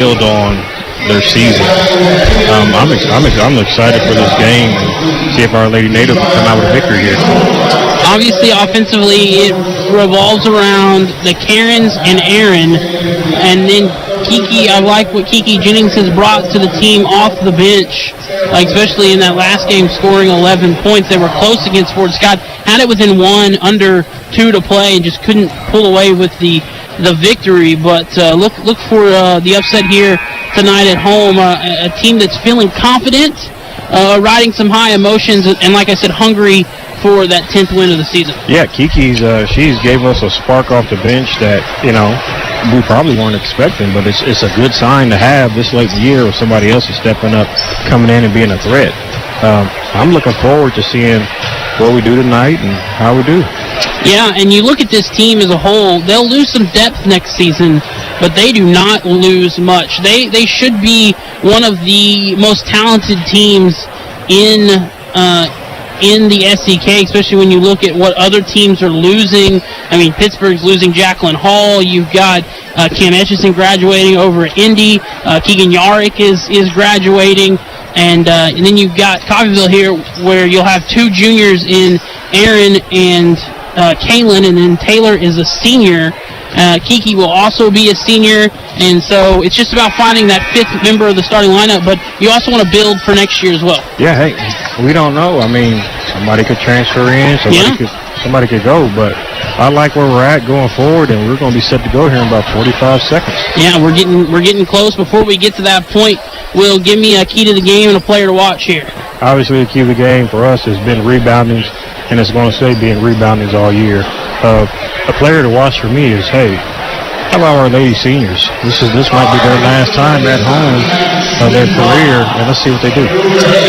build on their season. I'm excited for this game and see if Our Lady Native can come out with a victory here. Obviously, offensively, it revolves around the Karens and Aaron, and then Kiki. I like what Kiki Jennings has brought to the team off the bench, especially in that last game, scoring 11 points. They were close against Fort Scott, had it within 1, under 2 to play, and just couldn't pull away with the victory. But look for the upset here tonight at home. A team that's feeling confident, riding some high emotions, and like I said, hungry for that 10th win of the season. Yeah, Kiki's she's gave us a spark off the bench that we probably weren't expecting, but it's a good sign to have this late in the year, where somebody else is stepping up, coming in and being a threat. I'm looking forward to seeing what we do tonight and how we do. Yeah, and you look at this team as a whole, they'll lose some depth next season, but they do not lose much. They should be one of the most talented teams in the SEK, especially when you look at what other teams are losing. I mean, Pittsburgh's losing Jacqueline Hall. You've got Cam Etchison graduating over at Indy. Keegan Yarrick is graduating. And then you've got Coffeyville here, where you'll have 2 juniors in Aaron and Kaylin, and then Taylor is a senior. Kiki will also be a senior, and so it's just about finding that 5th member of the starting lineup, but you also want to build for next year as well. Yeah, hey, we don't know. I mean, somebody could transfer in, somebody could go, but I like where we're at going forward, and we're going to be set to go here in about 45 seconds. Yeah, we're getting close. Before we get to that point, Will, give me a key to the game and a player to watch here. Obviously, the key to the game for us has been rebounding, and it's going to stay being reboundings all year. A player to watch for me is, how about our lady seniors? This might be their last time at home of their career, and let's see what they do.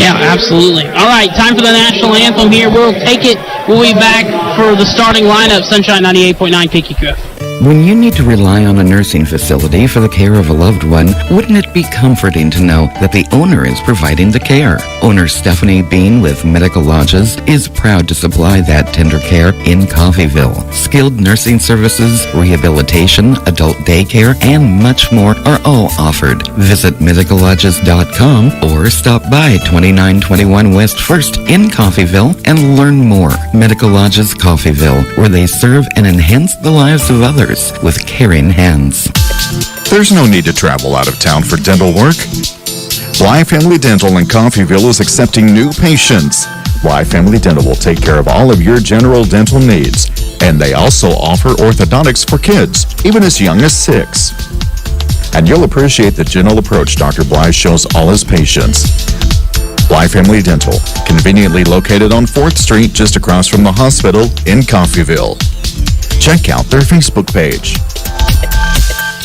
Yeah, absolutely. All right, time for the national anthem here. We'll take it. We'll be back for the starting lineup. Sunshine 98.9 KQF. When you need to rely on a nursing facility for the care of a loved one, wouldn't it be comforting to know that the owner is providing the care? Owner Stephanie Bean with Medical Lodges is proud to supply that tender care in Coffeyville. Skilled nursing services, rehabilitation, adult daycare, and much more are all offered. Visit medicallodges.com or stop by 2921 West 1st in Coffeyville and learn more. Medical Lodges Coffeyville, where they serve and enhance the lives of others with caring hands. There's no need to travel out of town for dental work. Bly Family Dental in Coffeyville is accepting new patients. Bly Family Dental will take care of all of your general dental needs, and they also offer orthodontics for kids, even as young as 6. And you'll appreciate the gentle approach Dr. Bly shows all his patients. Bly Family Dental, conveniently located on 4th Street, just across from the hospital in Coffeyville. Check out their Facebook page.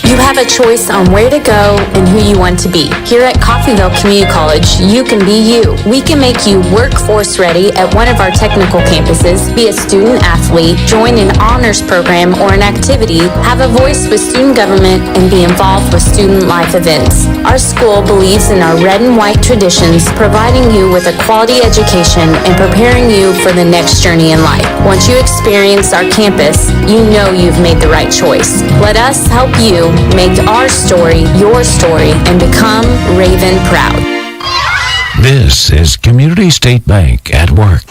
You have a choice on where to go and who you want to be. Here at Coffeyville Community College, you can be you. We can make you workforce ready at one of our technical campuses, be a student athlete, join an honors program or an activity, have a voice with student government, and be involved with student life events. Our school believes in our red and white traditions, providing you with a quality education and preparing you for the next journey in life. Once you experience our campus, you know you've made the right choice. Let us help you make our story your story and become Raven proud. This is Community State Bank at work.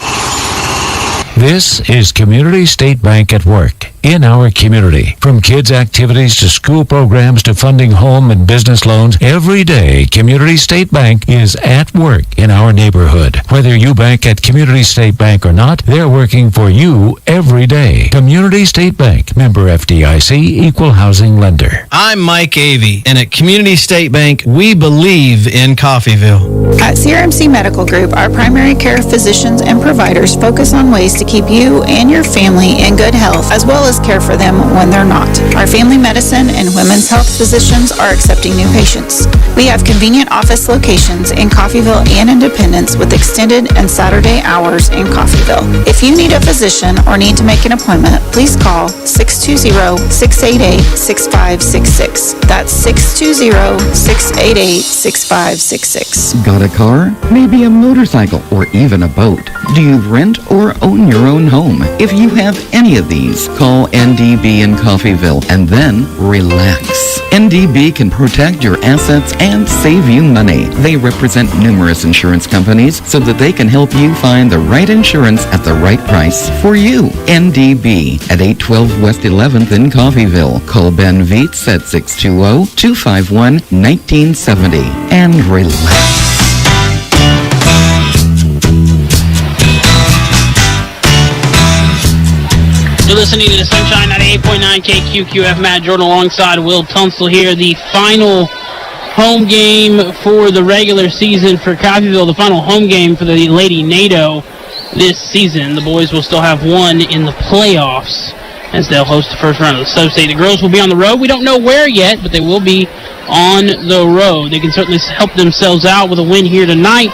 This is Community State Bank at work in our community. From kids' activities to school programs to funding home and business loans, every day Community State Bank is at work in our neighborhood. Whether you bank at Community State Bank or not, they're working for you every day. Community State Bank, member FDIC, equal housing lender. I'm Mike Avey, and at Community State Bank, we believe in Coffeyville. At CRMC Medical Group, our primary care physicians and providers focus on ways to keep you and your family in good health, as well as care for them when they're not. Our family medicine and women's health physicians are accepting new patients. We have convenient office locations in Coffeyville and Independence with extended and Saturday hours in Coffeyville. If you need a physician or need to make an appointment, please call 620-688-6566. That's 620-688-6566. Got a car? Maybe a motorcycle or even a boat. Do you rent or own your your own home. If you have any of these, call NDB in Coffeyville and then relax. NDB can protect your assets and save you money. They represent numerous insurance companies so that they can help you find the right insurance at the right price for you. NDB at 812 West 11th in Coffeyville. Call Ben Vietz at 620-251-1970 and relax. You're listening to the Sunshine 98.9 KQQF. Matt Jordan alongside Will Tunstall here. The final home game for the regular season for Coffeyville. The final home game for the Lady NATO this season. The boys will still have one in the playoffs as they'll host the first round of the sub-state. The girls will be on the road. We don't know where yet, but they will be on the road. They can certainly help themselves out with a win here tonight.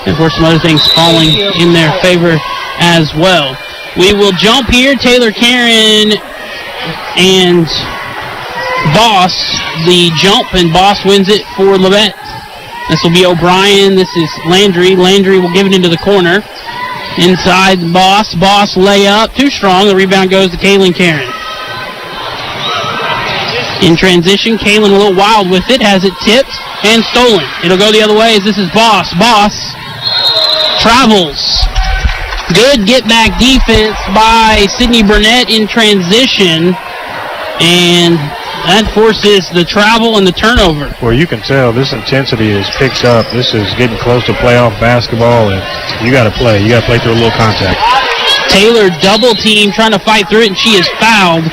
And, of course, some other things falling in their favor as well. We will jump here. Taylor Karen and Boss. The jump, and Boss wins it for Labette. This will be O'Brien. This is Landry. Landry will give it into the corner. Inside the Boss. Boss layup. Too strong. The rebound goes to Kaylin Karen. In transition, Kaylin a little wild with it. Has it tipped and stolen. It'll go the other way as this is Boss. Boss travels. Good get-back defense by Sydney Burnett in transition, and that forces the travel and the turnover. Well, you can tell this intensity is picked up. This is getting close to playoff basketball, and you got to play. You got to play through a little contact. Taylor double team trying to fight through it, and she is fouled.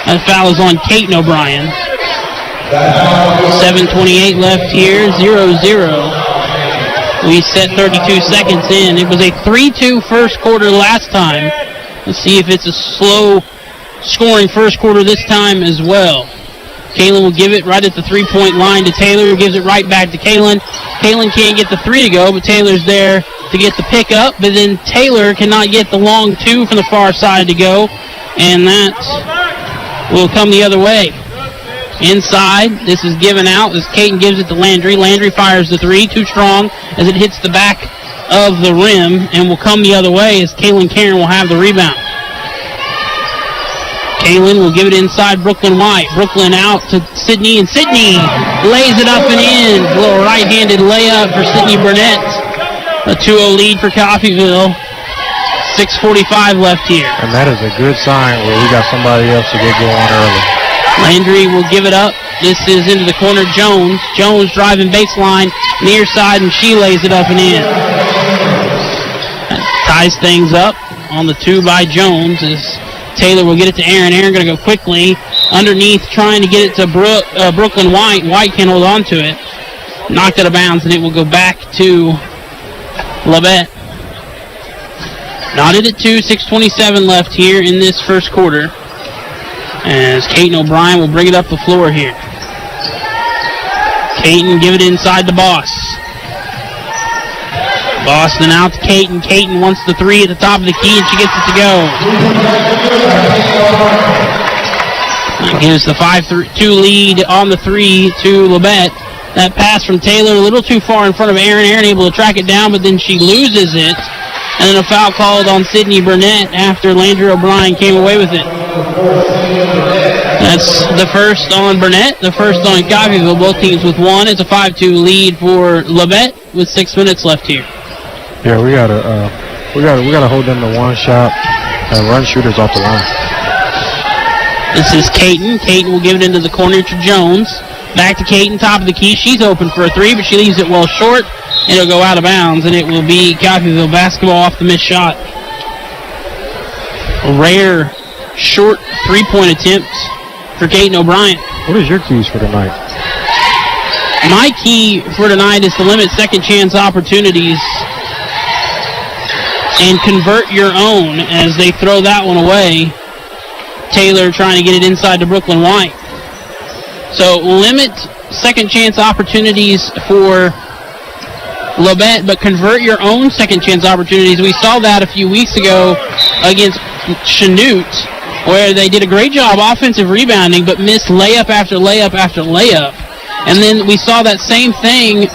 That foul is on Kate O'Brien. 7:28 left here, 0-0. We set 32 seconds in. It was a 3-2 first quarter last time. Let's see if it's a slow scoring first quarter this time as well. Kaylin will give it right at the three-point line to Taylor, who gives it right back to Kaylin. Kaylin can't get the three to go, but Taylor's there to get the pick up. But then Taylor cannot get the long two from the far side to go, and that will come the other way. Inside, this is given out as Caton gives it to Landry. Landry fires the three, too strong as it hits the back of the rim and will come the other way as Kaylin Karen will have the rebound. Kaylin will give it inside Brooklyn White. Brooklyn out to Sydney, and Sydney lays it up and in. A little right-handed layup for Sydney Burnett. A 2-0 lead for Coffeyville. 6:45 left here. And that is a good sign where we got somebody else to get going early. Landry will give it up. This is into the corner. Jones. Jones driving baseline, near side, and she lays it up and in. That ties things up on the two by Jones as Taylor will get it to Aaron. Aaron going to go quickly underneath, trying to get it to Brooklyn White. White can hold on to it. Knocked out of bounds, and it will go back to Labette. Knotted at 2, 6:27 left here in this first quarter. As Caton O'Brien will bring it up the floor here. Caton give it inside the Boss. Boss then out to Caton. Caton wants the three at the top of the key, and she gets it to go. That gives the 5-2 lead on the three to Labette. That pass from Taylor a little too far in front of Aaron. Aaron able to track it down, but then she loses it. And then a foul called on Sydney Burnett after Landry O'Brien came away with it. That's the first on Burnett, the first on Coffeyville. Both teams with one. It's a 5-2 lead for Labette with 6 minutes left here. Yeah, we gotta hold them to one shot and run shooters off the line. This is Caton. Caton will give it into the corner to Jones. Back to Caton, top of the key. She's open for a three, but she leaves it well short. It'll go out of bounds, and it will be Coffeyville basketball off the missed shot. A rare short three-point attempt for Caton O'Brien. What is your keys for tonight? My key for tonight is to limit second chance opportunities and convert your own as they throw that one away. Taylor trying to get it inside to Brooklyn White. So limit second chance opportunities for Labette, but convert your own second chance opportunities. We saw that a few weeks ago against Chanute, where they did a great job offensive rebounding, but missed layup after layup after layup. And then we saw that same thing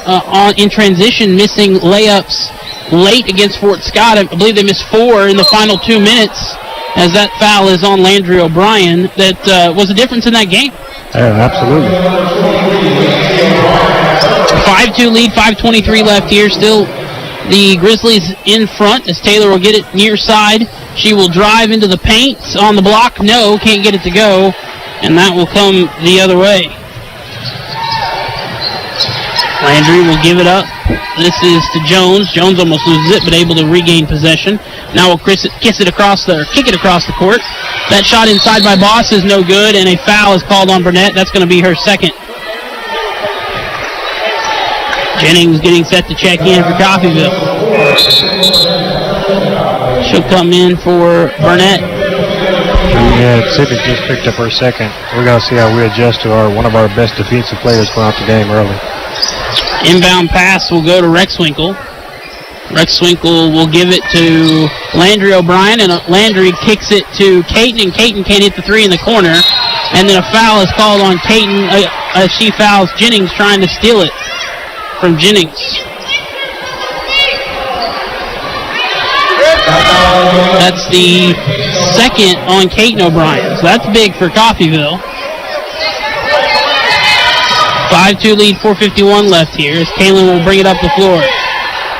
in transition, missing layups late against Fort Scott. I believe they missed 4 in the final 2 minutes, as that foul is on Landry O'Brien. That was a difference in that game. Yeah, absolutely. 5-2 lead, 5:23 left here. Still the Grizzlies in front as Taylor will get it near side. She will drive into the paint on the block. No, can't get it to go, and that will come the other way. Landry will give it up. This is to Jones. Jones almost loses it, but able to regain possession. Now we'll kick it across the court. That shot inside by Boss is no good, and a foul is called on Burnett. That's going to be her second. Jennings getting set to check in for Coffeyville. She'll come in for Burnett. Yeah, Sydney just picked up her second. We're going to see how we adjust to one of our best defensive players going out the game early. Inbound pass will go to Rexwinkle. Rexwinkle will give it to Landry O'Brien, and Landry kicks it to Caton, and Caton can't hit the 3 in the corner. And then a foul is called on Caton as she fouls Jennings, trying to steal it from Jennings. That's the second on Caton O'Brien, so that's big for Coffeyville. 5-2 lead, 4:51 left here as Kaylin will bring it up the floor.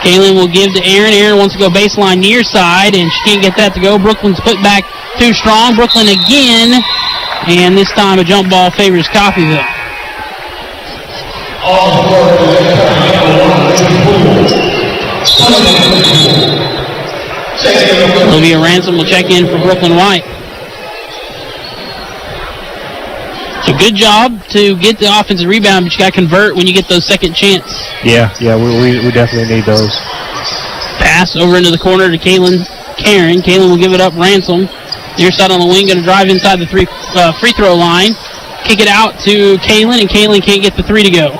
Kaylin will give to Aaron. Aaron wants to go baseline near side, and she can't get that to go. Brooklyn's put back too strong. Brooklyn again, and this time a jump ball favors Coffeyville. Olivia Ransom will check in for Brooklyn White. So good job to get the offensive rebound, but you got to convert when you get those second chance. Yeah, we definitely need those. Pass over into the corner to Karen. Kaylin will give it up. Ransom, near side on the wing, going to drive inside the free throw line. Kick it out to Kaylin, and Kaylin can't get the 3 to go.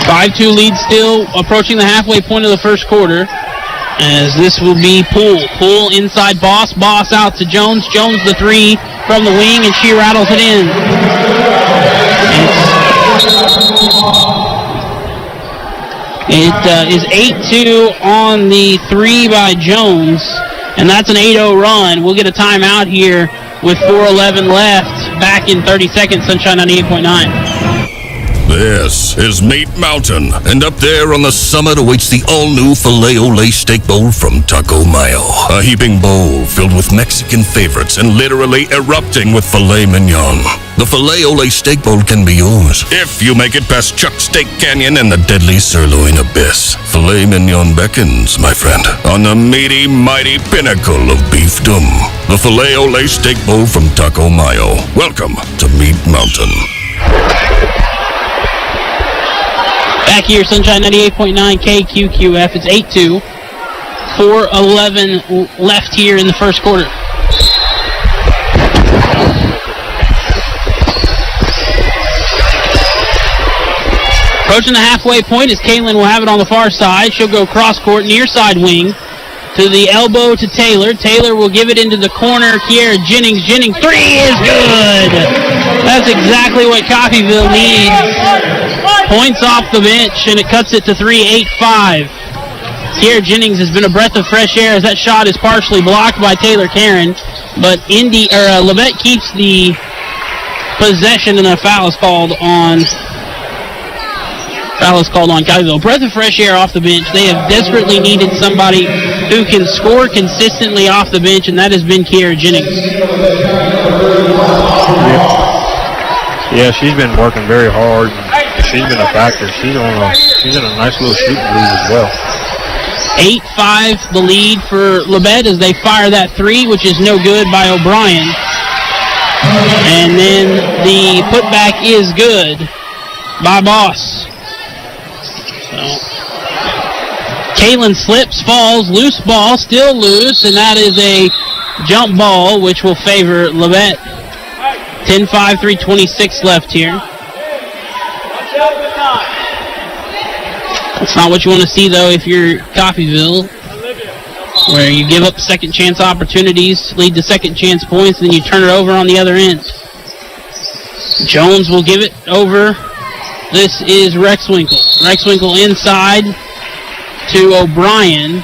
5-2 lead still, approaching the halfway point of the first quarter, as this will be Poole inside Boss out to Jones. Jones the 3 from the wing, and she rattles it in. It is 8-2 on the 3 by Jones, and that's an 8-0 run. We'll get a timeout here with 4:11 left. Back in 30 seconds, Sunshine 98.9. This is Meat Mountain, and up there on the summit awaits the all-new Filet-O-Lay Steak Bowl from Taco Mayo. A heaping bowl filled with Mexican favorites and literally erupting with filet mignon. The Filet-O-Lay Steak Bowl can be yours if you make it past Chuck Steak Canyon and the deadly sirloin abyss. Filet mignon beckons, my friend, on the meaty, mighty pinnacle of beefdom. The Filet-O-Lay Steak Bowl from Taco Mayo. Welcome to Meat Mountain. Back here, Sunshine 98.9 KQQF. It's 8-2. 4:11 left here in the first quarter. Approaching the halfway point as Kaylin will have it on the far side. She'll go cross court, near side wing, to the elbow to Taylor. Taylor will give it into the corner. Kiera Jennings. 3 is good. That's exactly what Coffeyville needs. Points off the bench, and it cuts it to 3, 8-5. Kiera Jennings has been a breath of fresh air as that shot is partially blocked by Taylor Karen, but Labette keeps the possession, and a foul is called on Coffeyville. Breath of fresh air off the bench. They have desperately needed somebody who can score consistently off the bench, and that has been Kiera Jennings. Yeah, she's been working very hard. She's been a factor. She's in a nice little shooting lead as well. 8-5 the lead for Labette as they fire that 3, which is no good by O'Brien. And then the putback is good by Boss. So Kaylin slips, falls, loose ball, still loose, and that is a jump ball, which will favor Labette. 10-5, 3:26 left here. That's not what you want to see, though, if you're Coffeyville, where you give up second chance opportunities, lead to second chance points, and then you turn it over on the other end. Jones will give it over. This is Rexwinkle. Rexwinkle inside. to O'Brien.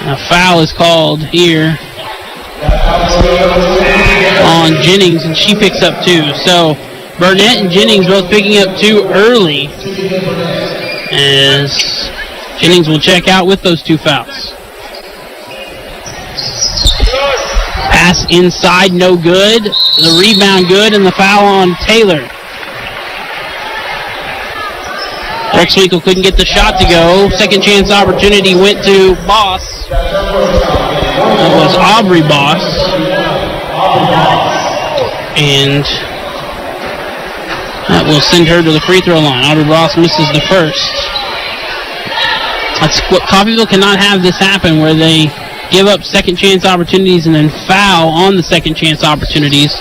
A foul is called here on Jennings, and she picks up 2. So Burnett and Jennings both picking up 2 early, as Jennings will check out with those 2 fouls. Pass inside, no good. The rebound good, and the foul on Taylor. Rexwinkle couldn't get the shot to go. Second chance opportunity went to Boss. That was Aubrey Boss. And that will send her to the free throw line. Aubrey Boss misses the first. That's what Coffeyville cannot have this happen, where they give up second chance opportunities and then foul on the second chance opportunities.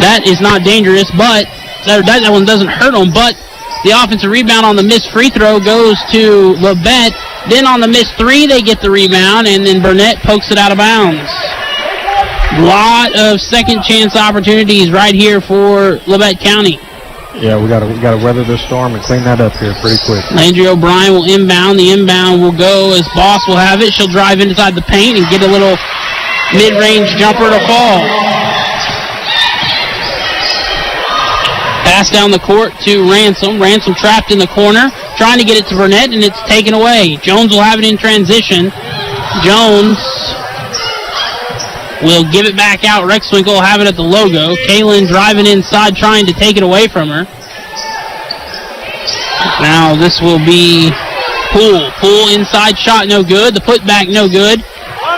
That is not dangerous, but that one doesn't hurt them, but the offensive rebound on the missed free throw goes to Labette. Then on the missed 3, they get the rebound, and then Burnett pokes it out of bounds. Lot of second chance opportunities right here for Labette County. Yeah, we gotta weather this storm and clean that up here pretty quick. Landry O'Brien will inbound. The inbound will go as Boss will have it. She'll drive inside the paint and get a little mid-range jumper to fall. Pass down the court to Ransom. Ransom trapped in the corner, trying to get it to Burnett, and it's taken away. Jones will have it in transition. Jones will give it back out. Rexwinkle will have it at the logo. Kaylin driving inside, trying to take it away from her. Now this will be Poole. Poole inside shot, no good. The putback, no good.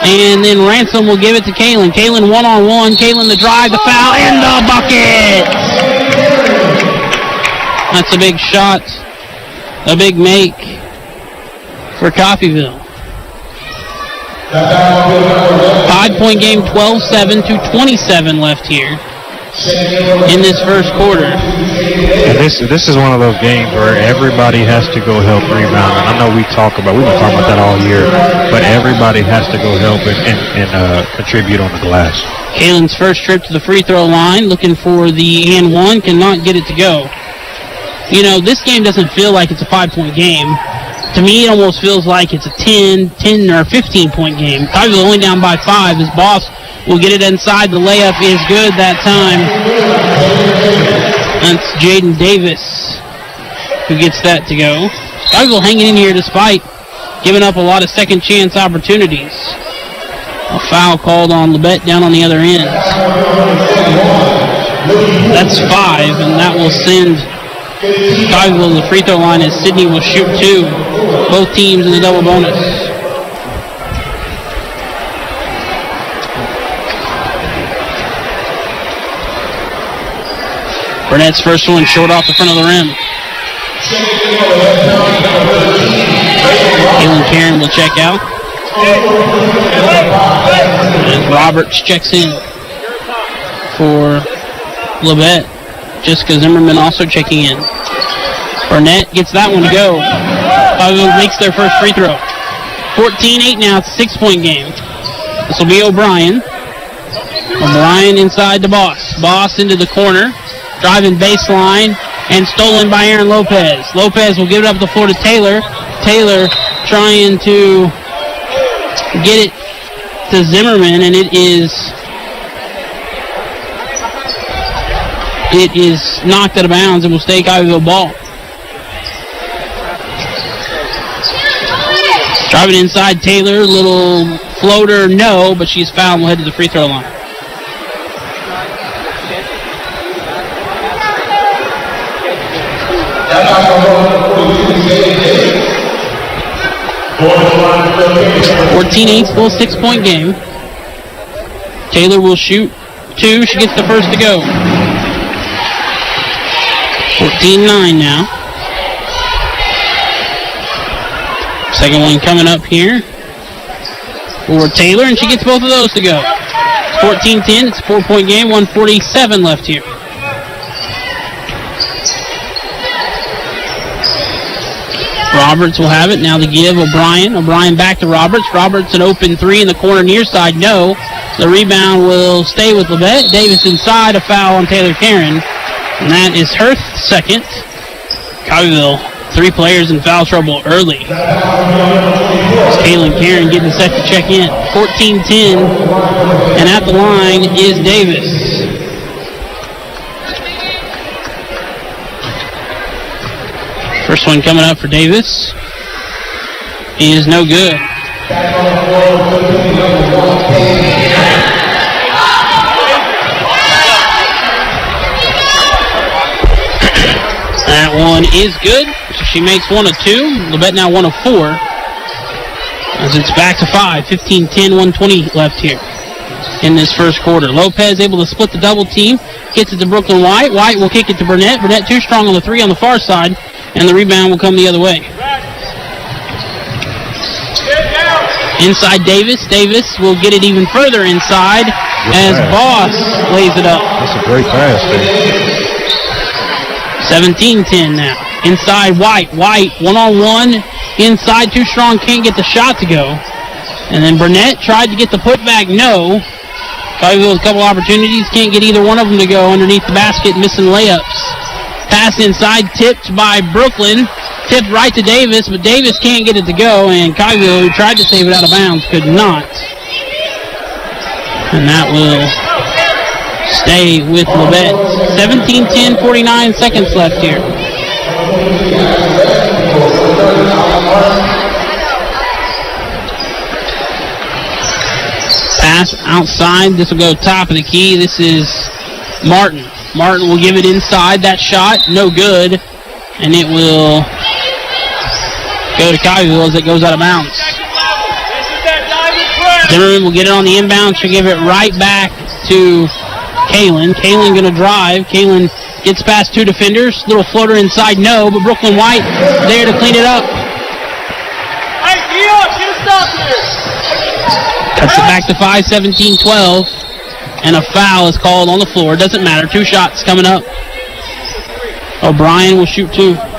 And then Ransom will give it to Kaylin. Kaylin one-on-one. Kaylin the drive, the foul, and the bucket! That's a big shot, a big make for Coffeyville. 5-point game, 12-7 to 27 left here in this first quarter. And this is one of those games where everybody has to go help rebound. And I know we've been talking about that all year, but everybody has to go help and contribute on the glass. Kaylin's first trip to the free throw line, looking for the and one, cannot get it to go. You know, this game doesn't feel like it's a 5-point game. To me, it almost feels like it's a 10 or 15-point game. Probably only down by 5 as Boss will get it inside. The layup is good that time. That's Jaden Davis who gets that to go. Coffeyville hanging in here despite giving up a lot of second chance opportunities. A foul called on Labette down on the other end. That's 5, and that will send Coffeyville to the free throw line as Sydney will shoot 2. Both teams in the double bonus. Burnett's first one short off the front of the rim. Kaylin Karen will check out. As Roberts checks in for Labette. Jessica Zimmerman also checking in. Burnett gets that one to go. Coffeyville makes their first free throw. 14-8 now. It's a 6-point game. This will be O'Brien. O'Brien inside the Boss. Boss into the corner. Driving baseline. And stolen by Aaron Lopez. Lopez will give it up the floor to Taylor. Taylor trying to get it to Zimmerman. And it is knocked out of bounds and will stay Coffeyville ball. Driving inside Taylor, little floater, no, but she's fouled and will head to the free throw line. Full 6-point game. Taylor will shoot 2. She gets the first to go. 14-9 now. Second one coming up here for Taylor, and she gets both of those to go. 14-10, it's a 4-point game, 1:47 left here. Roberts will have it, now to give O'Brien. O'Brien back to Roberts. Roberts an open 3 in the corner near side, no. The rebound will stay with Labette. Davis inside, a foul on Taylor Karen. And that is her second. Coffeyville 3 players in foul trouble early. Kaylin Karen getting set to check in. 14-10, and at the line is Davis. First one coming up for Davis is no good. That one is good. So she makes 1 of 2. Labette now 1 of 4. As it's back to 5. 15-10, 120 left here in this first quarter. Lopez able to split the double team. Gets it to Brooklyn White. White will kick it to Burnett. Burnett too strong on the 3 on the far side. And the rebound will come the other way. Inside Davis. Davis will get it even further inside as Boss lays it up. That's a great pass there. 17-10 now. Inside White. White, 1-on-1. Inside, too strong, can't get the shot to go. And then Burnett tried to get the putback, no. Coffeyville with a couple opportunities, can't get either one of them to go underneath the basket, missing layups. Pass inside, tipped by Brooklyn. Tipped right to Davis, but Davis can't get it to go, and Coffeyville, who tried to save it out of bounds, could not. And that will stay with Labette. 17-10, 49 seconds left here. Pass outside. This will go top of the key. This is Martin. Martin will give it inside. That shot, no good. And it will go to Coffeyville as it goes out of bounds. Zimmerman will get it on the inbound. She'll give it right back to Kaylin. Kaylin going to drive. Kaylin gets past 2 defenders. Little floater inside, no. But Brooklyn White there to clean it up. Cuts it back to 5, 17-12. And a foul is called on the floor. Doesn't matter. 2 shots coming up. O'Brien will shoot 2. What?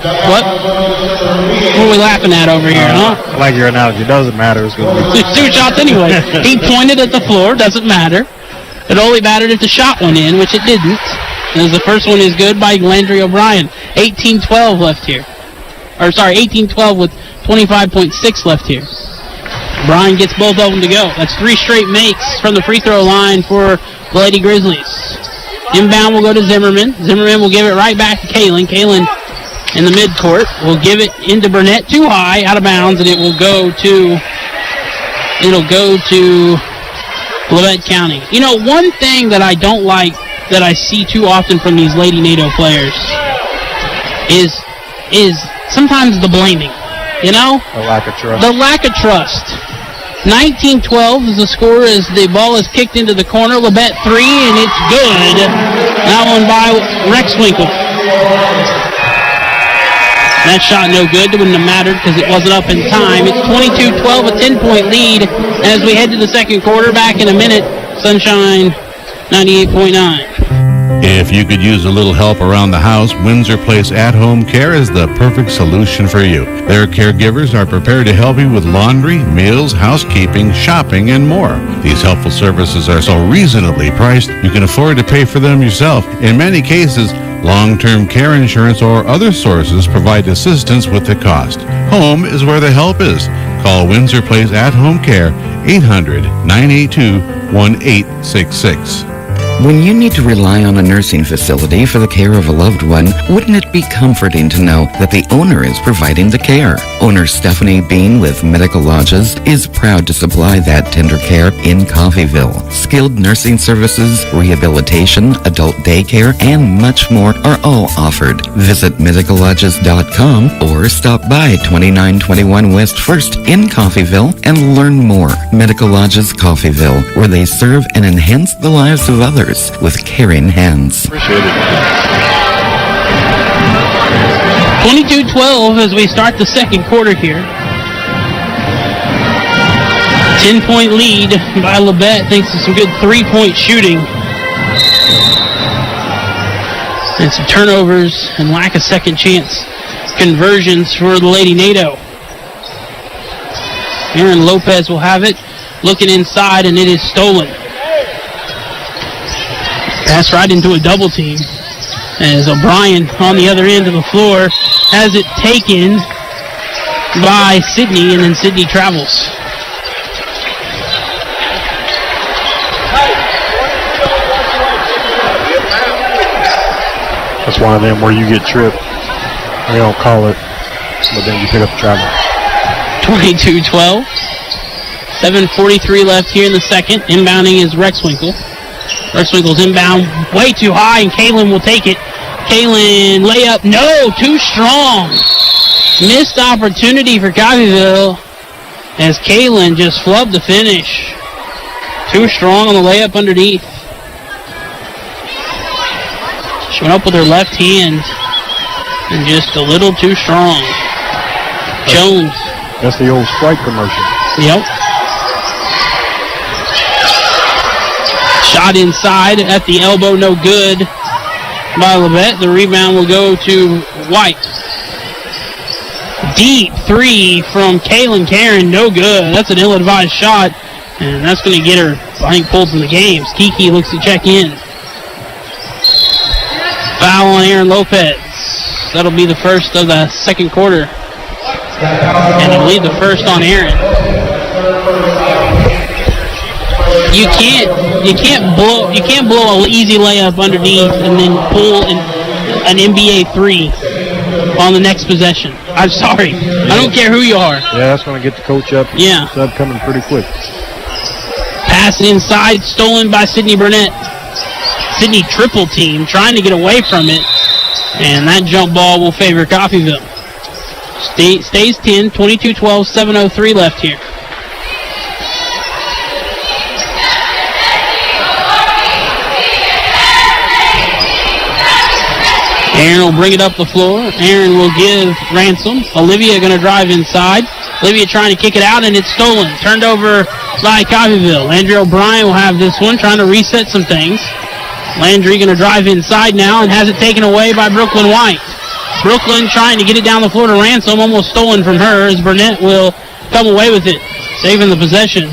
What are we laughing at over here, huh? I like your analogy. It doesn't matter. It's going to be 2 shots anyway. He pointed at the floor. Doesn't matter. It only mattered if the shot went in, which it didn't. As the first one is good by Landry O'Brien. 18-12 left here. 18-12 with 25.6 left here. O'Brien gets both of them to go. That's 3 straight makes from the free throw line for the Lady Grizzlies. Inbound will go to Zimmerman. Zimmerman will give it right back to Kaylin. Kaylin in the midcourt will give it into Burnett too high, out of bounds, and it will go to Labette County. You know, one thing that I don't like that I see too often from these Lady NATO players is sometimes the blaming. You know? a lack of trust. The lack of trust. 19-12 is the score as the ball is kicked into the corner. Labette 3, and it's good. That one by Rex Winkle. That shot no good. It wouldn't have mattered because it wasn't up in time. It's 22-12, a 10-point lead as we head to the second quarter. Back in a minute. Sunshine 98.9. If you could use a little help around the house, Windsor Place At-Home Care is the perfect solution for you. Their caregivers are prepared to help you with laundry, meals, housekeeping, shopping, and more. These helpful services are so reasonably priced, you can afford to pay for them yourself. In many cases, long-term care insurance or other sources provide assistance with the cost. Home is where the help is. Call Windsor Place At-Home Care, 800-982-1866. When you need to rely on a nursing facility for the care of a loved one, wouldn't it be comforting to know that the owner is providing the care? Owner Stephanie Bean with Medical Lodges is proud to supply that tender care in Coffeyville. Skilled nursing services, rehabilitation, adult daycare, and much more are all offered. Visit medicallodges.com or stop by 2921 West 1st in Coffeyville and learn more. Medical Lodges Coffeyville, where they serve and enhance the lives of others with caring hands. Appreciate it. 22-12 as we start the second quarter here. 10-point lead by Labette thanks to some good 3-point shooting. And some turnovers and lack of second chance conversions for the Lady NATO. Aaron Lopez will have it. Looking inside, and it is stolen. Pass right into a double team as O'Brien on the other end of the floor has it taken by Sydney, and then Sydney travels. That's one of them where you get tripped. They don't call it, but then you pick up the travel. 22-12. 7:43 left here in the second. Inbounding is Rexwinkle. Rexwinkle's inbound way too high, and Kalen will take it. Kalen layup, no, too strong. Missed opportunity for Coffeyville as Kalen just flubbed the finish. Too strong on the layup underneath. She went up with her left hand and just a little too strong. Jones. That's the old Sprite commercial. Yep. Shot inside at the elbow, no good by Labette. The rebound will go to White. Deep three from Kaylin Karen, no good. That's an ill-advised shot, and that's going to get her, I think, pulled from the game. Kiki looks to check in. Foul on Aaron Lopez. That'll be the first of the second quarter. And I believe the first on Aaron. You can't blow an easy layup underneath and then pull an NBA three on the next possession. I'm sorry. I don't care who you are. Yeah, that's going to get the coach up. Yeah. Sub coming pretty quick. Pass inside, stolen by Sydney Burnett. Sydney triple team, trying to get away from it. And that jump ball will favor Coffeyville. Stays 10, 22-12, 7:03 left here. Aaron will bring it up the floor. Aaron will give Ransom. Olivia going to drive inside. Olivia trying to kick it out, and it's stolen. Turned over by Coffeyville. Landry O'Brien will have this one, trying to reset some things. Landry going to drive inside now and has it taken away by Brooklyn White. Brooklyn trying to get it down the floor to Ransom, almost stolen from her as Burnett will come away with it, saving the possession.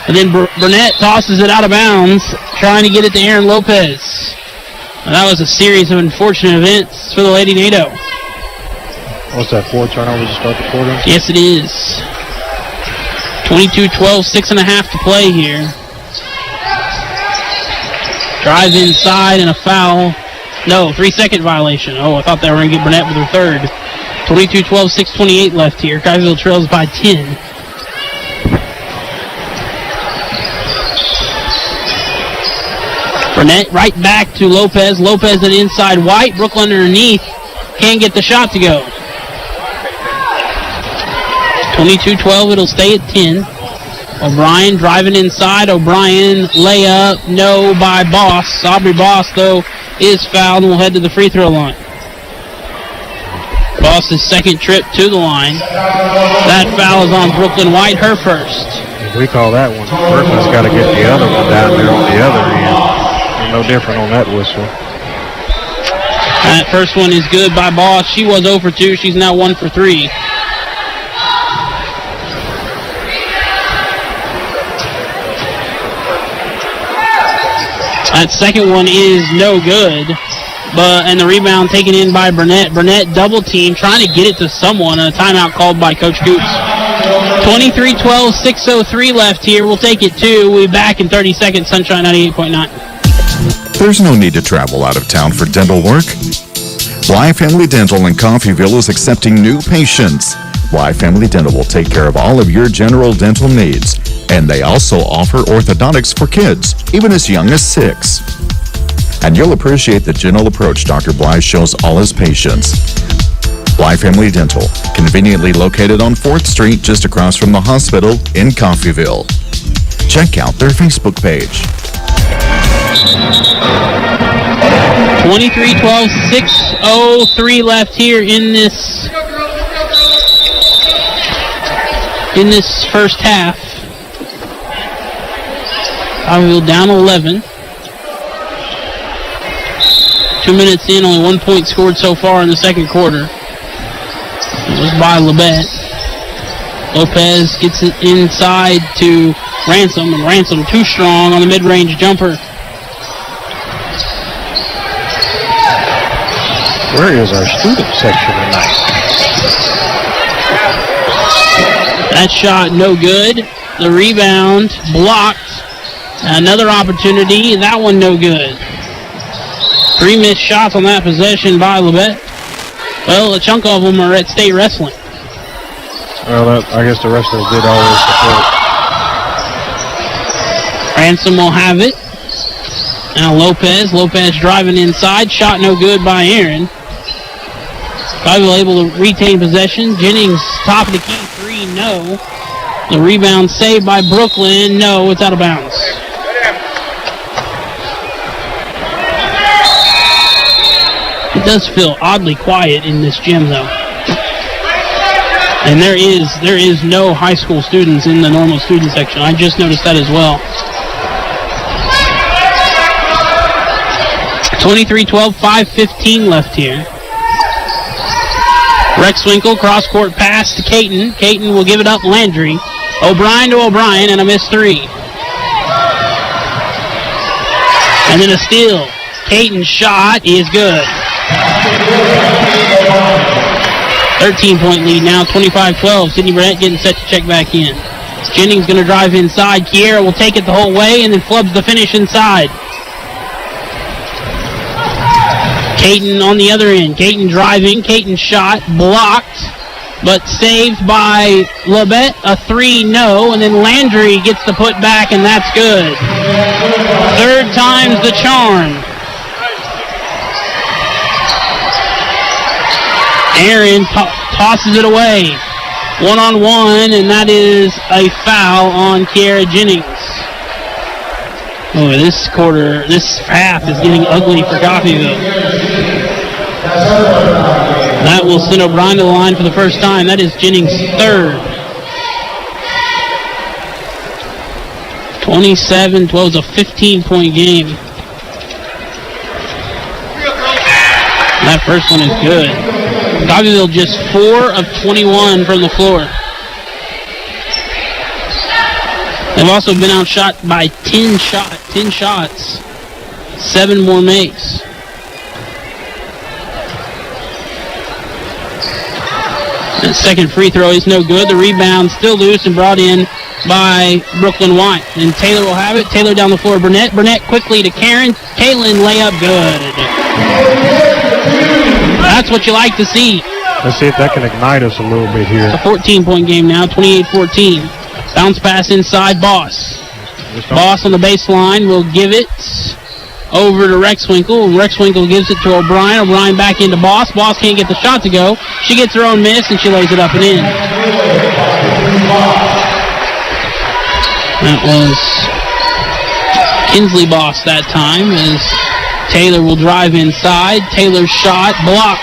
And then Burnett tosses it out of bounds, trying to get it to Aaron Lopez. And that was a series of unfortunate events for the Lady NATO. What's that, 4 turnovers to start the quarter? Yes, it is. 22-12, 6.5 to play here. Drive inside and a foul. No, 3-second violation. Oh, I thought they were going to get Burnett with her third. 22-12, 6:28 left here. Coffeyville trails by 10. Burnett right back to Lopez. Lopez and inside White. Brooklyn underneath. Can't get the shot to go. 22-12, it'll stay at 10. O'Brien driving inside. O'Brien layup, no by Boss. Aubrey Boss, though, is fouled and will head to the free throw line. Boss's second trip to the line. That foul is on Brooklyn White, her first. We call that one. Brooklyn's got to get the other one down there on the other end. No different on that whistle. That first one is good by Boss. She was 0 for 2. She's now 1 for 3. That second one is no good. And the rebound taken in by Burnett. Burnett double team, trying to get it to someone. A timeout called by Coach Coops. 23-12, 6:03 left here. We'll take it 2. We'll be back in 30 seconds. Sunshine 98.9. There's no need to travel out of town for dental work. Bly Family Dental in Coffeyville is accepting new patients. Bly Family Dental will take care of all of your general dental needs. And they also offer orthodontics for kids, even as young as 6. And you'll appreciate the gentle approach Dr. Bly shows all his patients. Bly Family Dental, conveniently located on 4th Street, just across from the hospital in Coffeyville. Check out their Facebook page. 23-12, 6:03 left here in this first half. Coffeyville down 11. 2 minutes in, only 1 point scored so far in the second quarter. It was by Labette. Lopez gets it inside to Ransom, and Ransom too strong on the mid-range jumper. Where is our student section tonight? That shot no good. The rebound blocked. Another opportunity. That one no good. 3 missed shots on that possession by Labette. Well, a chunk of them are at state wrestling. Well, I guess the wrestlers did always support. Ransom will have it. Now Lopez driving inside. Shot no good by Aaron. Coffeyville able to retain possession. Jennings, top of the key, 3, no. The rebound saved by Brooklyn. No, it's out of bounds. It does feel oddly quiet in this gym, though. And there is no high school students in the normal student section. I just noticed that as well. 23-12, 5:15 left here. Rexwinkle, cross-court pass to Caton. Caton will give it up, Landry. O'Brien to O'Brien, and a missed 3. And then a steal. Caton's shot is good. 13-point lead now, 25-12. Sydney Burnett getting set to check back in. Jennings going to drive inside. Kiera will take it the whole way and then flubs the finish inside. Caton on the other end. Caton driving. Caton's shot blocked, but saved by Labette. A 3, no. And then Landry gets the put back, and that's good. Third time's the charm. Aaron tosses it away. 1-on-1, and that is a foul on Kiera Jennings. Oh, this half is getting ugly for Coffeyville. That will send O'Brien to the line for the first time. That is Jennings' 3rd. 27-12 is a 15-point game. That first one is good. Coffeyville just 4 of 21 from the floor. They've also been outshot by 10 shots. 7 more makes. That second free throw is no good. The rebound still loose and brought in by Brooklyn White. And Taylor will have it. Taylor down the floor. Burnett quickly to Karen. Kaylin layup good. That's what you like to see. Let's see if that can ignite us a little bit here. It's a 14-point game now, 28-14. Bounce pass inside, Boss. Boss on the baseline will give it over to Rexwinkle. Rexwinkle gives it to O'Brien. O'Brien back into Boss. Boss can't get the shot to go. She gets her own miss, and she lays it up and in. That was Kinsley Boss that time, as Taylor will drive inside. Taylor's shot blocked.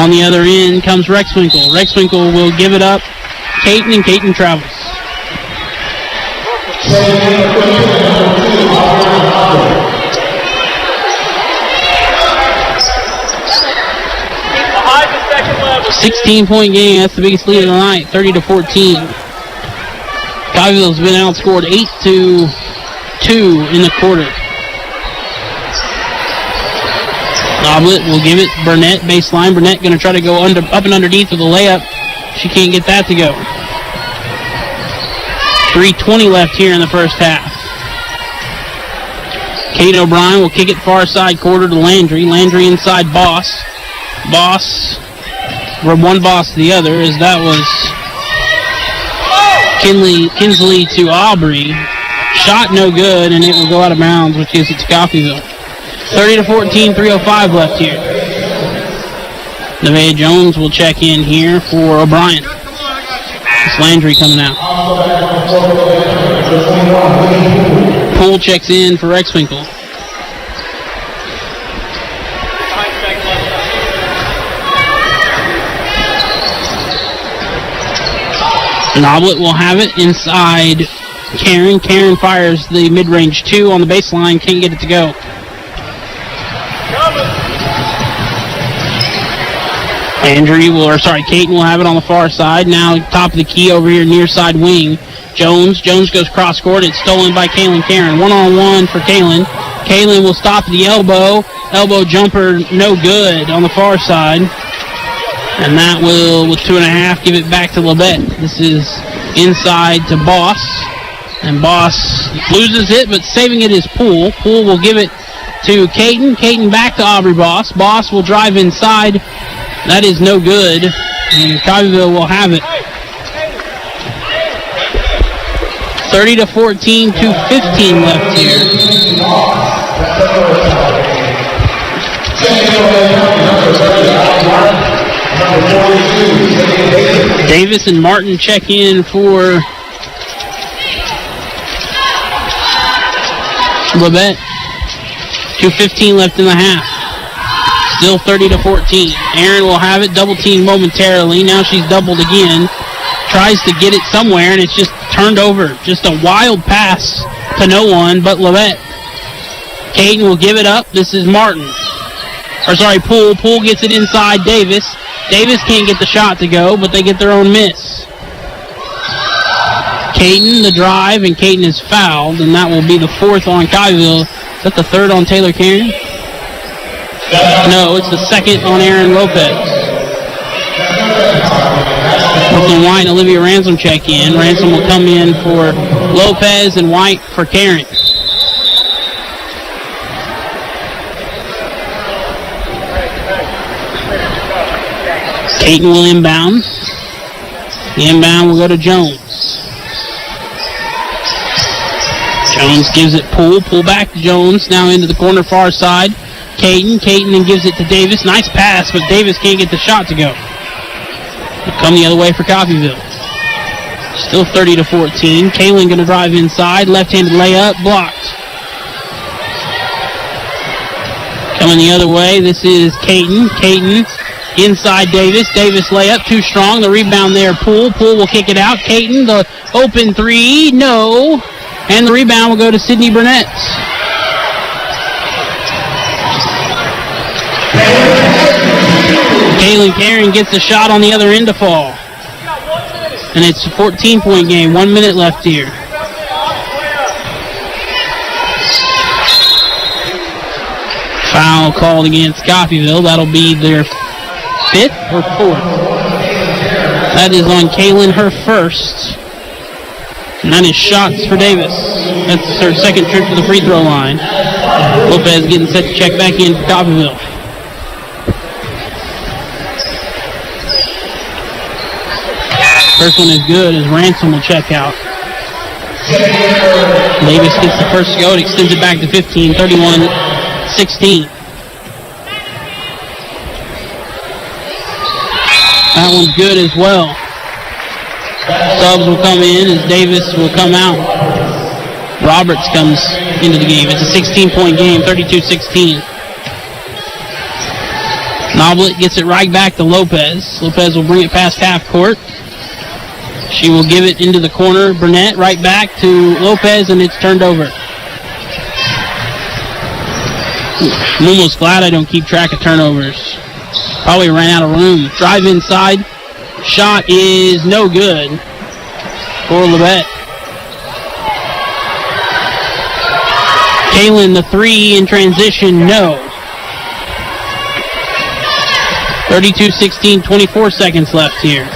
On the other end comes Rexwinkle. Rexwinkle will give it up. Caton, and Caton travels. A 16-point game. That's the biggest lead of the night, 30-14. Coffeyville's been outscored 8-2 in the quarter. Noblet will give it Burnett, baseline. Burnett going to try to go up and underneath with a layup. She can't get that to go. 3:20 left here in the first half. Kate O'Brien will kick it far side quarter to Landry. Landry inside Boss. Boss from one Boss to the other, as that was Kinsley to Aubrey. Shot no good, and it will go out of bounds, which gives it to Coffeyville. 30-14, 3:05 left here. Nevaeh Jones will check in here for O'Brien. It's Landry coming out. Poole checks in for Rexwinkle. Noblet will have it inside Karen. Karen fires the mid-range 2 on the baseline. Can't get it to go. Caton will have it on the far side. Now top of the key over here near side wing. Jones goes cross court. It's stolen by Kaylin Karen. 1-on-1 for Kaylin. Kaylin will stop at the elbow. Elbow jumper no good on the far side. And that will, with 2.5, give it back to Labette. This is inside to Boss. And Boss loses it, but saving it is Poole. Poole will give it to Caton. Caton back to Aubrey Boss. Boss will drive inside. That is no good. And Coffeyville will have it. 30-14, 2:15 left here. Davis and Martin check in for Labette. 2:15 left in the half. Still 30-14. Aaron will have it, double team momentarily. Now she's doubled again. Tries to get it somewhere, and it's just turned over. Just a wild pass to no one but Labette. Caden will give it up. This is Martin. Poole. Poole gets it inside Davis. Davis can't get the shot to go, but they get their own miss. Caden, the drive, and Caden is fouled, and that will be the 4th on Coffeyville. Is that the 3rd on Taylor Karen? No, it's the 2nd on Aaron Lopez. Brooklyn White and Olivia Ransom check in. Ransom will come in for Lopez and White for Karen. Caton will inbound. The inbound will go to Jones. Jones gives it Poole. Pull back to Jones. Now into the corner far side. Caton then gives it to Davis. Nice pass, but Davis can't get the shot to go. It'll come the other way for Coffeyville. Still 30-14. Kaylin going to drive inside. Left-handed layup. Blocked. Coming the other way, this is Caton. Caton inside Davis. Davis layup, too strong. The rebound there, Poole. Poole will kick it out. Caton, the open three, no. And the rebound will go to Sydney Burnett. Kaylin Karen gets the shot on the other end to fall. And it's a 14-point game. 1 minute left here. Foul called against Coffeyville. That'll be their 5th or 4th. That is on Kaylin, her 1st. And that is shots for Davis. That's her 2nd trip to the free throw line. Lopez getting set to check back in for Coffeyville. First one is good as Ransom will check out. Davis gets the first to go. It extends it back to 15, 31-16. That one's good as well. Subs will come in as Davis will come out. Roberts comes into the game. It's a 16-point game, 32-16. Noblet gets it right back to Lopez. Lopez will bring it past half court. She will give it into the corner. Burnett right back to Lopez, and it's turned over. I'm almost glad I don't keep track of turnovers. Probably ran out of room. Drive inside. Shot is no good for Labette. Kaylin, the 3 in transition, no. 32-16, 24 seconds left here.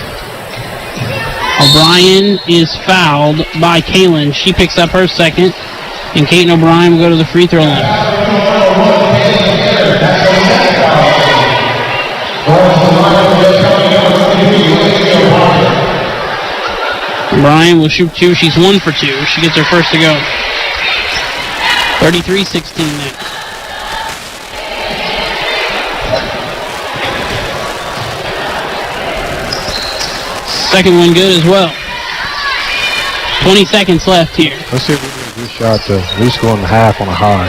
O'Brien is fouled by Kaylin. She picks up her 2nd, and Katon O'Brien will go to the free throw line. O'Brien will shoot 2. She's 1 for 2. She gets her first to go. 33-16 next. Second one good as well. 20 seconds left here. Let's see if we can get a good shot to at least go in the half on a high.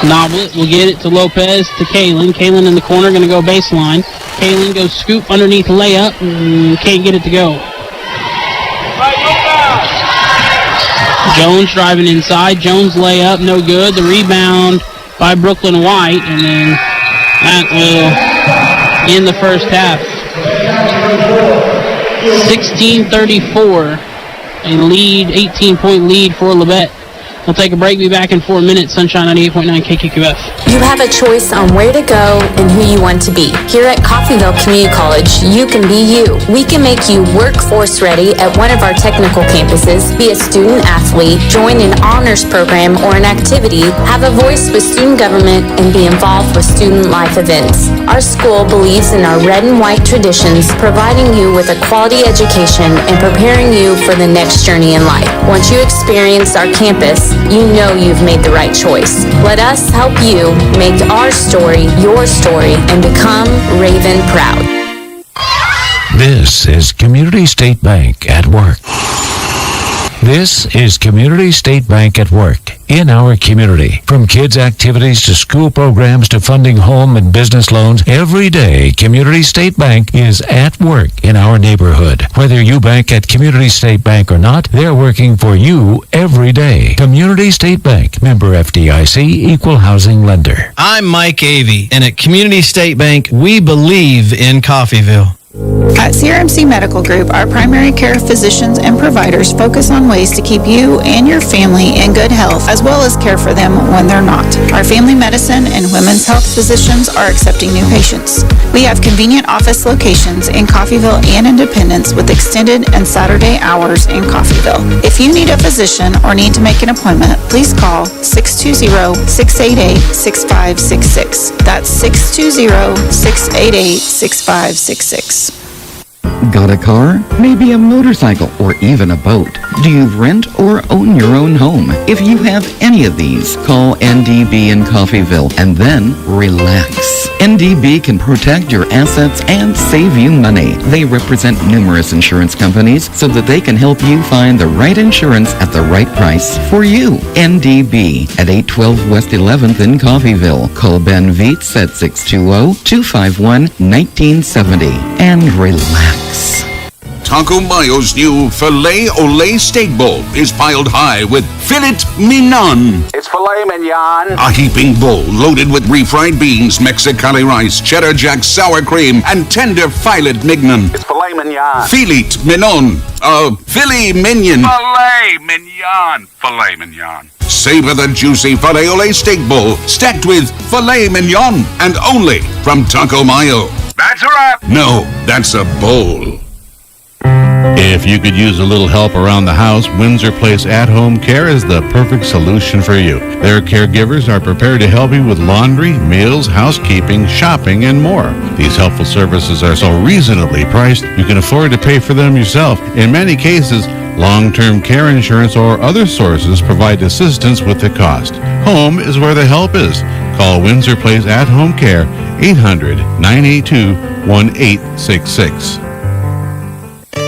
Noblet will get it to Lopez, to Kaylin. Kaylin in the corner, going to go baseline. Kaylin goes scoop underneath layup. Can't get it to go. Jones driving inside. Jones layup, no good. The rebound by Brooklyn White, and then that will end the first half. 16-34, a lead, 18-point lead for Labette. We'll take a break. Be back in 4 minutes. Sunshine 98.9 KQQF. You have a choice on where to go and who you want to be. Here at Coffeyville Community College, you can be you. We can make you workforce ready at one of our technical campuses, be a student athlete, join an honors program or an activity, have a voice with student government, and be involved with student life events. Our school believes in our red and white traditions, providing you with a quality education and preparing you for the next journey in life. Once you experience our campus, you know you've made the right choice. Let us help you make our story your story and become Raven proud. This is Community State Bank at work. This is Community State Bank at work in our community. From kids' activities to school programs to funding home and business loans, every day Community State Bank is at work in our neighborhood. Whether you bank at Community State Bank or not, they're working for you every day. Community State Bank, member FDIC, equal housing lender. I'm Mike Avey, and at Community State Bank, we believe in Coffeyville. At CRMC Medical Group, our primary care physicians and providers focus on ways to keep you and your family in good health, as well as care for them when they're not. Our family medicine and women's health physicians are accepting new patients. We have convenient office locations in Coffeyville and Independence with extended and Saturday hours in Coffeyville. If you need a physician or need to make an appointment, please call 620-688-6566. That's 620-688-6566. Got a car? Maybe a motorcycle or even a boat? Do you rent or own your own home? If you have any of these, call NDB in Coffeyville and then relax. NDB can protect your assets and save you money. They represent numerous insurance companies so that they can help you find the right insurance at the right price for you. NDB at 812 West 11th in Coffeyville. Call Ben Vietz at 620-251-1970 and relax. Taco Mayo's new Filet-O-Lay Steak Bowl is piled high with filet mignon. It's filet mignon. A heaping bowl loaded with refried beans, Mexicali rice, cheddar jack sour cream, and tender filet mignon. It's filet mignon. Filet mignon. Filet mignon. Filet mignon. Filet mignon. Savor the juicy Filet-O-Lay Steak Bowl stacked with filet mignon and only from Taco Mayo. That's a wrap. No, that's a bowl. If you could use a little help around the house, Windsor Place At-Home Care is the perfect solution for you. Their caregivers are prepared to help you with laundry, meals, housekeeping, shopping, and more. These helpful services are so reasonably priced, you can afford to pay for them yourself. In many cases, long-term care insurance or other sources provide assistance with the cost. Home is where the help is. Call Windsor Place At-Home Care, 800-982-1866.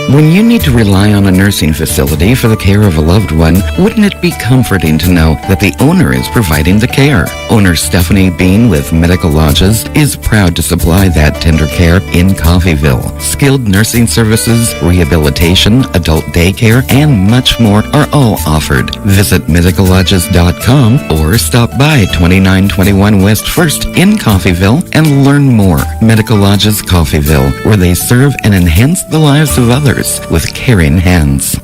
When you need to rely on a nursing facility for the care of a loved one, wouldn't it be comforting to know that the owner is providing the care? Owner Stephanie Bean with Medical Lodges is proud to supply that tender care in Coffeyville. Skilled nursing services, rehabilitation, adult daycare, and much more are all offered. Visit medicallodges.com or stop by 2921 West 1st in Coffeyville and learn more. Medical Lodges Coffeyville, where they serve and enhance the lives of others with caring hands.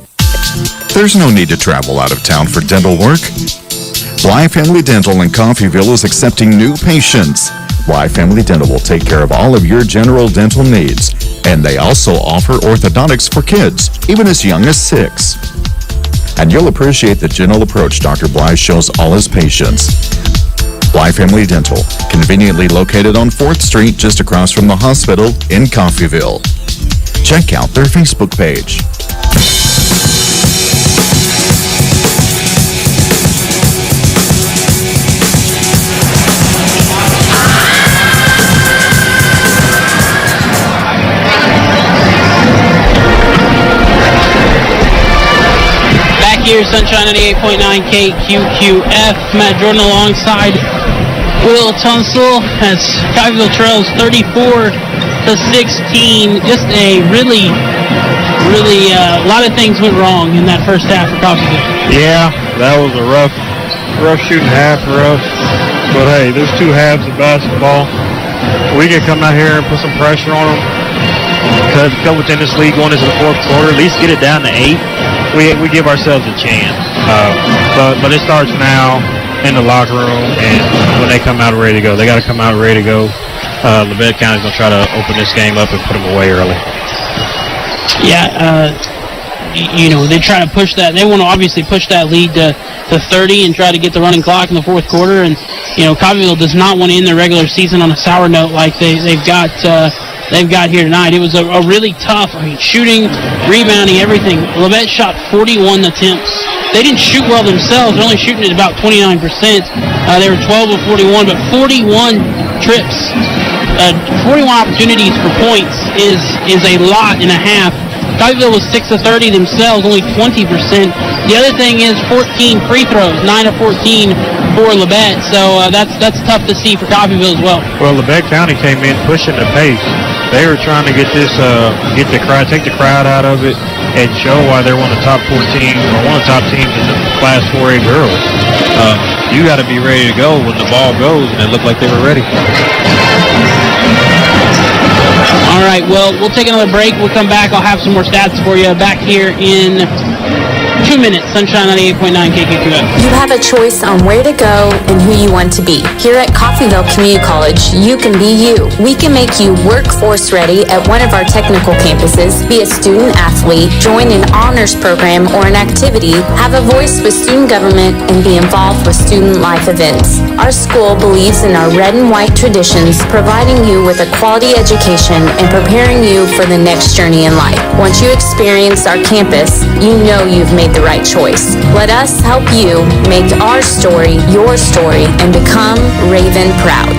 There's no need to travel out of town for dental work. Bly Family Dental in Coffeyville is accepting new patients. Bly Family Dental will take care of all of your general dental needs, and they also offer orthodontics for kids, even as young as 6. And you'll appreciate the gentle approach Dr. Bly shows all his patients. Bly Family Dental, conveniently located on 4th Street, just across from the hospital in Coffeyville. Check out their Facebook page. Back here, Sunshine 98.9 KQQF. Matt Jordan alongside Will Tunsil as Coffeyville trails 34-16. Just a really, a lot of things went wrong in that first half for Coffeyville. Yeah, that was a rough shooting half for us. But hey, there's 2 halves of basketball. We can come out here and put some pressure on them. Because go within this league going into the 4th quarter, at least get it down to 8. we give ourselves a chance. But it starts now in the locker room, and when they come out ready to go. They got to come out ready to go. Labette County's going to try to open this game up and put them away early. Yeah, they try to push that. They want to obviously push that lead to 30 and try to get the running clock in the fourth quarter. And, Coffeyville does not want to end the regular season on a sour note like they've got here tonight. It was a really tough, shooting, rebounding, everything. Labette shot 41 attempts. They didn't shoot well themselves. They're only shooting at about 29%. They were 12 of 41, but 41 trips, 41 opportunities for points is a lot and a half. Coffeyville was 6 of 30 themselves, only 20%. The other thing is 14 free throws, 9 of 14 for Labette. So that's tough to see for Coffeyville as well. Well, Labette County came in pushing the pace. They were trying to get this, take the crowd out of it, and show why they're one of the top 4 teams, or one of the top teams in the Class 4A girls. You got to be ready to go when the ball goes, and it looked like they were ready. All right, well, we'll take another break. We'll come back. I'll have some more stats for you back here in 2 minutes. Sunshine 98.9 KKQF. You have a choice on where to go and who you want to be. Here at Coffeyville Community College, you can be you. We can make you workforce ready at one of our technical campuses, be a student athlete, join an honors program or an activity, have a voice with student government, and be involved with student life events. Our school believes in our red and white traditions, providing you with a quality education and preparing you for the next journey in life. Once you experience our campus, you know you've made the right choice. Let us help you make our story your story and become Raven proud.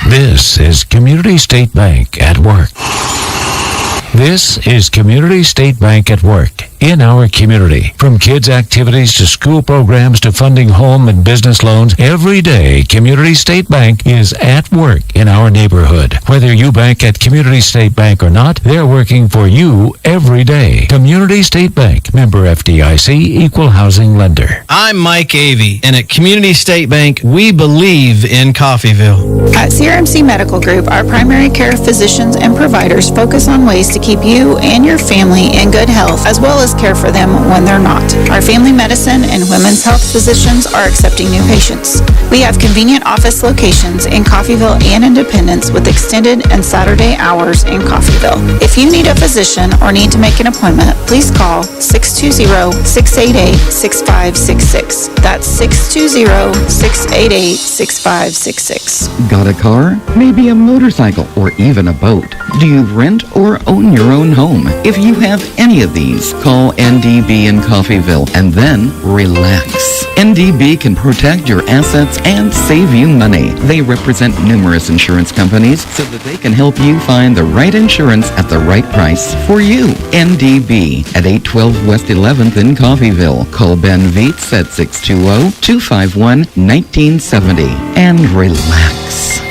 This is Community State Bank at work. This is Community State Bank at work in our community. From kids' activities to school programs to funding home and business loans, every day Community State Bank is at work in our neighborhood. Whether you bank at Community State Bank or not, they're working for you every day. Community State Bank, member FDIC, equal housing lender. I'm Mike Avey, and at Community State Bank, we believe in Coffeyville. At CRMC Medical Group, our primary care physicians and providers focus on ways to keep you and your family in good health, as well as care for them when they're not. Our family medicine and women's health physicians are accepting new patients. We have convenient office locations in Coffeyville and Independence with extended and Saturday hours in Coffeyville. If you need a physician or need to make an appointment, please call 620-688-6566. That's 620-688-6566. Got a car? Maybe a motorcycle or even a boat? Do you rent or own your own home? If you have any of these, call NDB in Coffeyville and then relax. NDB can protect your assets and save you money. They represent numerous insurance companies so that they can help you find the right insurance at the right price for you. NDB at 812 West 11th in Coffeyville. Call Ben Vietz at 620-251-1970 and relax.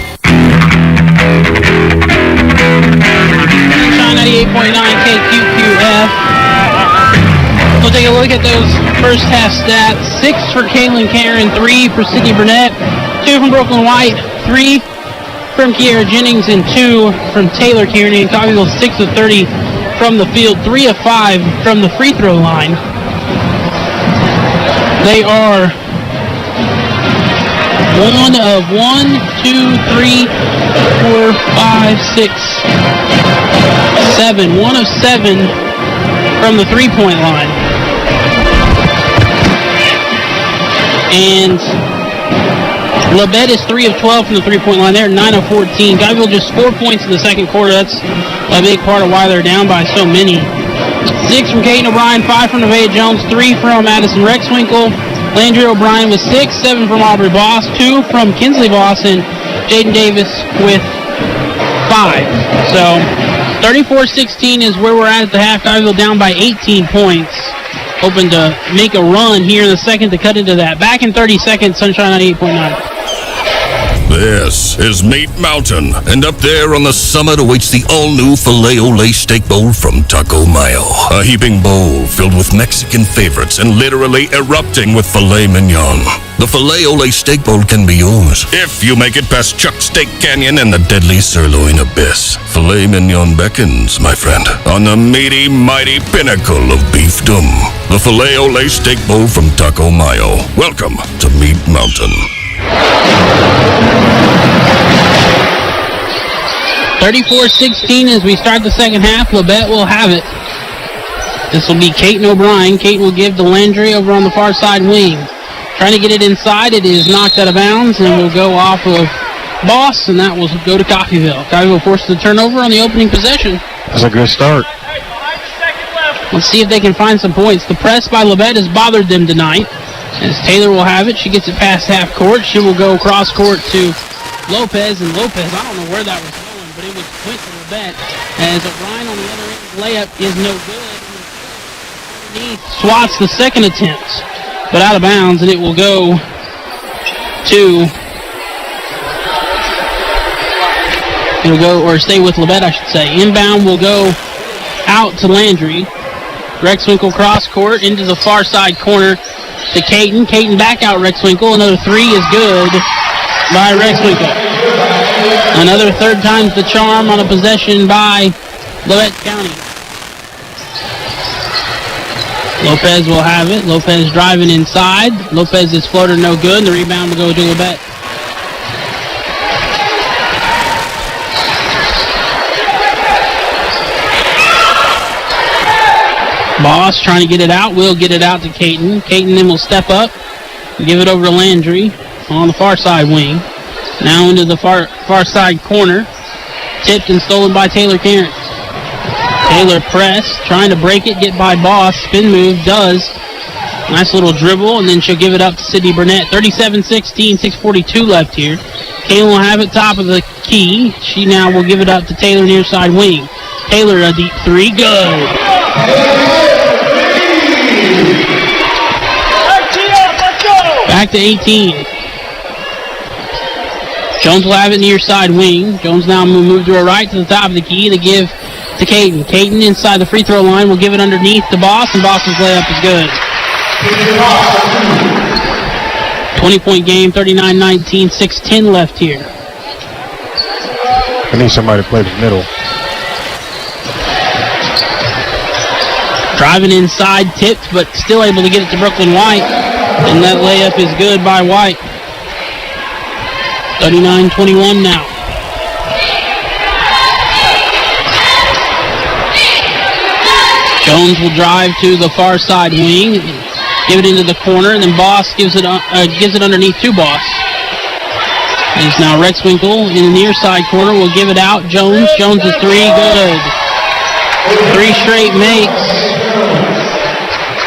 98.9 KQQF. We'll take a look at those first half stats. 6 for Kaylin Karen, 3 for Sydney Burnett, 2 from Brooklyn White, 3 from Kiera Jennings, and 2 from Taylor Kearney. And Coffeyville 6 of 30 from the field, 3 of 5 from the free throw line. They are 1 of 1, 2, 3, 4, 5, 6, 7. 1 of 7 from the three-point line. And Labette is 3 of 12 from the three-point line. They're 9 of 14. Coffeyville just 4 points in the second quarter. That's a big part of why they're down by so many. 6 from Kaden O'Brien, 5 from Nevaeh Jones, 3 from Addison Rexwinkle. Landry O'Brien with 6, 7 from Aubrey Boss, 2 from Kinsley Boss, and Jaden Davis with 5. So 34-16 is where we're at the half. Coffeyville down by 18 points. Hoping to make a run here in the second to cut into that. Back in 30 seconds, Sunshine 98.9. This is Meat Mountain, and up there on the summit awaits the all-new Filet-O-Lay Steak Bowl from Taco Mayo. A heaping bowl filled with Mexican favorites and literally erupting with filet mignon. The Filet-O-Lay Steak Bowl can be yours if you make it past Chuck's Steak Canyon and the deadly sirloin abyss. Filet mignon beckons, my friend, on the meaty, mighty pinnacle of beefdom. The Filet-O-Lay Steak Bowl from Taco Mayo. Welcome to Meat Mountain. 34-16 as we start the second half. Labette will have it. This will be Caton O'Brien. Caton will give to Landry over on the far side wing. Trying to get it inside. It is knocked out of bounds and will go off of Boss, and that will go to Coffeyville. Coffeyville forces the turnover on the opening possession. That's a good start. Let's see if they can find some points. The press by Labette has bothered them tonight. As Taylor will have it, she gets it past half court. She will go cross court to Lopez, and Lopez, I don't know where that was going, but it was went to Labette. As O'Brien on the other end, layup is no good. He swats the second attempt, but out of bounds, and it will go to, stay with Labette, I should say. Inbound will go out to Landry. Rexwinkle cross court into the far side corner to Caton. Caton back out Rexwinkle. Another three is good by Rexwinkle. Another third time's the charm on a possession by Labette County. Lopez will have it. Lopez driving inside. Lopez's floater no good. The rebound will go to Labette. Boss trying to get it out. Will get it out to Caton. Caton then will step up and give it over to Landry on the far side wing. Now into the far side corner. Tipped and stolen by Taylor Cairns. Taylor press, trying to break it, get by Boss. Spin move, does. Nice little dribble, and then she'll give it up to Sydney Burnett. 37-16, 6:42 left here. Taylor will have it top of the key. She now will give it up to Taylor near side wing. Taylor, a deep three, good. Back to 18. Jones will have it near side wing. Jones now move to her right to the top of the key to give to Caton. Caton inside the free throw line will give it underneath to Boss, and Boss's layup is good. 20-point game, 39-19, 6:10 left here. I need somebody to play the middle. Driving inside, tipped, but still able to get it to Brooklyn White. And that layup is good by White. 39-21 now. Jones will drive to the far side wing, give it into the corner, and then Boss gives it underneath to Boss. It's now Rexwinkle in the near side corner will give it out. Jones is three, good. Three straight makes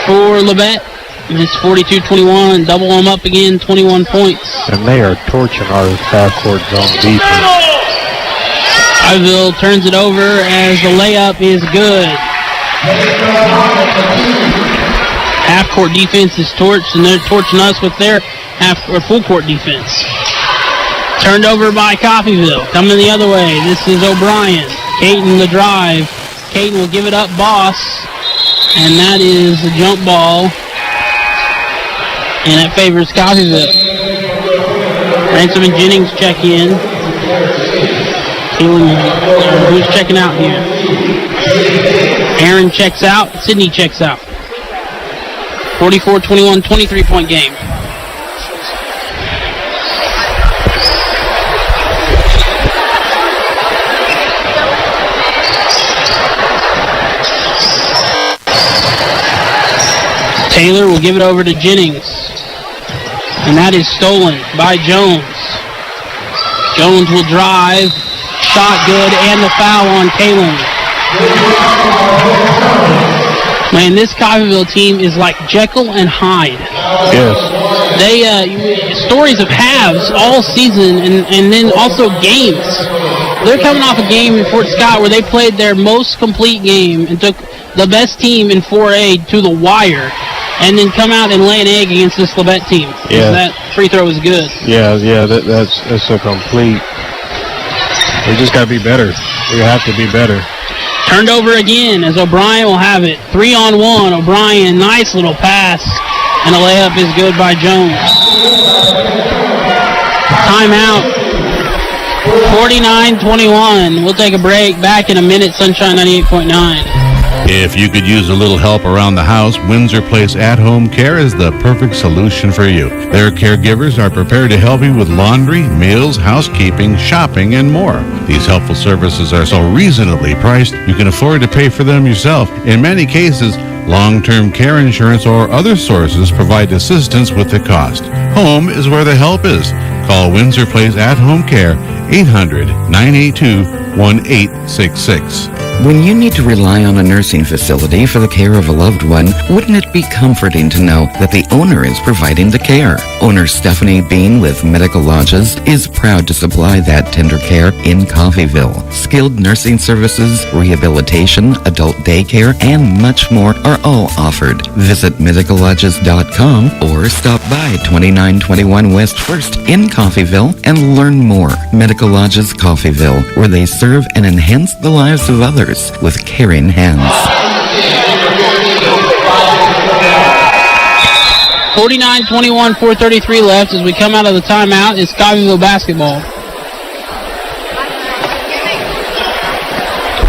for Labette. And it's 42-21. Double them up again, 21 points. And they are torching our half-court zone defense. Coffeyville turns it over as the layup is good. Half-court defense is torched, and they're torching us with their full-court defense. Turned over by Coffeyville. Coming the other way. This is O'Brien. Caton the drive. Caton will give it up, Boss. And that is a jump ball. And it favors Coffeyville. Ransom and Jennings check in. Who's checking out here? Aaron checks out. Sydney checks out. 44-21, 23-point game. Taylor will give it over to Jennings. And that is stolen by Jones. Jones will drive. Shot good, and the foul on Kalen. Man, this Coffeyville team is like Jekyll and Hyde. Yes. They stories of halves all season, and then also games. They're coming off a game in Fort Scott where they played their most complete game and took the best team in 4A to the wire. and then come out and lay an egg against this Labette team. Yeah. That free throw was good. Yeah, that's a complete. We just got to be better. We have to be better. Turned over again as O'Brien will have it. 3-on-1. O'Brien, nice little pass. And a layup is good by Jones. Timeout. 49-21. We'll take a break. Back in a minute. Sunshine 98.9. If you could use a little help around the house, Windsor Place At-Home Care is the perfect solution for you. Their caregivers are prepared to help you with laundry, meals, housekeeping, shopping, and more. These helpful services are so reasonably priced, you can afford to pay for them yourself. In many cases, long-term care insurance or other sources provide assistance with the cost. Home is where the help is. Call Windsor Place At-Home Care, 800-982-1866. When you need to rely on a nursing facility for the care of a loved one, wouldn't it be comforting to know that the owner is providing the care? Owner Stephanie Bean with Medical Lodges is proud to supply that tender care in Coffeyville. Skilled nursing services, rehabilitation, adult daycare, and much more are all offered. Visit medicallodges.com or stop by 2921 West 1st in Coffeyville and learn more. Medical Lodges Coffeyville, where they serve and enhance the lives of others with caring hands. 49-21, 4:33 left as we come out of the timeout. It's Coffeyville basketball.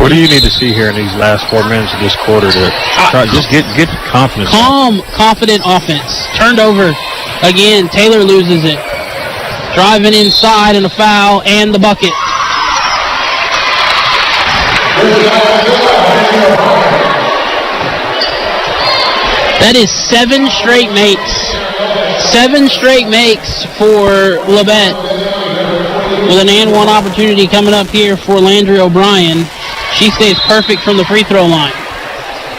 What do you need to see here in these last 4 minutes of this quarter to try just get confidence? Calm, confident offense. Turned over again. Taylor loses it. Driving inside and a foul and the bucket. That is 7 straight makes. 7 straight makes for Labette. With an and one opportunity coming up here for Landry O'Brien. She stays perfect from the free throw line.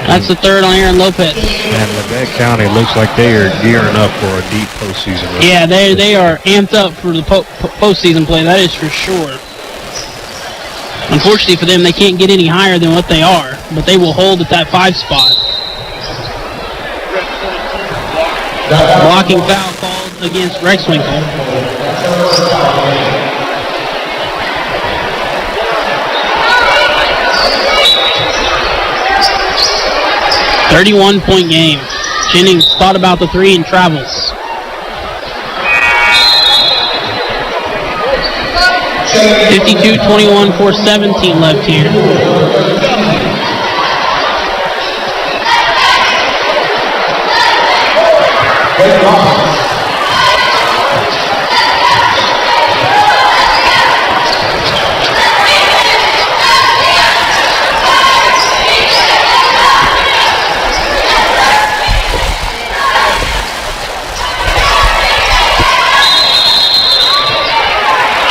That's the third on Aaron Lopez. And Labette County looks like they are gearing up for a deep postseason run. Yeah, they are amped up for the postseason play. That is for sure. Unfortunately for them, they can't get any higher than what they are, but they will hold at that 5 spot. Blocking foul called against Rexwinkle. .31 game. Jennings thought about the 3 and travels. 52-21, 4:17 left here.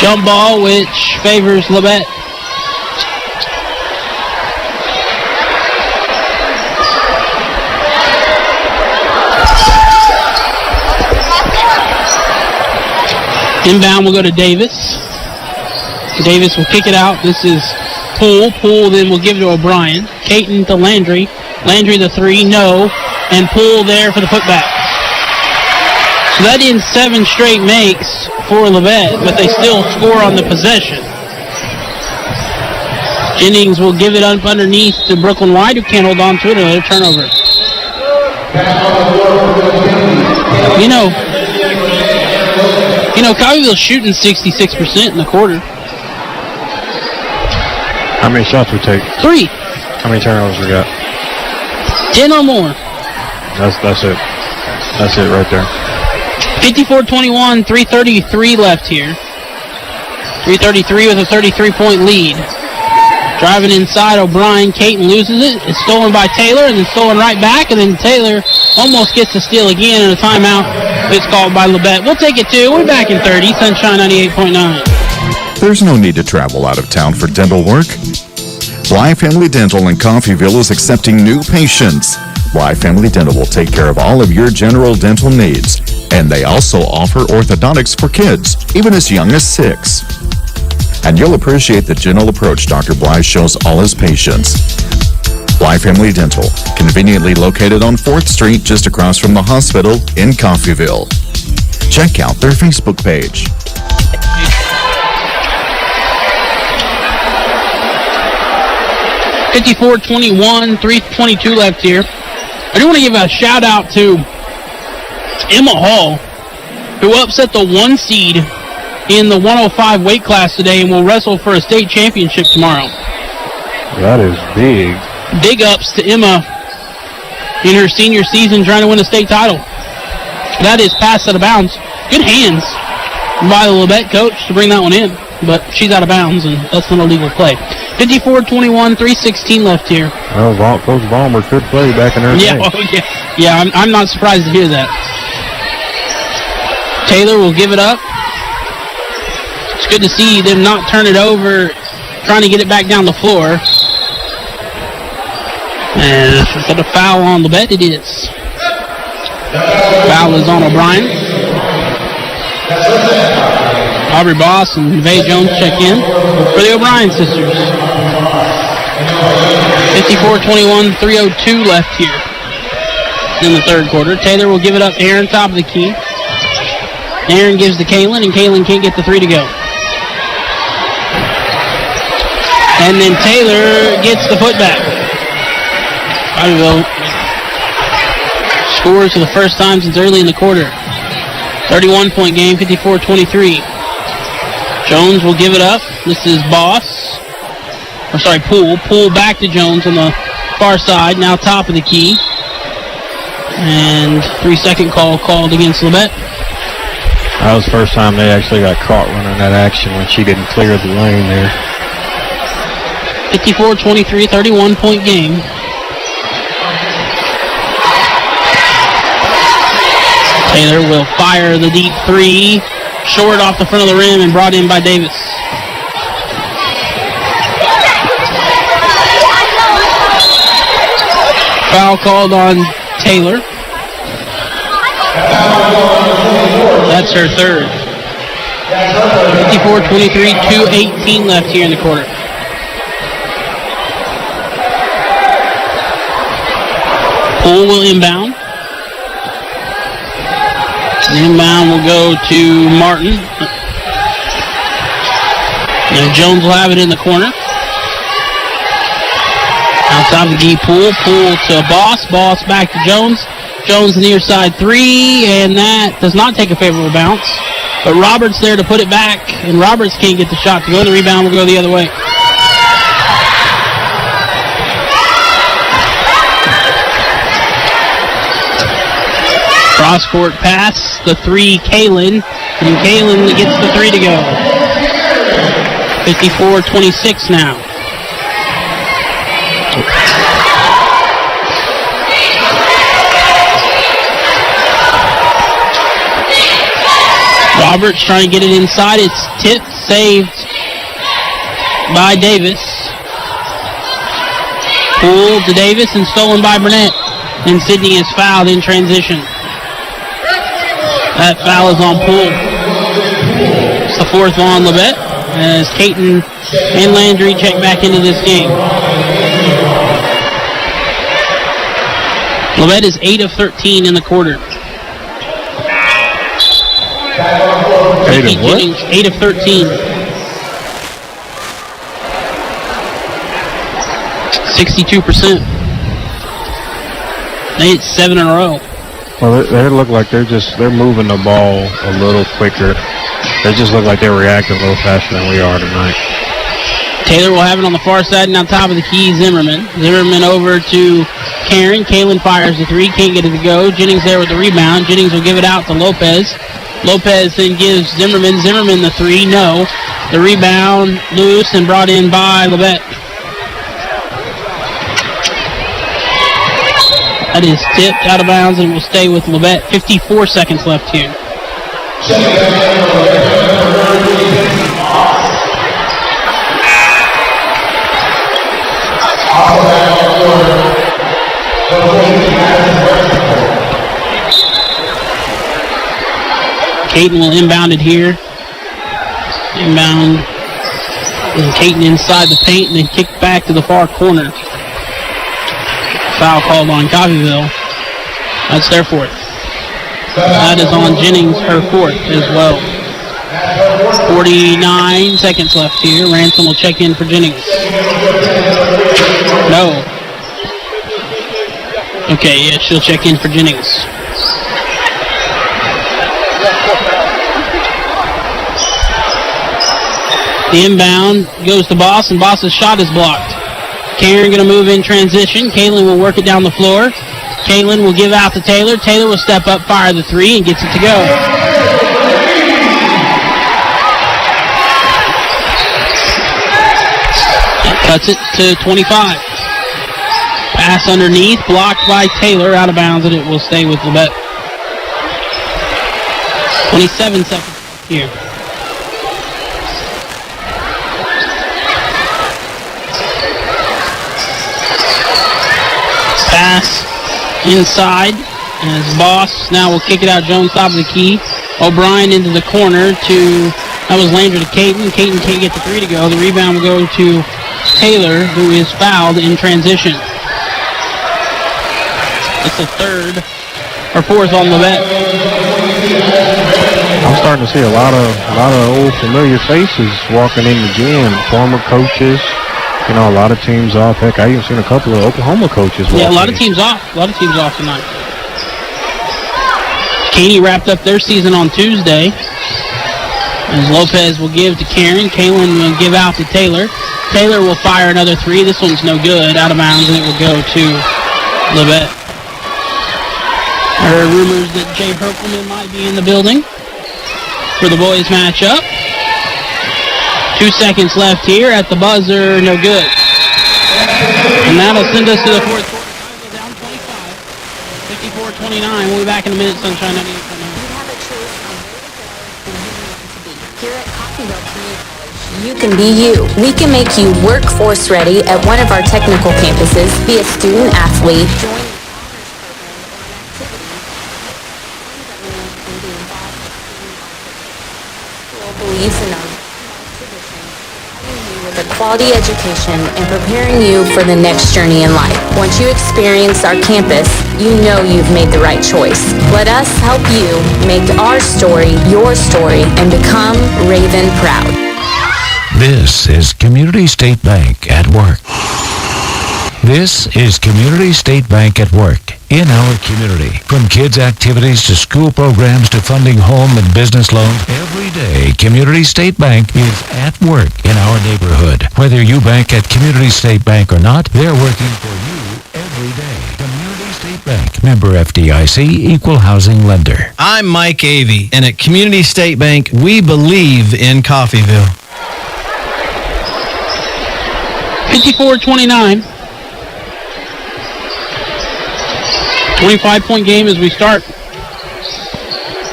Jump ball, which favors Labette. Inbound will go to Davis. Davis will kick it out. This is Poole. Poole then will give it to O'Brien. Caton to Landry. Landry the 3, no. And Poole there for the putback. So that ends 7 straight makes for Labette, but they still score on the possession. Jennings will give it up underneath to Brooklyn White, who can't hold on to it. Another turnover. You know, Coffeyville's shooting 66% in the quarter. How many shots we take? 3. How many turnovers we got? 10 or more. That's it. That's it right there. 54-21, 3:33 left here. 3:33 with a 33-point lead. Driving inside, O'Brien. Caton loses it. It's stolen by Taylor, and then stolen right back, and then Taylor almost gets the steal again, and a timeout is called by Labette. We'll take it, too. We're back in 30. Sunshine 98.9. There's no need to travel out of town for dental work. Bly Family Dental in Coffeyville is accepting new patients. Bly Family Dental will take care of all of your general dental needs. And they also offer orthodontics for kids, even as young as 6. And you'll appreciate the gentle approach Dr. Bly shows all his patients. Bly Family Dental, conveniently located on 4th Street just across from the hospital in Coffeyville. Check out their Facebook page. $54-21, 3:22 left here. I do want to give a shout out to Emma Hall, who upset the 1 seed in the 105 weight class today and will wrestle for a state championship tomorrow. That is big. Big ups to Emma in her senior season trying to win a state title. That is passed out of bounds. Good hands by the Labette coach to bring that one in, but she's out of bounds, and that's not a legal play. 54-21, 3:16 left here. Well, Coach Ballmer could play back in her day. Yeah, I'm not surprised to hear that. Taylor will give it up. It's good to see them not turn it over, trying to get it back down the floor. And is that a foul on Labette? It is. Foul is on O'Brien. Aubrey Boss and Nevaeh Jones check in for the O'Brien sisters. 54-21, 3:02 left here in the third quarter. Taylor will give it up. Aaron, top of the key. Aaron gives to Kaylin, and Kaylin can't get the 3 to go. And then Taylor gets the putback. Coffeyville scores for the first time since early in the quarter. 31-point game, 54-23. Jones will give it up. This is Poole. Poole back to Jones on the far side, now top of the key. And 3-second call called against Labette. That was the first time they actually got caught running that action when she didn't clear the lane there. 54-23, 31-point game. Taylor will fire the deep 3. Short off the front of the rim and brought in by Davis. Foul called on Taylor. That's her third. 54-23, 2:18 left here in the quarter. Poole will inbound. The inbound will go to Martin. And Jones will have it in the corner. Outside the key, Poole to Boss. Boss back to Jones. Jones near side 3, and that does not take a favorable bounce. But Roberts there to put it back, and Roberts can't get the shot to go. The rebound will go the other way. Cross-court pass, the 3, Kaylin, and Kaylin gets the 3 to go. 54-26 now. Roberts trying to get it inside. It's tipped, saved by Davis. Poole to Davis and stolen by Burnett. And Sydney is fouled in transition. That foul is on Poole. It's the 4th on Labette as Caton and Landry check back into this game. Labette is 8 of 13 in the quarter. 8 of what? 8 of 13. 62%. They hit 7 in a row. Well, they look like they're moving the ball a little quicker. They just look like they're reacting a little faster than we are tonight. Taylor will have it on the far side, and on top of the key, Zimmerman. Zimmerman over to Karen. Kaylin fires the 3, can't get it to go. Jennings there with the rebound. Jennings will give it out to Lopez. Lopez then gives Zimmerman the 3, no. The rebound loose and brought in by Labette. That is tipped out of bounds and will stay with Labette. 54 seconds left here. Caton will inbound it here. Inbound. And Caton inside the paint and then kick back to the far corner. Foul called on Coffeyville. That's their fourth. That is on Jennings, her fourth as well. 49 seconds left here. Ransom will check in for Jennings. No. Okay, yeah, she'll check in for Jennings. The inbound goes to Boss, and Boss's shot is blocked. Karen going to move in transition. Kaylin will work it down the floor. Kaylin will give out to Taylor. Taylor will step up, fire the three, and gets it to go. That cuts it to 25. Pass underneath, blocked by Taylor, out of bounds, and it will stay with Labette. 27 seconds here. Pass inside, and his Boss now will kick it out. Jones top of the key. O'Brien into the corner that was Landry to Caton. Caton can't get the three to go. The rebound will go to Taylor, who is fouled in transition. It's the third or fourth on Labette. I'm starting to see a lot of old familiar faces walking in the gym, former coaches. You know, a lot of teams off. Heck, I even seen a couple of Oklahoma coaches walking. Yeah, a lot of teams off. A lot of teams off tonight. Katy wrapped up their season on Tuesday. As Lopez will give to Karen. Kaylin will give out to Taylor. Taylor will fire another three. This one's no good. Out of bounds, and it will go to Labette. I heard rumors that Jay Herkelman might be in the building for the boys matchup. 2 seconds left here at the buzzer. No good. And that'll send us to the fourth quarter. Down 25. 54-29. We'll be back in a minute, Sunshine 98.9. You have a choice on where to go and who you want to be. Here at Coffeyville Community College, you can be you. We can make you workforce ready at one of our technical campuses, be a student athlete, join the honors program or activities, believes in our with a quality education and preparing you for the next journey in life. Once you experience our campus, you know you've made the right choice. Let us help you make our story your story and become Raven proud. This is Community State Bank at work. This is Community State Bank at work in our community. From kids' activities to school programs to funding home and business loans, every day Community State Bank is at work in our neighborhood. Whether you bank at Community State Bank or not, they're working for you every day. Community State Bank, member FDIC, equal housing lender. I'm Mike Avey, and at Community State Bank, we believe in Coffeyville. 54-29. 25-point game as we start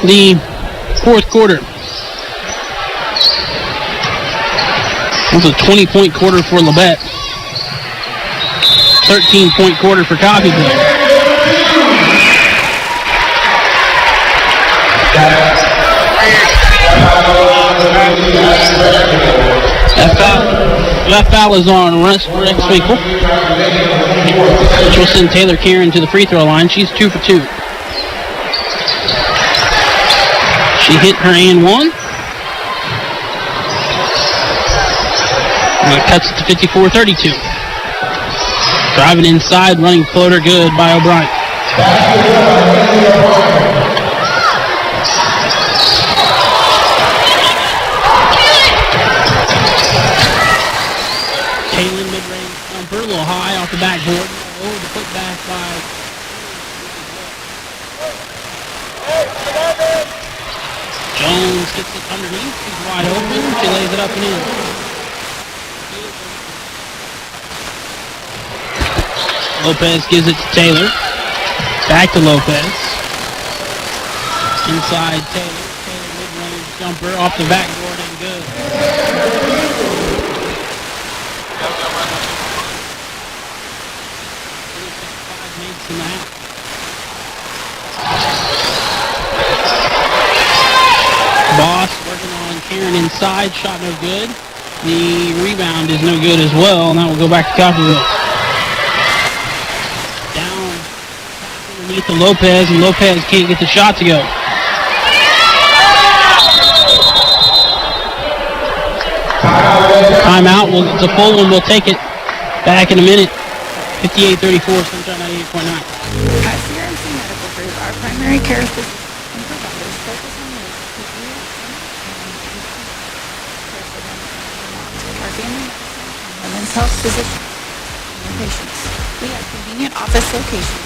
the fourth quarter. That's a 20-point quarter for Labette. 13-point quarter for Coffeyville. Left foul is on Rex Winkle, which will send Taylor Karen to the free throw line. She's 2 for 2. She hit her and one. And it cuts it to 54-32. Driving inside, running floater, good by O'Brien. Kaylin mid-range jumper, a little high off the backboard. Over the put back by Jones. Gets it underneath. He's wide open. She lays it up and in. Lopez gives it to Taylor. Back to Lopez. Inside Taylor. Taylor mid-range jumper off the backboard and good. Boss working on Karen inside, shot no good. The rebound is no good as well, and that will go back to Coffeyville. underneath to Lopez, and Lopez can't get the shot to go. Timeout. It's a full one. We'll take it. Back in a minute. 58-34, Sunshine 98.9. At CRMC Medical Group, our primary care physicians and providers focus on ways to keep you and our family medicine and women's health physicians and patients. We have convenient office locations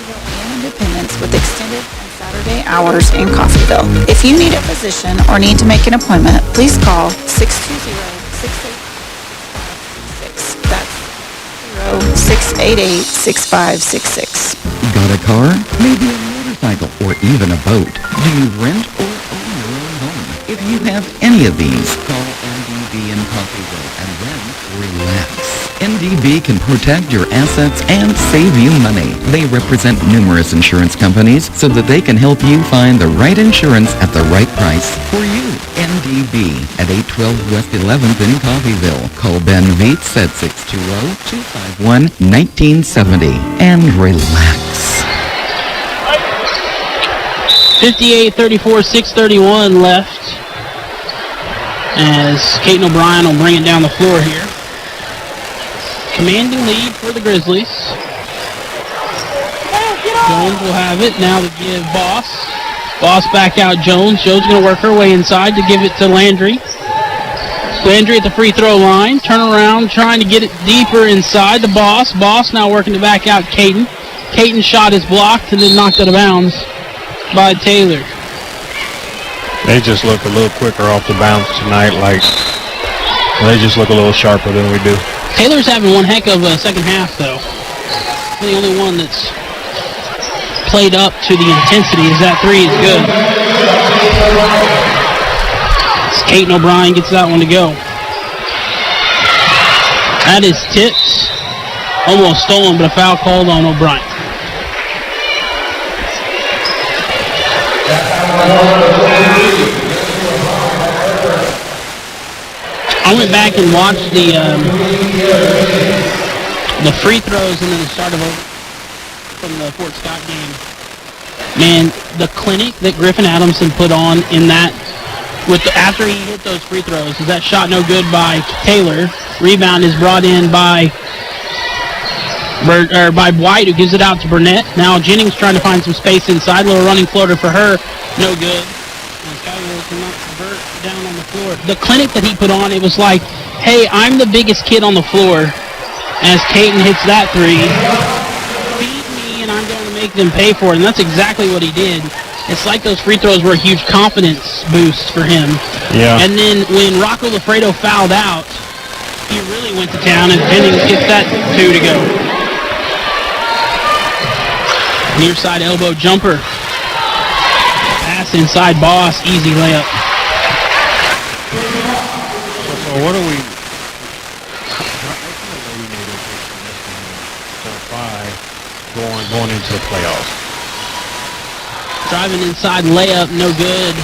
and Independence with extended and Saturday hours in Coffeyville. If you need a physician or need to make an appointment, please call 620-688-6566. That's 688-6566. Got a car? Maybe a motorcycle or even a boat. Do you rent or own your own home? If you have any of these, call NDB in Coffeyville and then relax. NDB can protect your assets and save you money. They represent numerous insurance companies so that they can help you find the right insurance at the right price for you. NDB at 812 West 11th in Coffeyville. Call Ben Vietz at 620-251-1970 and relax. 58-34, 6:31 left. As Caden O'Brien will bring it down the floor here. Commanding lead for the Grizzlies. Jones will have it. Now to give Boss. Boss back out Jones. Jones going to work her way inside to give it to Landry. Landry at the free throw line. Turn around, trying to get it deeper inside the Boss. Boss now working to back out Caden. Caden's shot is blocked and then knocked out of bounds by Taylor. They just look a little quicker off the bounce tonight. Like, they just look a little sharper than we do. Taylor's having one heck of a second half, though. The only one that's played up to the intensity is that three is good. As Caden O'Brien gets that one to go. That is tipped. Almost stolen, but a foul called on O'Brien. I went back and watched the free throws and then the start of from the Fort Scott game. Man, the clinic that Griffin Adamson put on in that after he hit those free throws, is that shot no good by Taylor. Rebound is brought in by White, who gives it out to Burnett. Now Jennings trying to find some space inside. Little running floater for her, no good. Down on the floor. The clinic that he put on, it was like, hey, I'm the biggest kid on the floor. As Caden hits that three, feed me and I'm going to make them pay for it. And that's exactly what he did. It's like those free throws were a huge confidence boost for him. Yeah. And then when Rocco Lafredo fouled out, he really went to town, and Jennings gets that two to go. Near side elbow jumper. Pass inside Boss, easy layup. So what are we going into the playoffs? Driving inside layup, no good.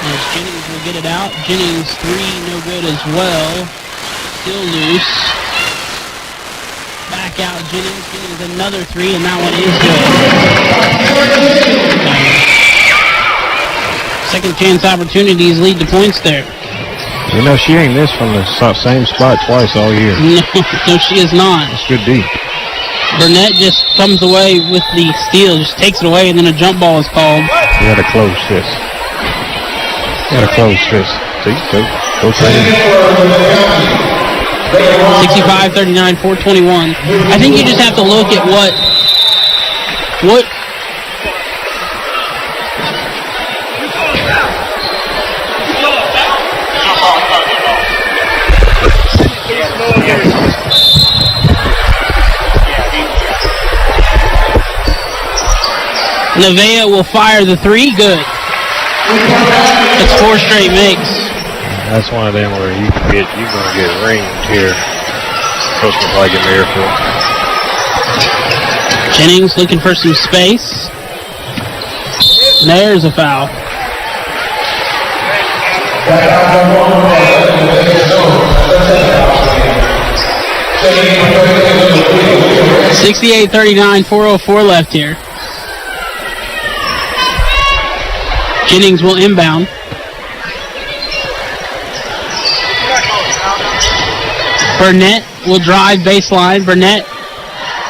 As Jennings will get it out. Jennings three, no good as well. Still loose. Back out Jennings. Jennings another three, and that one is good. Second chance opportunities lead to points there. You know, she ain't missed from the same spot twice all year. No, she is not. It's good D. Burnett just comes away with the steal, just takes it away, and then a jump ball is called. He had a closed fist. See, go trade. 65-39, 4:21. I think you just have to look at what Nevaeh will fire the three. Good. It's four straight makes. That's one of them where you're gonna get ringed here. Coach will probably get an airfield. Jennings looking for some space. There's a foul. 68-39, 4:04 left here. Jennings will inbound. Burnett will drive baseline. Burnett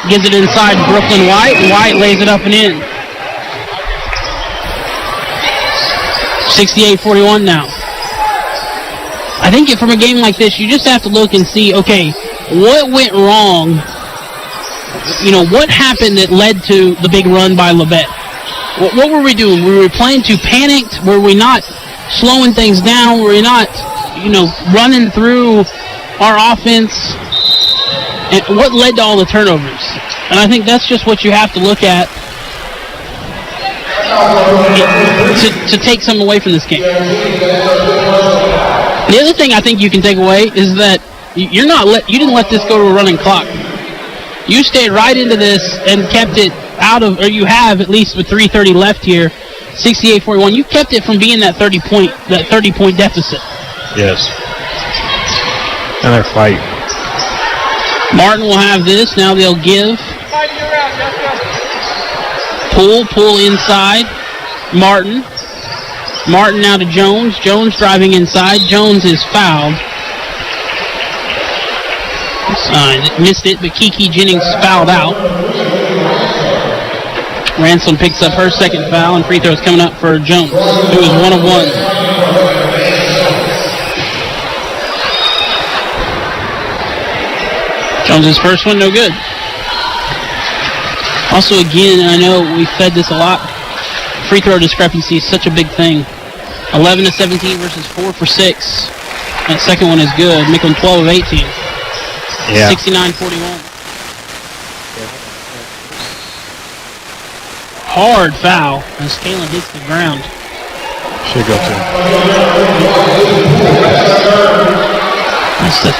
gives it inside Brooklyn White. White lays it up and in. 68-41 now. I think from a game like this, you just have to look and see, okay, what went wrong? What happened that led to the big run by Labette? What were we doing? Were we playing too panicked? Were we not slowing things down? Were we not, running through our offense? And what led to all the turnovers? And I think that's just what you have to look at to take something away from this game. The other thing I think you can take away is that you didn't let this go to a running clock. You stayed right into this and kept it out of, or you have at least with 3:30 left here, 68-41. You kept it from being that 30-point deficit. Yes. And they're fighting. Martin will have this. Now they'll give. Pull inside. Martin now to Jones. Jones driving inside. Jones is fouled. Missed it, but Kiki Jennings fouled out. Ransom picks up her second foul, and free throws coming up for Jones, who is 1 of 1. Jones's first one, no good. Also, again, I know we've said this a lot, free throw discrepancy is such a big thing. 11 of 17 versus 4 for 6. That second one is good. Make them 12 of 18. Yeah. 69-41. Hard foul as Kalen hits the ground. Should go to. That's the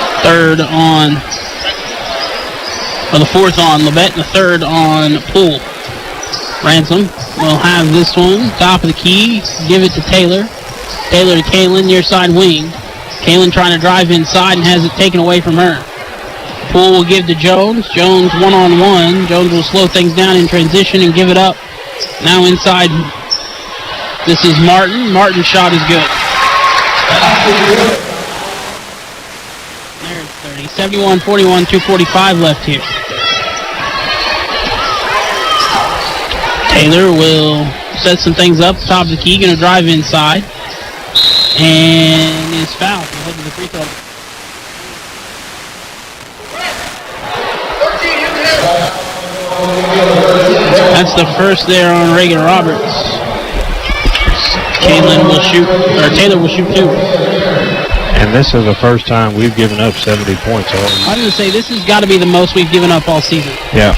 fourth on Labette, and the third on Poole. Ransom will have this one, top of the key, give it to Taylor. Taylor to Kalen, near side wing. Kalen trying to drive inside and has it taken away from her. Poole will give to Jones. Jones one-on-one. Jones will slow things down in transition and give it up. Now inside, this is Martin. Martin's shot is good. There's 30. 71-41, 2:45 left here. Taylor will set some things up, top of the key, going to drive inside. And is fouled. He'll head to the free throw. That's the first there on Reagan Roberts. Taylor will shoot 2. And this is the first time we've given up 70 points. I was going to say, this has got to be the most we've given up all season. Yeah.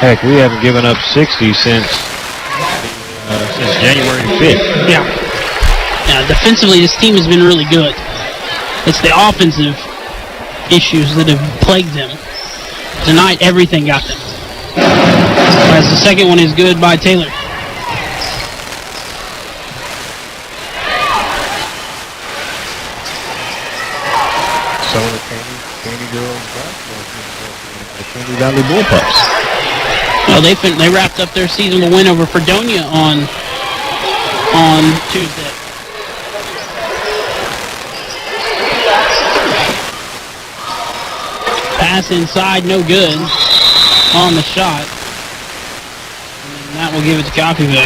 Heck, we haven't given up 60 since January 5th. Yeah. Defensively, this team has been really good. It's the offensive issues that have plagued them. Tonight, everything got them. As the second one is good by Taylor. So the Candy Girls the Candy Valley Bullpups. Well, they wrapped up their season with a win over Fredonia on Tuesday. Pass inside, no good on the shot. And that will give it to Coffeyville.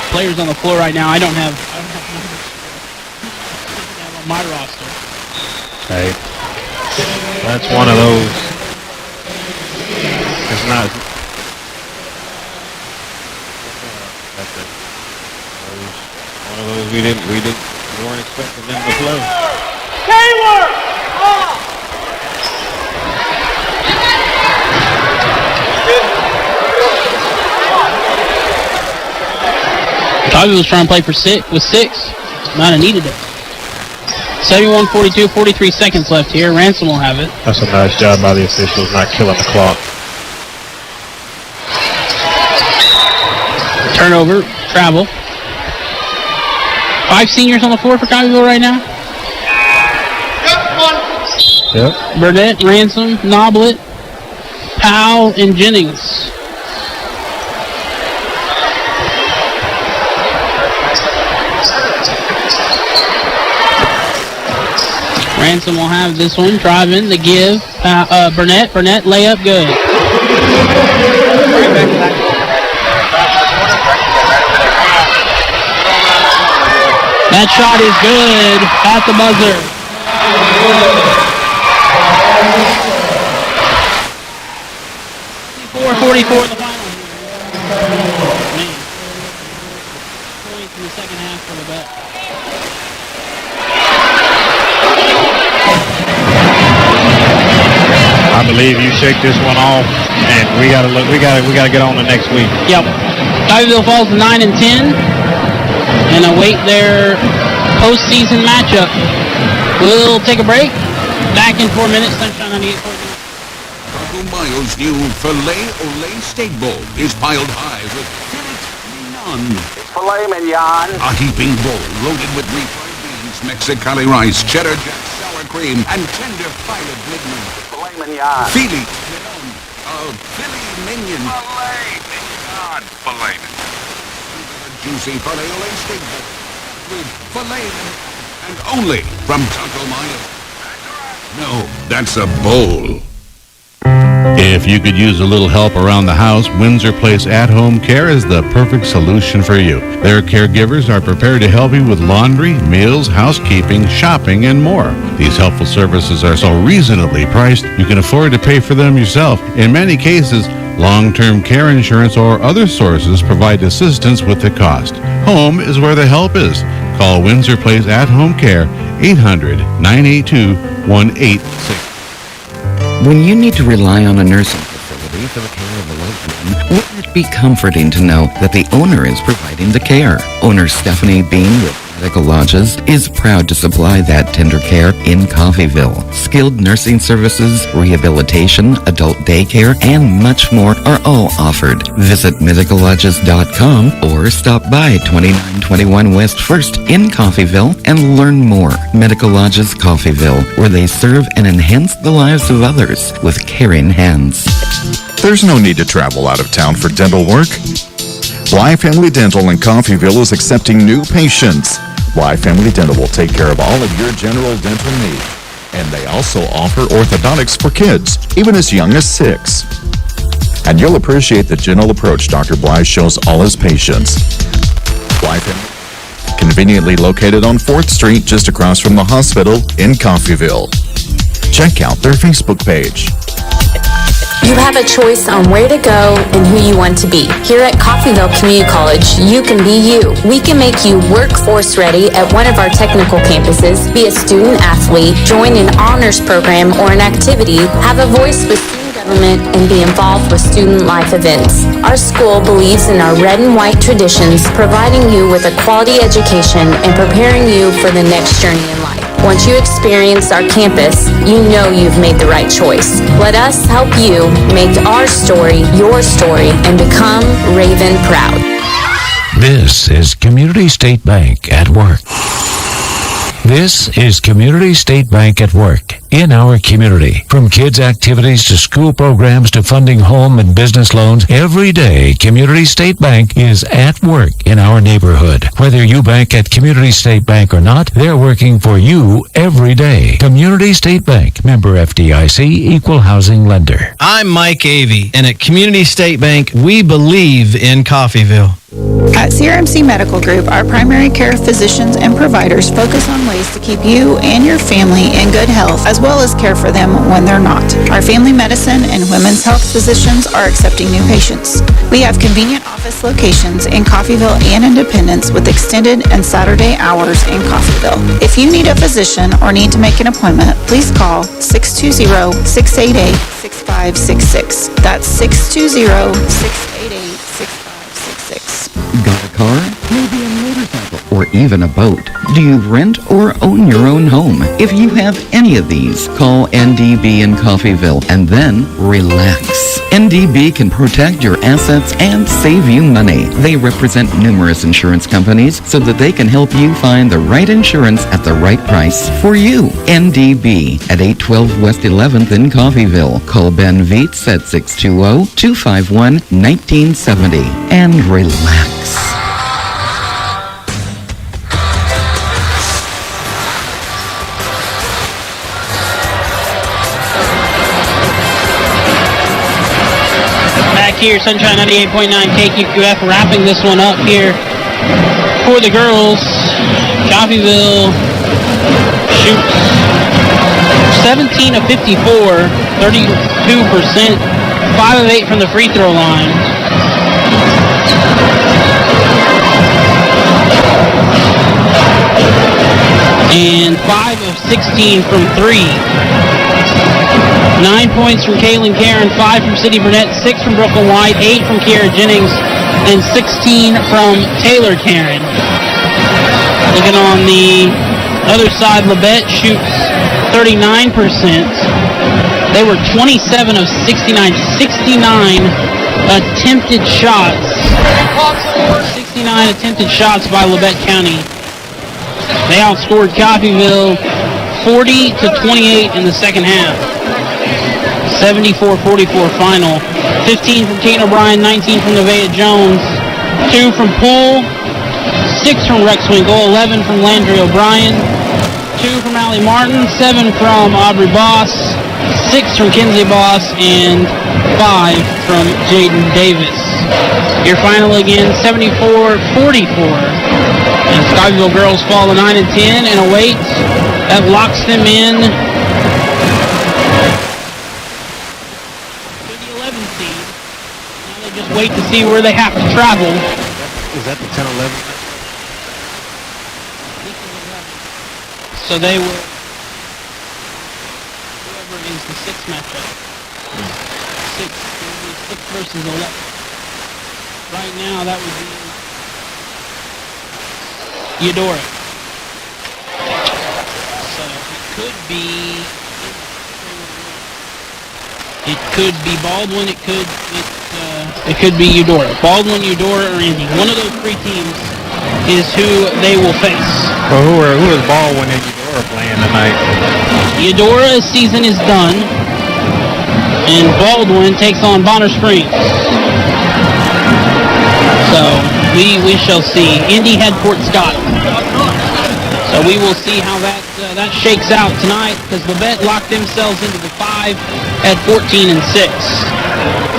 Players on the floor right now, I don't have numbers on my roster. Hey, that's one of those. It's not. One of those we weren't expecting them to play. Taylor! Coffeyville was trying to play with 6. Might have needed it. 71-42, 43 seconds left here. Ransom will have it. That's a nice job by the officials, not killing the clock. Turnover, travel. 5 seniors on the floor for Coffeyville right now. Yep. Burnett, Ransom, Noblet, Powell, and Jennings. Ransom will have this one. Driving the give. Burnett, layup, good. That shot is good at the buzzer. 44 in the final. Man. Points in the second half for Labette. I believe you shake this one off, and we gotta get on to next week. Yep. Coffeyville falls to 9 and 10, and await their postseason matchup. We'll take a break. Back in 4 minutes. Sunshine 98.9. Taco Mayo's new Filet-O-Lay Steak Bowl is piled high with filet mignon. Filet mignon. A heaping bowl loaded with refried beans, Mexicali rice, cheddar jack, sour cream, and tender filet mignon. Filet mignon. Filet mignon. Filet mignon. Filet mignon. Filet mignon. A juicy Filet-O-Lay Steak Bowl with filet mignon. And only from Taco Mayo. No, that's a bowl. If you could use a little help around the house, Windsor Place At-Home Care is the perfect solution for you. Their caregivers are prepared to help you with laundry, meals, housekeeping, shopping, and more. These helpful services are so reasonably priced, you can afford to pay for them yourself. In many cases, long-term care insurance or other sources provide assistance with the cost. Home is where the help is. Call Windsor Place At-Home Care, 800-982-1860. When you need to rely on a nursing facility for the care of a loved one, wouldn't it be comforting to know that the owner is providing the care? Owner Stephanie Bean with Medical Lodges is proud to supply that tender care in Coffeyville. Skilled nursing services, rehabilitation, adult daycare, and much more are all offered. Visit medicallodges.com or stop by 2921 West 1st in Coffeyville and learn more. Medical Lodges Coffeyville, where they serve and enhance the lives of others with caring hands. There's no need to travel out of town for dental work. Y Family Dental in Coffeyville is accepting new patients. Y Family Dental will take care of all of your general dental needs. And they also offer orthodontics for kids, even as young as 6. And you'll appreciate the gentle approach Dr. Bly shows all his patients. Y Family, conveniently located on 4th Street, just across from the hospital in Coffeyville. Check out their Facebook page. You have a choice on where to go and who you want to be. Here at Coffeyville Community College, you can be you. We can make you workforce ready at one of our technical campuses, be a student athlete, join an honors program or an activity, have a voice with student government, and be involved with student life events. Our school believes in our red and white traditions, providing you with a quality education and preparing you for the next journey in life. Once you experience our campus, you know you've made the right choice. Let us help you make our story your story and become Raven proud. This is Community State Bank at work. This is Community State Bank at work in our community. From kids' activities to school programs to funding home and business loans, every day Community State Bank is at work in our neighborhood. Whether you bank at Community State Bank or not, they're working for you every day. Community State Bank, member FDIC, equal housing lender. I'm Mike Avey, and at Community State Bank, we believe in Coffeyville. At CRMC Medical Group, our primary care physicians and providers focus on ways to keep you and your family in good health, as well as care for them when they're not. Our family medicine and women's health physicians are accepting new patients. We have convenient office locations in Coffeyville and Independence with extended and Saturday hours in Coffeyville. If you need a physician or need to make an appointment, please call 620-688-6566. That's 620-688-6566. Got a car? Maybe a motorcycle? Or even a boat? Do you rent or own your own home? If you have any of these, call NDB in Coffeyville and then relax. NDB can protect your assets and save you money. They represent numerous insurance companies so that they can help you find the right insurance at the right price for you. NDB at 812 West 11th in Coffeyville. Call Ben Vietz at 620-251-1970 and relax. Here, Sunshine 98.9 KQQF, wrapping this one up here for the girls. Coffeyville shoots 17 of 54, 32%, 5 of 8 from the free throw line. And 5 of 16 from 3. 9 points from Kaylin Karen, 5 from Sydney Burnett, 6 from Brooklyn White, 8 from Kiara Jennings, and 16 from Taylor Karen. Looking on the other side, Labette shoots 39%. They were 27 of 69, 69 attempted shots. 69 attempted shots by Labette County. They outscored Coffeyville 40 to 28 in the second half. 74-44 final. 15 from Kane O'Brien, 19 from Nevaeh Jones, 2 from Poole, 6 from Rex Winkle, 11 from Landry O'Brien, 2 from Allie Martin, 7 from Aubrey Boss, 6 from Kinsey Boss, and 5 from Jaden Davis. Your final again, 74-44. And Coffeyville girls fall to 9 and 10 and await. That locks them in wait to see where they have to travel. Is that the 10-11? So they will, whoever is the 6th matchup. 6 versus 11. Right now that would be Eudora. So it could be Baldwin, it could be Eudora. Baldwin, Eudora, or Indy. One of those 3 teams is who they will face. Well, who is Baldwin and Eudora playing tonight? Eudora's season is done, and Baldwin takes on Bonner Springs. So we shall see. Indy had Port Scott. So we will see how that shakes out tonight, because Labette locked themselves into the 5 at 14 and 6.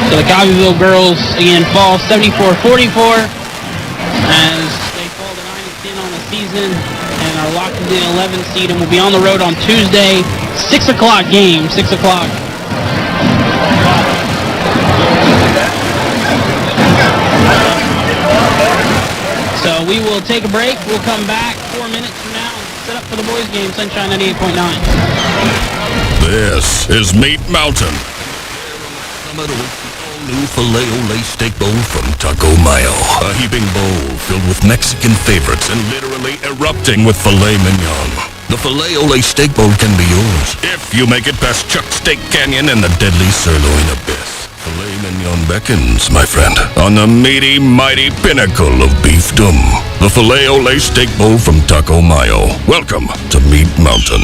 So the Coffeyville girls again fall 74-44 as they fall to 9 and 10 on the season and are locked into the 11th seed, and will be on the road on Tuesday, 6 o'clock game, 6 o'clock. So we will take a break. We'll come back 4 minutes from now and set up for the boys game, Sunshine 98.9. This is Meat Mountain. New filet-o-lay steak bowl from Taco Mayo. A heaping bowl filled with Mexican favorites and literally erupting with filet mignon. The filet-o-lay steak bowl can be yours if you make it past Chuck's Steak Canyon and the deadly sirloin abyss. Filet mignon beckons, my friend, on the meaty, mighty pinnacle of beefdom. The filet-o-lay steak bowl from Taco Mayo. Welcome to Meat Mountain.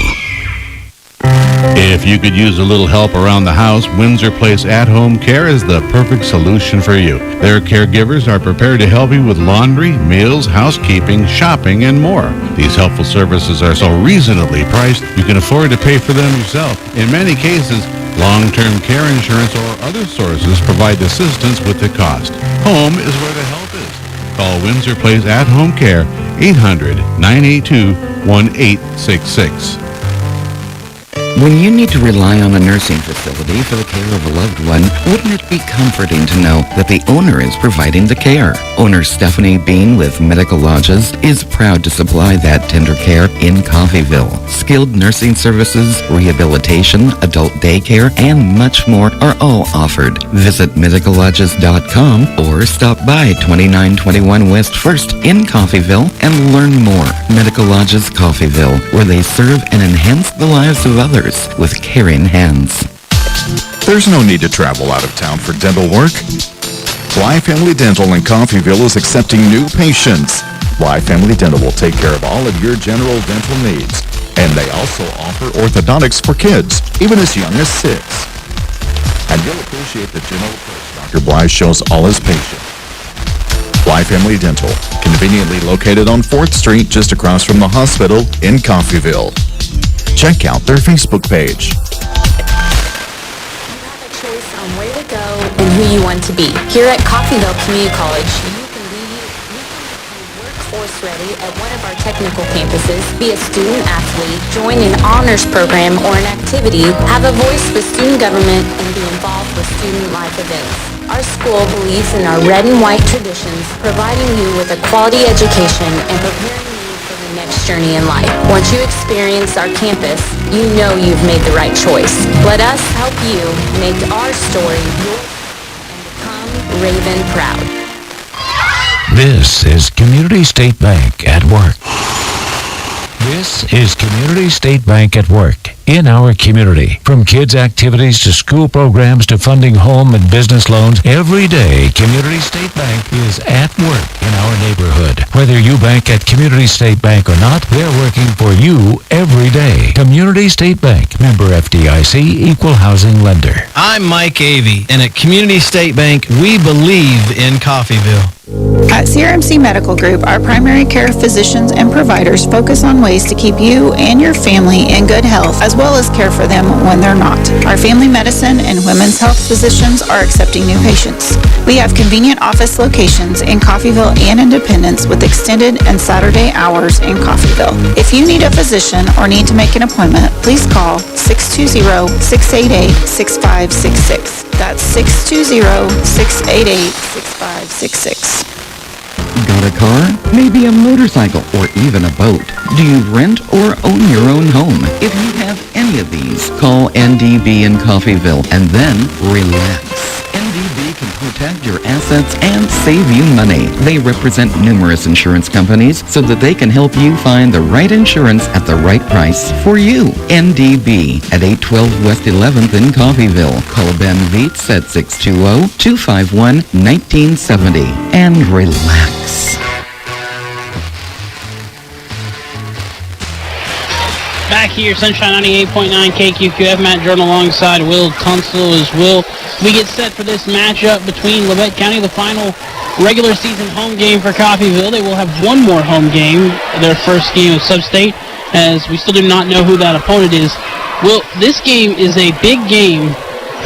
If you could use a little help around the house, Windsor Place At-Home Care is the perfect solution for you. Their caregivers are prepared to help you with laundry, meals, housekeeping, shopping, and more. These helpful services are so reasonably priced, you can afford to pay for them yourself. In many cases, long-term care insurance or other sources provide assistance with the cost. Home is where the help is. Call Windsor Place At-Home Care, 800-982-1866. When you need to rely on a nursing facility for the care of a loved one, wouldn't it be comforting to know that the owner is providing the care? Owner Stephanie Bean with Medical Lodges is proud to supply that tender care in Coffeyville. Skilled nursing services, rehabilitation, adult daycare, and much more are all offered. Visit medicallodges.com or stop by 2921 West 1st in Coffeyville and learn more. Medical Lodges Coffeyville, where they serve and enhance the lives of others with caring hands. There's no need to travel out of town for dental work. Bly Family Dental in Coffeyville is accepting new patients. Bly Family Dental will take care of all of your general dental needs. And they also offer orthodontics for kids, even as young as 6. And you'll appreciate the gentle approach Dr. Bly shows all his patients. Bly Family Dental, conveniently located on 4th Street, just across from the hospital in Coffeyville. Check out their Facebook page. Choice on where to go and who you want to be. Here at Coffeyville Community College, you can become workforce ready at one of our technical campuses, be a student athlete, join an honors program or an activity, have a voice with student government, and be involved with student life events. Our school believes in our red and white traditions, providing you with a quality education and preparing you for the next journey in life. Once you experience our campus, you know you've made the right choice. Let us help you make our story yours and become Raven proud. This is Community State Bank at work. This is Community State Bank at work in our community. From kids' activities to school programs to funding home and business loans, every day Community State Bank is at work in our neighborhood. Whether you bank at Community State Bank or not, they're working for you every day. Community State Bank, member FDIC, equal housing lender. I'm Mike Avey, and at Community State Bank, we believe in Coffeyville. At CRMC Medical Group, our primary care physicians and providers focus on ways to keep you and your family in good health, as well as care for them when they're not. Our family medicine and women's health physicians are accepting new patients. We have convenient office locations in Coffeyville and Independence with extended and Saturday hours in Coffeyville. If you need a physician or need to make an appointment, please call 620-688-6566. That's 620-688-6566. Got a car? Maybe a motorcycle or even a boat? Do you rent or own your own home? If you have any of these, call NDB in Coffeyville and then relax. NDB can protect your assets and save you money. They represent numerous insurance companies so that they can help you find the right insurance at the right price for you. NDB at 812 West 11th in Coffeyville. Call Ben Vietz at 620-251-1970 and relax. Back here, Sunshine 98.9 KQQF. Matt Jordan alongside Will Tunstall as Will. We get set for this matchup between Labette County, the final regular season home game for Coffeyville. They will have one more home game, their first game of Sub-State, as we still do not know who that opponent is. Will, this game is a big game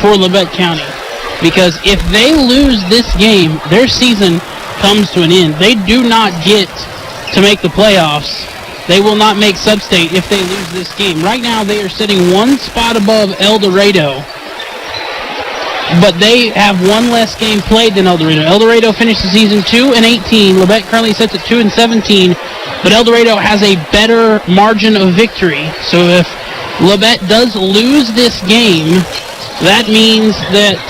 for Labette County, because if they lose this game, their season comes to an end. They do not get to make the playoffs. They will not make Sub-State if they lose this game. Right now, they are sitting one spot above El Dorado, but they have one less game played than El Dorado. El Dorado finished the season 2-18. Labette currently sits at 2-17, but El Dorado has a better margin of victory. So if Labette does lose this game, that means that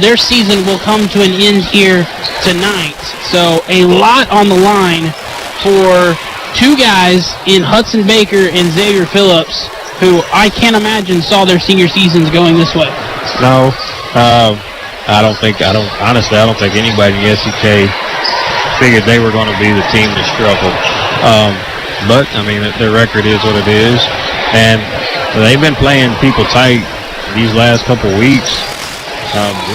their season will come to an end here tonight. So a lot on the line for two guys in Hudson Baker and Xavier Phillips, who I can't imagine saw their senior seasons going this way. No, I don't think anybody in the SEK figured they were going to be the team to struggle. But, I mean, their record is what it is. And they've been playing people tight these last couple weeks.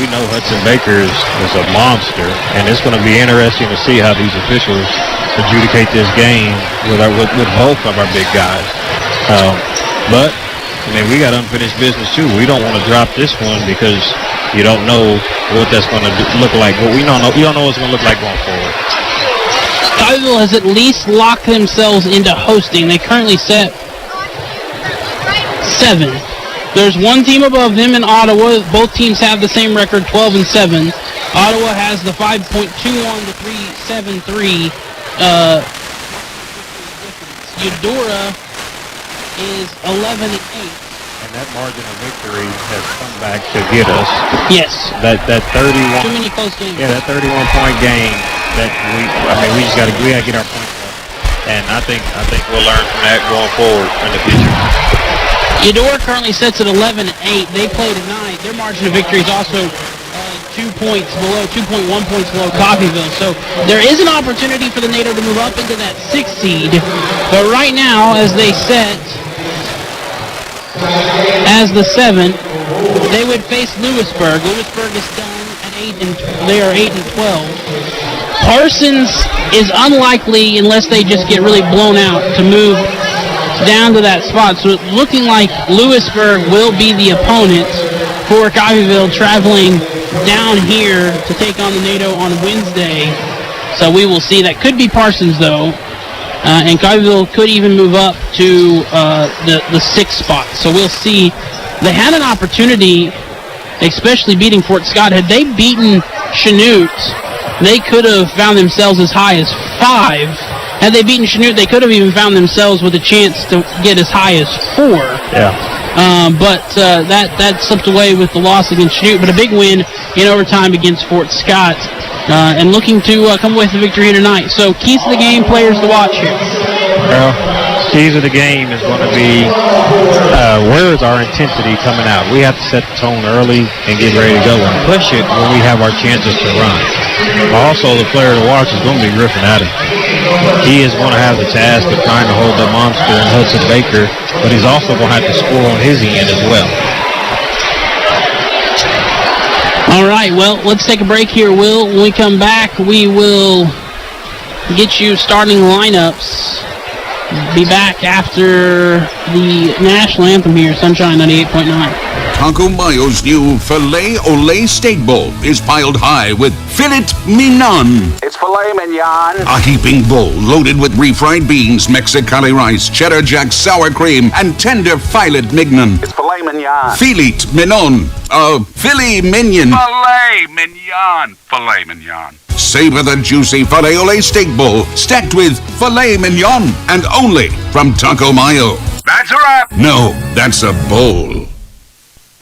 We know Hudson Baker is a monster, and it's going to be interesting to see how these officials adjudicate this game with both of our big guys. But I mean, we got unfinished business too. We don't want to drop this one because you don't know what that's going to look like. But you don't know what it's going to look like going forward. Coffeyville has at least locked themselves into hosting. They currently set 7. There's one team above them in Ottawa. Both teams have the same record, 12-7. Ottawa has the 5.21 to 3.73. Eudora is 11-8. And that margin of victory has come back to get us. Yes. That 31. Too many close games. Yeah, that 31-point game. We gotta get our points up. And I think we'll learn from that going forward in the future. Eudora currently sits at 11-8. They play tonight. Their margin of victory is also 2.1 points below Coffeyville. So there is an opportunity for the NATO to move up into that 6th seed. But right now, as they set as the 7th, they would face Lewisburg. Lewisburg is done at 8 and they are 8 and 12. Parsons is unlikely, unless they just get really blown out, to move down to that spot. So it's looking like Lewisburg will be the opponent for Coffeyville, traveling down here to take on the NATO on Wednesday. So we will see. That could be Parsons, though. And Coffeyville could even move up to the 6th spot. So we'll see. They had an opportunity, especially beating Fort Scott. Had they beaten Chanute, they could have found themselves as high as 5. Had they beaten Chanute, they could have even found themselves with a chance to get as high as 4. Yeah. But that slipped away with the loss against Chanute. But a big win in overtime against Fort Scott. And looking to come away with the victory tonight. So keys to the game, players to watch here. Well, keys of the game is going to be where is our intensity coming out. We have to set the tone early and get ready to go and push it when we have our chances to run. Also, the player to watch is going to be Griffin Adams. He is going to have the task of trying to hold the monster and Hudson Baker, but he's also going to have to score on his end as well. All right, well, let's take a break here, Will. When we come back, we will get you starting lineups. Be back after the national anthem here, Sunshine 98.9. Taco Mayo's new Filet Ole Steak Bowl is piled high with filet mignon. It's filet mignon. A heaping bowl loaded with refried beans, Mexicali rice, cheddar jack, sour cream, and tender filet mignon. It's filet mignon. Filet mignon. Filet mignon. Filet mignon. Filet mignon. Savor the juicy Filet Ole Steak Bowl stacked with filet mignon and only from Taco Mayo. That's a wrap. No, that's a bowl.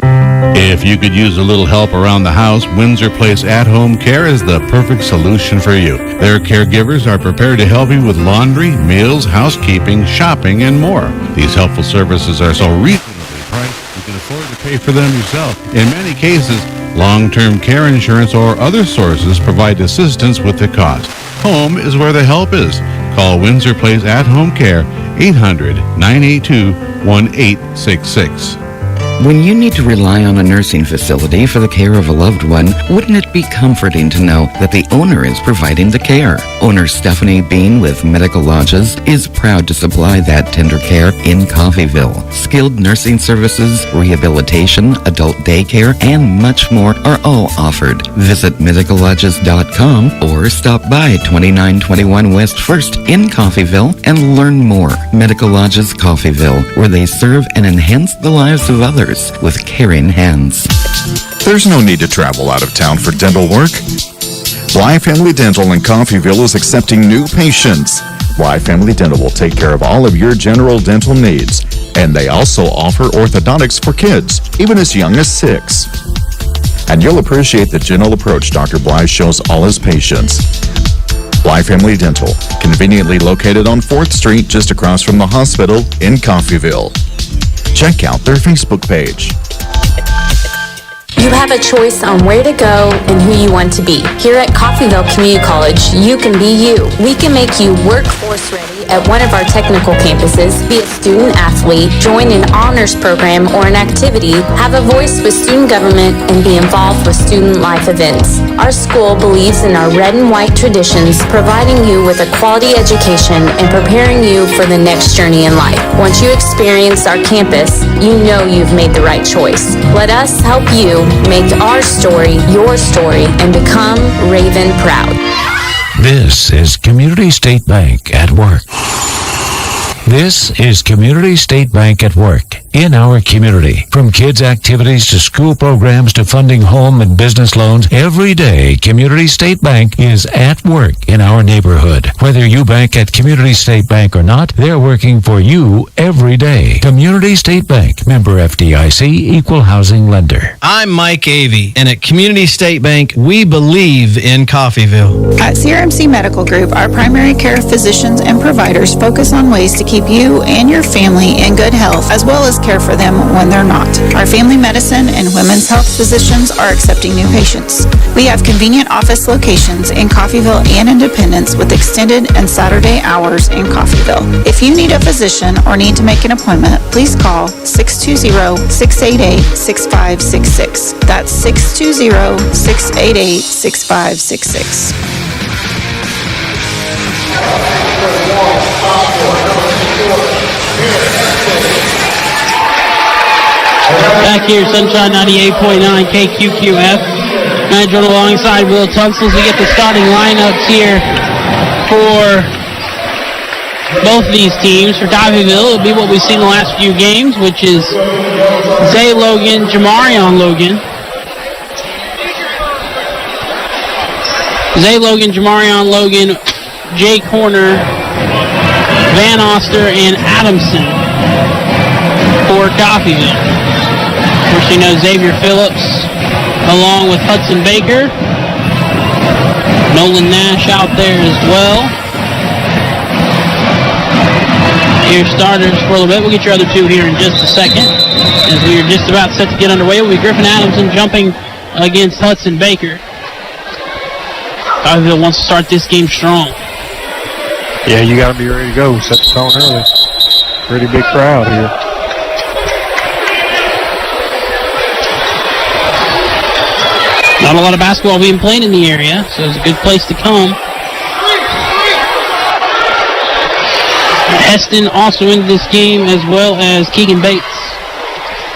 If you could use a little help around the house, Windsor Place At-Home Care is the perfect solution for you. Their caregivers are prepared to help you with laundry, meals, housekeeping, shopping, and more. These helpful services are so reasonably priced you can afford to pay for them yourself. In many cases, long-term care insurance or other sources provide assistance with the cost. Home is where the help is. Call Windsor Place At-Home Care, 800-982-1866. When you need to rely on a nursing facility for the care of a loved one, wouldn't it be comforting to know that the owner is providing the care? Owner Stephanie Bean with Medical Lodges is proud to supply that tender care in Coffeyville. Skilled nursing services, rehabilitation, adult daycare, and much more are all offered. Visit medicallodges.com or stop by 2921 West 1st in Coffeyville and learn more. Medical Lodges Coffeyville, where they serve and enhance the lives of others with caring hands. There's no need to travel out of town for dental work. Bly Family Dental in Coffeyville is accepting new patients. Bly Family Dental will take care of all of your general dental needs, and they also offer orthodontics for kids, even as young as 6. And you'll appreciate the gentle approach Dr. Bly shows all his patients. Bly Family Dental, conveniently located on 4th Street just across from the hospital in Coffeyville. Check out their Facebook page. You have a choice on where to go and who you want to be. Here at Coffeyville Community College, you can be you. We can make you workforce ready at one of our technical campuses, be a student athlete, join an honors program or an activity, have a voice with student government, and be involved with student life events. Our school believes in our red and white traditions, providing you with a quality education and preparing you for the next journey in life. Once you experience our campus, you know you've made the right choice. Let us help you make our story your story and become Raven proud. This is Community State Bank at work. This is Community State Bank at work in our community. From kids' activities to school programs to funding home and business loans, every day Community State Bank is at work in our neighborhood. Whether you bank at Community State Bank or not, they're working for you every day. Community State Bank, member FDIC, equal housing lender. I'm Mike Avey, and at Community State Bank, we believe in Coffeyville. At CRMC Medical Group, our primary care physicians and providers focus on ways to keep keep you and your family in good health, as well as care for them when they're not. Our family medicine and women's health physicians are accepting new patients. We have convenient office locations in Coffeyville and Independence with extended and Saturday hours in Coffeyville. If you need a physician or need to make an appointment, please call 620-688-6566. That's 620-688-6566. Back here, Sunshine 98.9 KQQF. Manager alongside Will Tunsil as we get the starting lineups here for both of these teams. For Coffeyville, it'll be what we've seen the last few games, which is Zay Logan, Jamarion Logan. Zay Logan, Jamarion Logan, Jake Horner, Van Oster, and Adamson for Coffeyville. Of course, you know Xavier Phillips along with Hudson Baker. Nolan Nash out there as well. Your starters for a little bit. We'll get your other two here in just a second. As we are just about set to get underway, will be Griffin Adamson jumping against Hudson Baker. Coffeyville wants to start this game strong. Yeah, you got to be ready to go. Set the tone early. Pretty big crowd here. Not a lot of basketball being played in the area, so it's a good place to come. Heston also into this game, as well as Keegan Bates.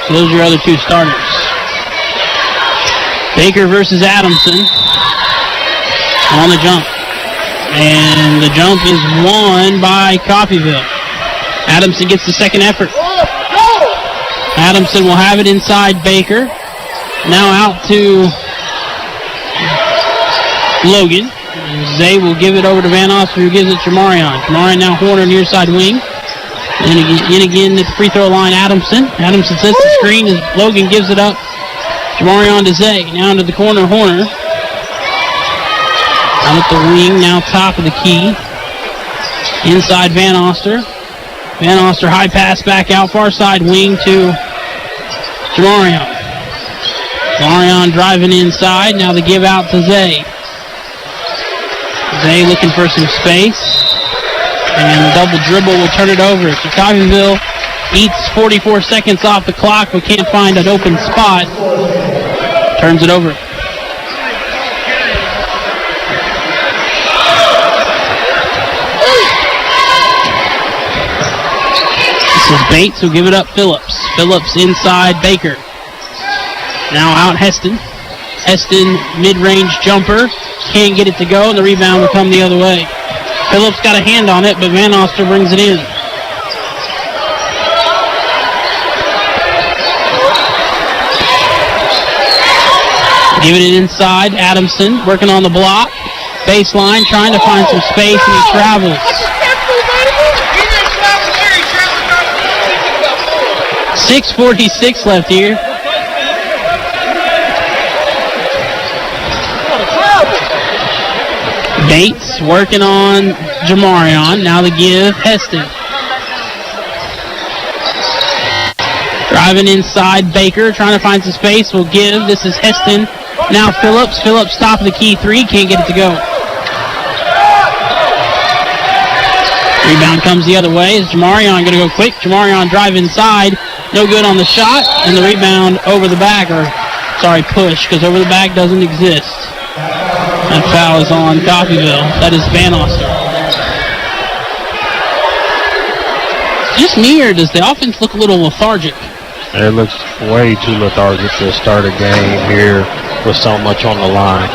So those are your other two starters. Baker versus Adamson on the jump. And the jump is won by Coffeyville. Adamson gets the second effort. Adamson will have it inside Baker. Now out to Logan. Zay will give it over to Van Oster, who gives it to Jamarion. Jamarion now Horner near side wing. And in again at the free throw line, Adamson. Adamson sets the screen as Logan gives it up. Jamarion to Zay. Now into the corner, Horner. Out at the wing, now top of the key. Inside Van Oster. Van Oster high pass back out, far side wing to Jamarion. Jamarion driving inside. Now the give out to Zay. Zay looking for some space. And double dribble will turn it over. So Coffeyville eats 44 seconds off the clock but can't find an open spot. Turns it over. This is Bates who give it up Phillips. Phillips inside Baker. Now out Heston. Heston mid-range jumper. Can't get it to go, and the rebound will come the other way. Phillips got a hand on it, but Van Oster brings it in. Giving it inside. Adamson working on the block. Baseline, trying to find some space, and he travels. 6:46 left here. Bates working on Jamarion. Now the give, Heston. Driving inside, Baker trying to find some space. Will give. This is Heston. Now Phillips. Phillips top of the key three. Can't get it to go. Rebound comes the other way. Is Jamarion going to go quick? Jamarion drive inside. No good on the shot. And the rebound over the back. Push, because over the back doesn't exist. That foul is on Coffeyville. That is Van Oster. Just me, or does the offense look a little lethargic? It looks way too lethargic to start a game here with so much on the line.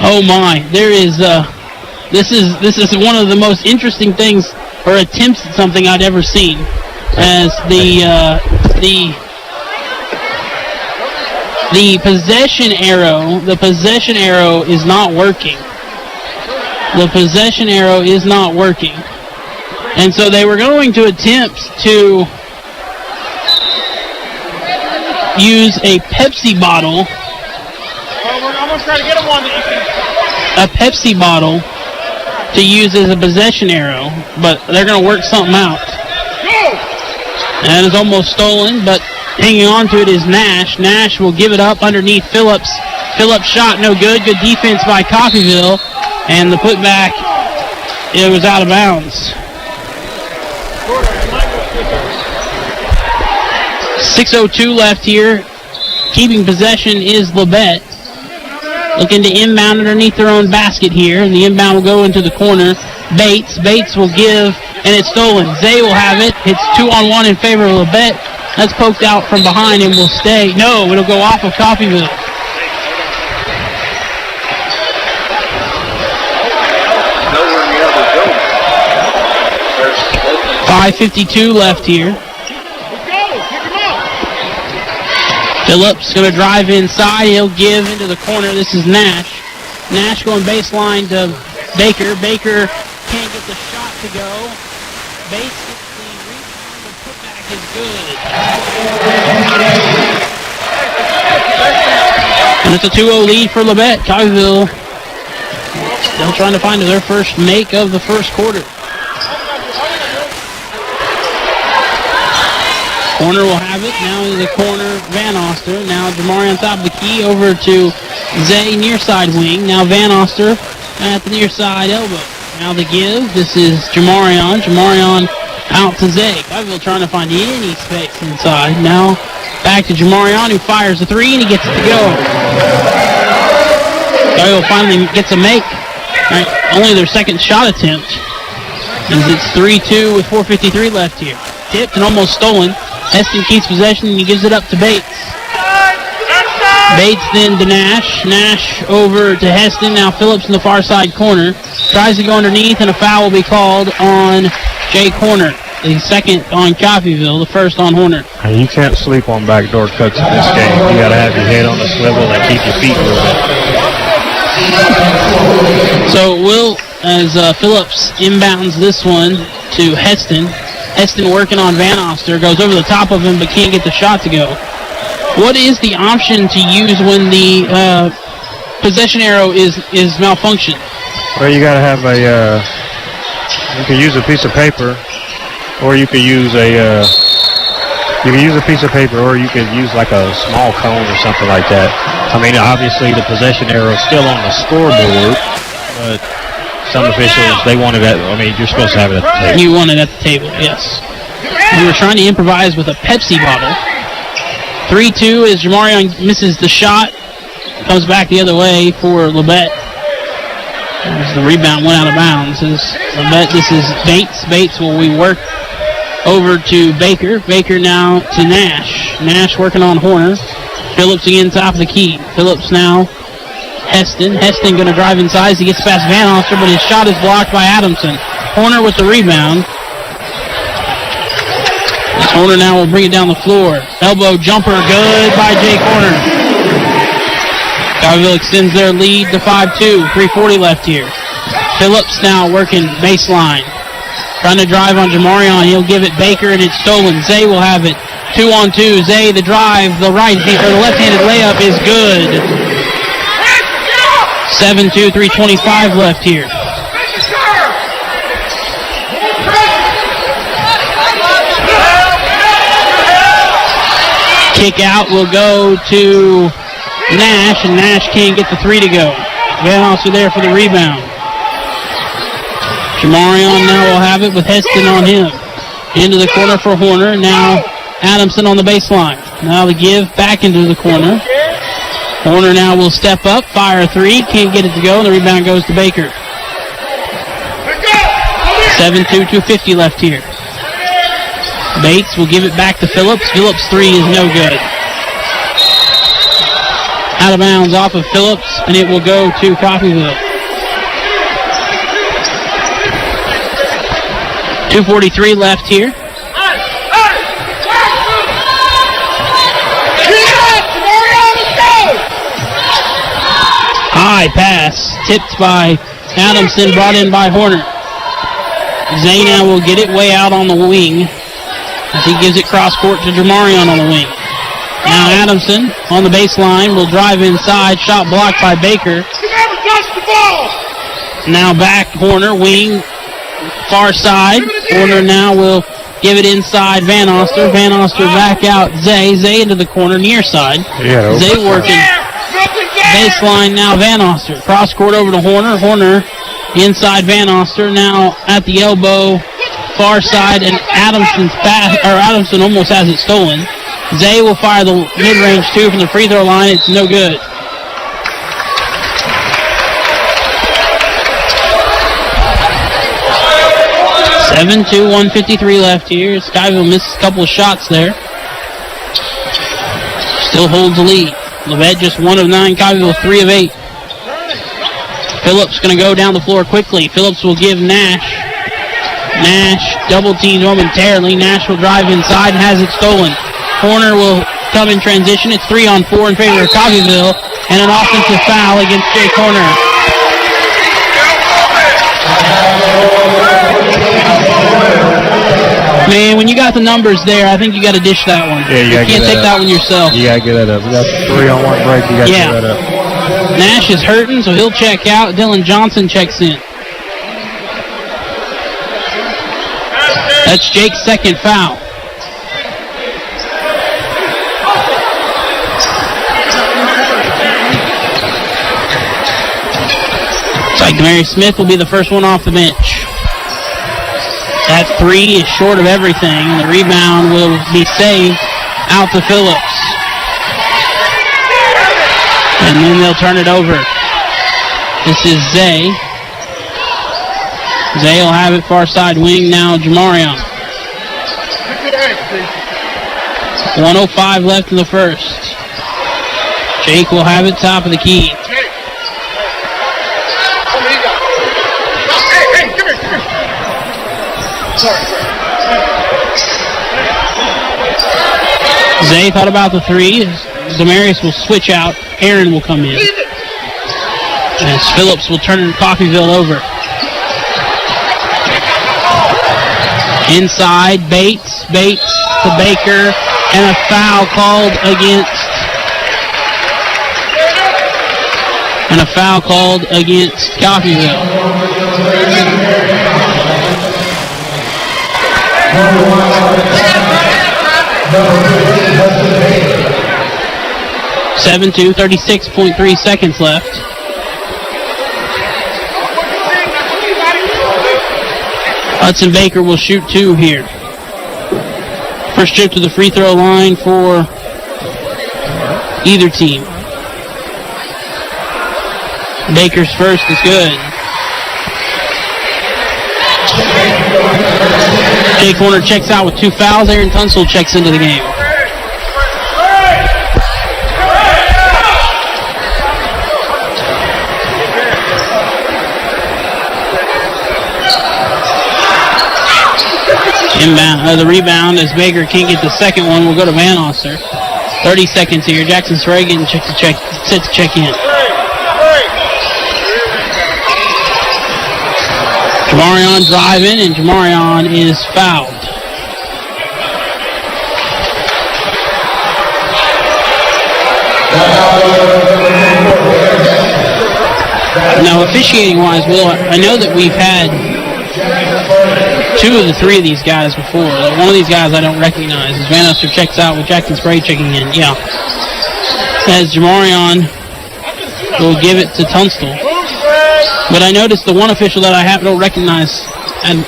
Oh my! There is this is one of the most interesting things or attempts at something I'd ever seen. As the possession arrow is not working. The possession arrow is not working. And so they were going to attempt to use a Pepsi bottle. I'm going to try to get him one that you can a Pepsi bottle to use as a possession arrow, but they're going to work something out. That is almost stolen, but hanging on to it is Nash. Nash will give it up underneath Phillips. Phillips shot no good. Good defense by Coffeyville, and the putback, it was out of bounds. 6:02 left here. Keeping possession is Labette. Looking to inbound underneath their own basket here, and the inbound will go into the corner. Bates will give, and it's stolen. Zay will have it. It's 2-on-1 in favor of Labette. That's poked out from behind and will stay. No, it'll go off of Coffeyville. 5:52 left here. Phillips going to drive inside. He'll give into the corner. This is Nash. Nash going baseline to Baker. Baker can't get the shot to go. Bates gets the rebound. The putback is good. And it's a 2-0 lead for Labette. Coffeyville still trying to find their first make of the first quarter. Corner will have it. Now in the corner, Van Oster. Now Jamari on top of the key over to Zay near side wing. Now Van Oster at the near side elbow. Now the give. This is Jamarion. Jamarion out to Zay. Coffeyville trying to find any space inside. Now back to Jamarion, who fires the three, and he gets it to go. Coffeyville finally gets a make. Right, only their second shot attempt. As it's 3-2 with 4:53 left here. Tipped and almost stolen. Heston keeps possession, and he gives it up to Bates. Bates then to Nash. Nash over to Heston. Now Phillips in the far side corner. Tries to go underneath, and a foul will be called on Jay Horner. The second on Coffeyville, the first on Horner. You can't sleep on backdoor cuts in this game. You got to have your head on the swivel and keep your feet moving. So Will, as Phillips inbounds this one to Heston. Heston working on Van Oster, goes over the top of him but can't get the shot to go. What is the option to use when the possession arrow is malfunctioned? Well, you got to have you can use a piece of paper, or you could use a piece of paper, or you could use like a small cone or something like that. I mean, obviously the possession arrow is still on the scoreboard, but some officials, they wanted that. I mean, you're supposed to have it at the table. You want it at the table, yes. We were trying to improvise with a Pepsi bottle. 3-2 as Jamarion misses the shot. Comes back the other way for Labette. As the rebound went out of bounds. As Labette, this is Bates. Bates will rework over to Baker. Baker now to Nash. Nash working on Horner. Phillips again top of the key. Phillips now Heston. Heston going to drive inside as he gets past Van Oster, but his shot is blocked by Adamson. Horner with the rebound. This Horner now will bring it down the floor. Elbow jumper, good by Jake Horner. Coffeyville extends their lead to 5-2. 3:40 left here. Phillips now working baseline. Trying to drive on Jamarion. He'll give it Baker, and it's stolen. Zay will have it. 2-on-2. Zay, the drive, the left-handed layup is good. 7-2, 3:25 left here. Kick out will go to Nash, and Nash can't get the three to go. Van Oster there for the rebound. Jamarion now will have it with Heston on him. Into the corner for Horner. Now Adamson on the baseline. Now the give back into the corner. Horner now will step up, fire a three, can't get it to go, and the rebound goes to Baker. 7-2, 2:50 left here. Bates will give it back to Phillips. Phillips' three is no good. Out of bounds off of Phillips, and it will go to Coffeyville. 2:43 left here. High pass, tipped by Adamson, brought in by Horner. Zayna will get it way out on the wing as he gives it cross court to Jamarion on the wing. Now Adamson on the baseline will drive inside, shot blocked by Baker. Now back corner, wing, far side. Corner now will give it inside Van Oster. Van Oster back out Zay. Zay into the corner, near side. Yeah, Zay working baseline now. Van Oster. Cross court over to Horner. Horner inside Van Oster. Now at the elbow, far side, and Adamson almost has it stolen. Zay will fire the mid-range two from the free throw line. It's no good. (7-2), 1:53 left here. Skyville misses a couple of shots there. Still holds the lead. Labette just 1 of 9. Coffeyville 3 of 8. Phillips going to go down the floor quickly. Phillips will give Nash. Nash double teamed momentarily. Nash will drive inside and has it stolen. Corner will come in transition. It's 3-on-4 in favor of Coffeyville, and an offensive foul against Jay Corner. Man, when you got the numbers there, I think you got to dish that one. Yeah, you can't take that one yourself. You got to get that up. You got 3-on-1 break. You got to get that up. Nash is hurting, so he'll check out. Dylan Johnson checks in. That's Jake's second foul. Looks like Mary Smith will be the first one off the bench. That three is short of everything. The rebound will be saved out to Phillips. And then they'll turn it over. This is Zay. Zay will have it far side wing now. Jamarion. 1:05 left in the first. Jake will have it top of the key. Zay thought about the three. Demarius will switch out. Aaron will come in. As Phillips will turn Coffeyville over. Inside, Bates to Baker, and a foul called against Coffeyville. (7-2), 36.3 seconds left. Hudson Baker will shoot two here. First trip to the free throw line for either team. Baker's first is good. Jay Corner checks out with 2 fouls. Aaron Tunstall checks into the game. The rebound as Baker can't get the second one will go to Van Oster. 30 seconds here. Jackson Sragan set to check in. Jamarion driving, and Jamarion is fouled. Now, officiating-wise, Will, I know that we've had 2 of the 3 of these guys before. One of these guys I don't recognize. As Van Oster checks out with Jackson Spray checking in. Yeah. As Jamarion will give it to Tunstall. But I noticed the one official that I don't recognize and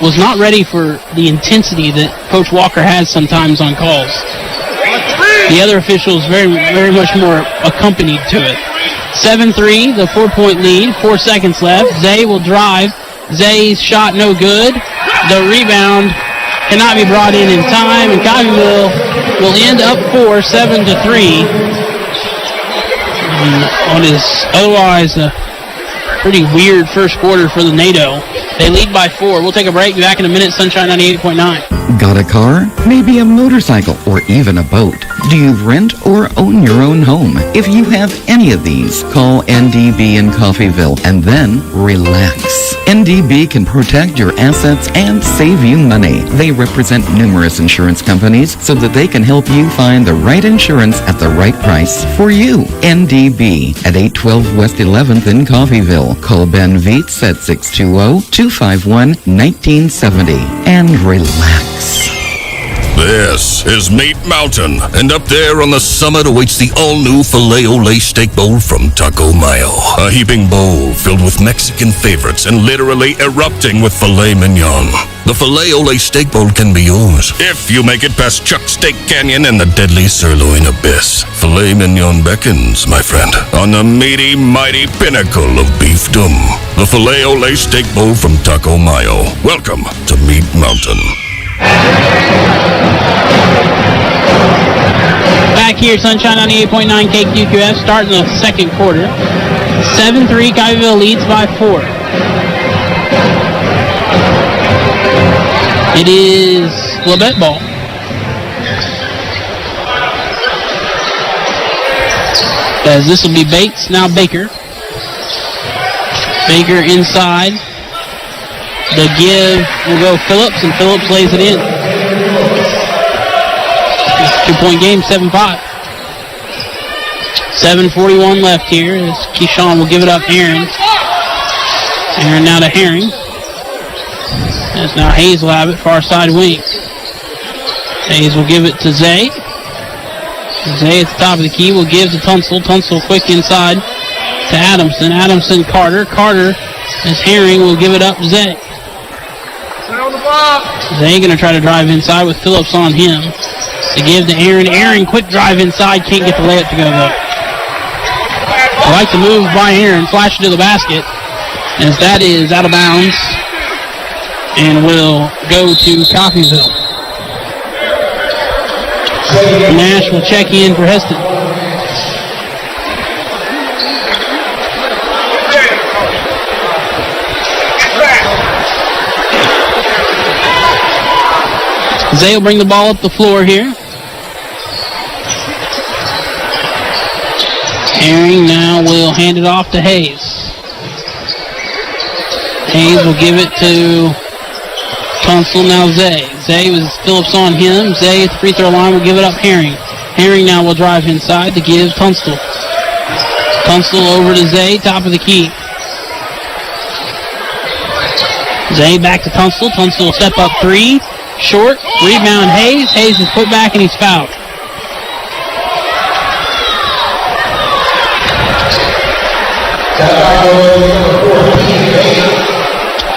was not ready for the intensity that Coach Walker has sometimes on calls. The other official is very, very much more accompanied to it. 7-3, the 4-point lead. 4 seconds left. Zay will drive. Zay's shot no good. The rebound cannot be brought in time, and Coffeyville will end up 4, 7-3. On his otherwise pretty weird first quarter for the NATO. They lead by 4. We'll take a break. Be back in a minute. Sunshine 98.9. Got a car? Maybe a motorcycle or even a boat. Do you rent or own your own home? If you have any of these, call NDB in Coffeyville and then relax. NDB can protect your assets and save you money. They represent numerous insurance companies so that they can help you find the right insurance at the right price for you. NDB at 812 West 11th in Coffeyville. Call Ben Vietz at 620-251-1970 and relax. This is Meat Mountain, and up there on the summit awaits the all-new Filet-O-Lay Steak Bowl from Taco Mayo. A heaping bowl filled with Mexican favorites and literally erupting with filet mignon. The Filet-O-Lay Steak Bowl can be yours if you make it past Chuck Steak Canyon and the deadly sirloin abyss. Filet mignon beckons, my friend, on the meaty, mighty pinnacle of beefdom. The Filet-O-Lay Steak Bowl from Taco Mayo. Welcome to Meat Mountain. Back here, Sunshine 98.9 KQQF, starting the second quarter. 7-3, Coffeyville leads by 4. It is Labette ball. As this will be Bates, now Baker. Baker inside. The give will go Phillips, and Phillips lays it in. 2-point game, 7-5. 7:41 left here as Keyshawn will give it up Aaron. Aaron now to Herring. As now Hayes will have it, far side wing. Hayes will give it to Zay. Zay at the top of the key will give to Tunsil. Tunsil quick inside to Adamson. Adamson, Carter. Carter as Herring will give it up to Zay. Zay going to try to drive inside with Phillips on him. To give to Aaron. Aaron, quick drive inside. Can't get the layup to go, though. I like the move by Aaron. Flash it to the basket. As that is out of bounds. And will go to Coffeyville. Nash will check in for Heston. Zay will bring the ball up the floor here. Herring now will hand it off to Hayes. Hayes will give it to Tunsil, now Zay. Zay with Phillips on him. Zay at the free throw line will give it up Herring. Herring now will drive inside to give Tunsil. Tunsil over to Zay, top of the key. Zay back to Tunsil. Tunsil will step up three. Short, rebound Hayes. Hayes is put back and he's fouled.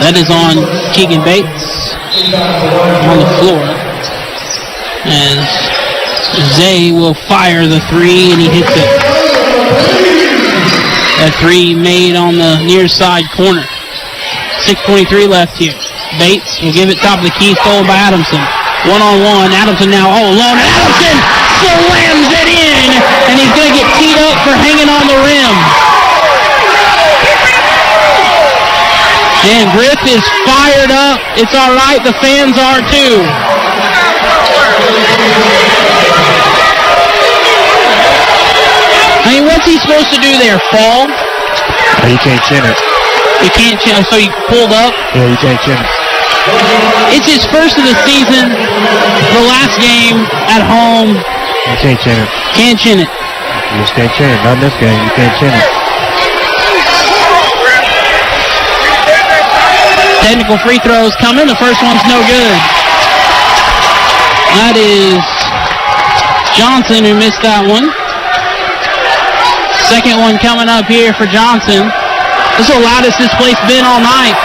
That is on Keegan Bates on the floor. As Zay will fire the three and he hits it. That three made on the near side corner. 6:23 left here. Bates will give it top of the key, stolen by Adamson. One-on-one, Adamson now all alone. Adamson slams it in, and he's going to get teed up for hanging on the rim. And Griff is fired up. It's all right, the fans are too. I mean, what's he supposed to do there, fall? He can't chin it. You can't chin it, so he pulled up? Yeah, you can't chin it. It's his first of the season, the last game at home. You can't chin it. Can't chin it. You just can't chin it. Not in this game. You can't chin it. Technical free throws coming. The first one's no good. That is Johnson who missed that one. Second one coming up here for Johnson. This is the loudest this place been all night.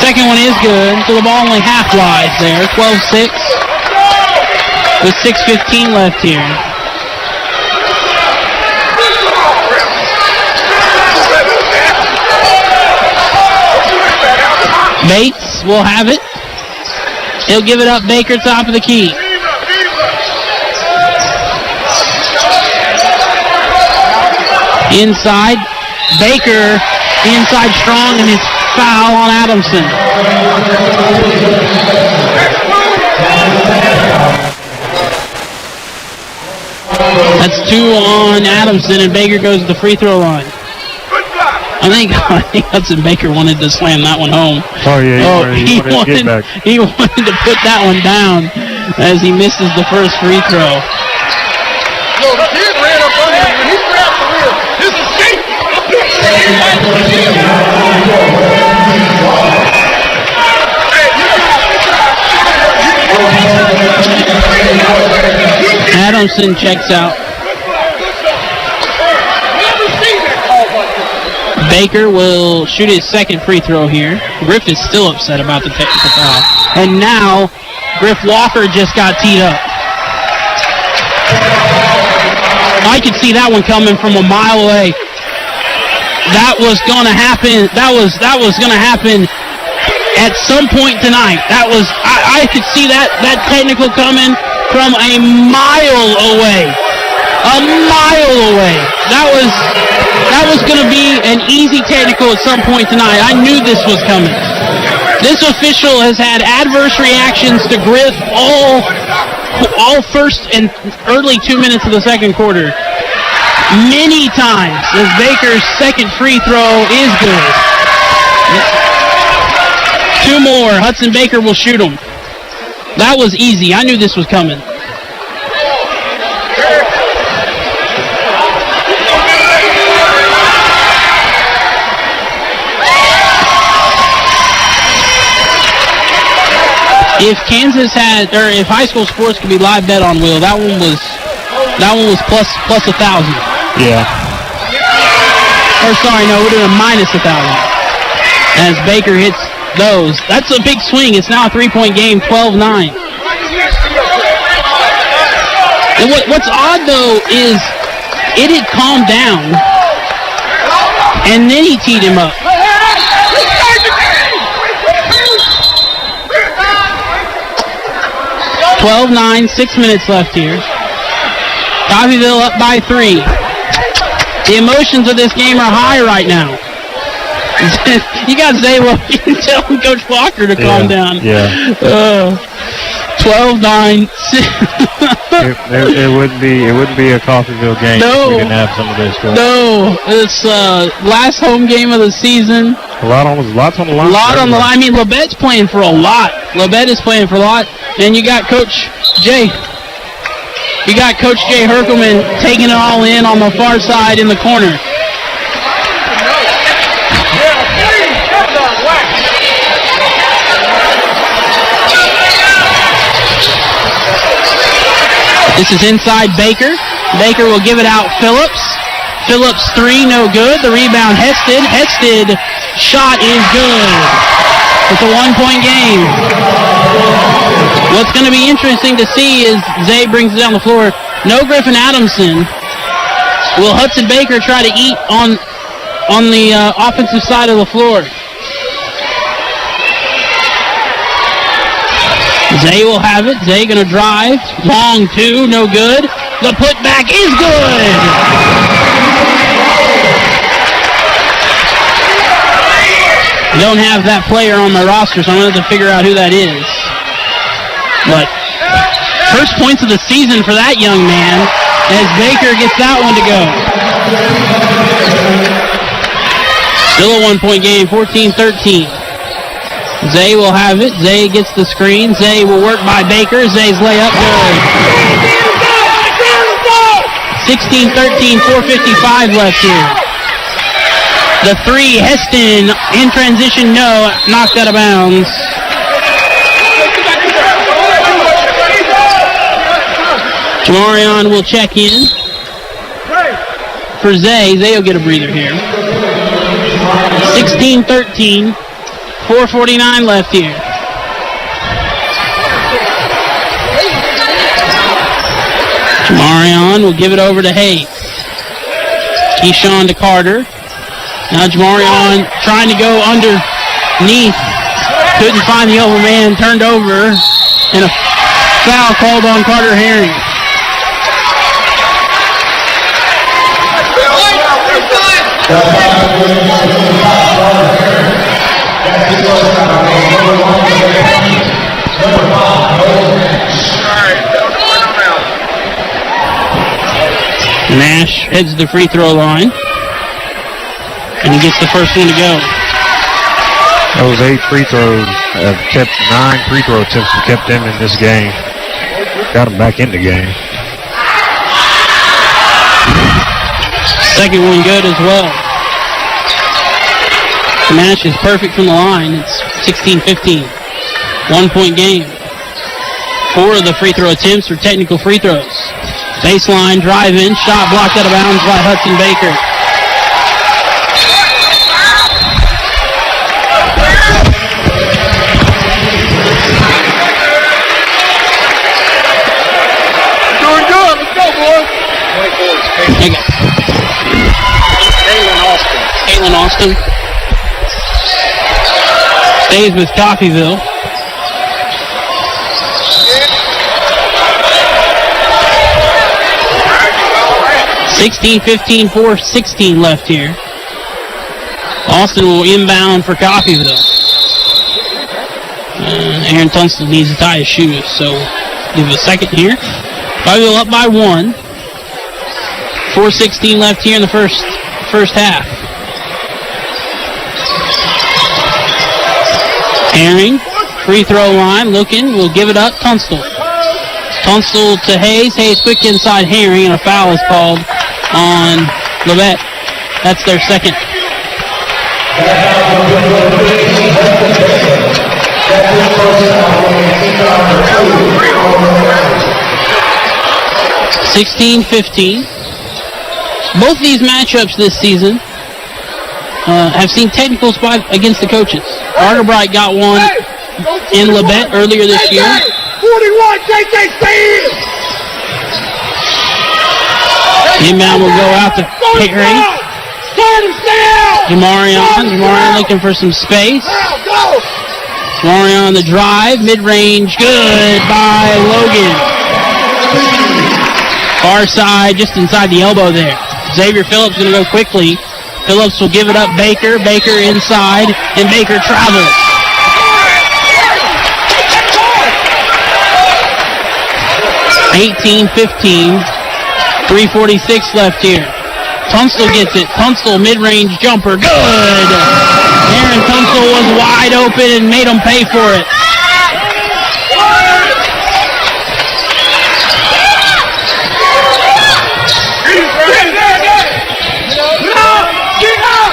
Second one is good, so the ball only half lies there. 12-6 with 6:15 left here. Bates will have it. He'll give it up. Baker, top of the key. Inside. Baker inside strong, and his foul on Adamson. That's two on Adamson, and Baker goes to the free throw line. I think Hudson Baker wanted to slam that one home. Oh, yeah. He wanted to get back. He wanted to put that one down as he misses the first free throw. No, the kid ran up on him and he grabbed the wheel. This is safe. Adamson checks out. Baker will shoot his second free throw here. Griff is still upset about the technical foul. And now, Griff Walker just got teed up. I could see that one coming from a mile away. That was going to happen. That was going to happen at some point tonight. I could see that technical coming from a mile away. A mile away. That was going to be an easy technical at some point tonight. I knew this was coming. This official has had adverse reactions to Griff all first and early 2 minutes of the second quarter. Many times as Baker's second free throw is good. 2 more. Hudson Baker will shoot them. That was easy. I knew this was coming. If Kansas had, or if high school sports could be live bet on, Will, that one was plus 1,000. Yeah. Or sorry, no, it would have been minus 1,000. As Baker hits those, that's a big swing. It's now a 3-point game, 12-9. And what's odd though is it had calmed down, and then he teed him up. 12-9, 6 minutes left here. Coffeyville up by 3. The emotions of this game are high right now. You got Zaylo. You can tell Coach Walker to calm down. Yeah. 12-9. It wouldn't be a Coffeyville game if we didn't have some of this. No, it's last home game of the season. A lot on the line. A lot on the line. I mean, Labette's playing for a lot. Labette is playing for a lot. And you got Coach Jay. You got Coach Jay Herkelman taking it all in on the far side in the corner. This is inside Baker. Baker will give it out Phillips. Phillips 3, no good. The rebound Hested. Hested shot is good. It's a 1-point game. What's going to be interesting to see is Zay brings it down the floor. No Griffin Adamson. Will Hudson Baker try to eat on the offensive side of the floor? Zay will have it. Zay going to drive. Long 2, no good. The putback is good. Don't have that player on my roster, so I'm going to have to figure out who that is. But first points of the season for that young man as Baker gets that one to go. Still a 1-point game, 14-13. Zay will have it. Zay gets the screen. Zay will work by Baker. Zay's layup good. 16-13, 4:55 left here. The 3, Heston, in transition, no, knocked out of bounds. Jamarion will check in for Zay. Zay will get a breather here. 16-13, 4:49 left here. Jamarion will give it over to Hayes. Keyshawn to Carter. Now Jamarion trying to go underneath. Couldn't find the open man. Turned over. And a foul called on Carter Herring. Nash heads to the free throw line. And he gets the first one to go. Those 8 free throws have kept 9 free throw attempts have kept them in this game. Got them back in the game. Second one good as well. Kamash is perfect from the line. It's 16-15. 1 point game. 4 of the free throw attempts are technical free throws. Baseline drive in, shot blocked out of bounds by Hudson Baker. Doing good. Let's go, boys. Kalen Austin stays with Coffeyville. (16-15), 4:16 left here. Austin will inbound for Coffeyville. Aaron Tunstall needs to tie his shoes, so give it a second here. Coffeyville up by 1. 4:16 left here in the first half. Herring, free throw line, looking, will give it up. Tunstall to Hayes. Hayes quick inside Herring, and a foul is called on Labette. That's their second. (16-15). Both these matchups this season have seen technical spot against the coaches. Arterbright got one in Labette earlier this year. 41, JJ, stay in! Inbound will go out to Herring. Jamarion looking for some space. Jamarion on the drive, mid-range, good by Logan. Far side, just inside the elbow there. Xavier Phillips going to go quickly. Phillips will give it up. Baker inside, and Baker travels. (18-15). 3:46 left here. Tunstall gets it. Tunstall mid-range jumper. Good. Aaron Tunstall was wide open and made him pay for it.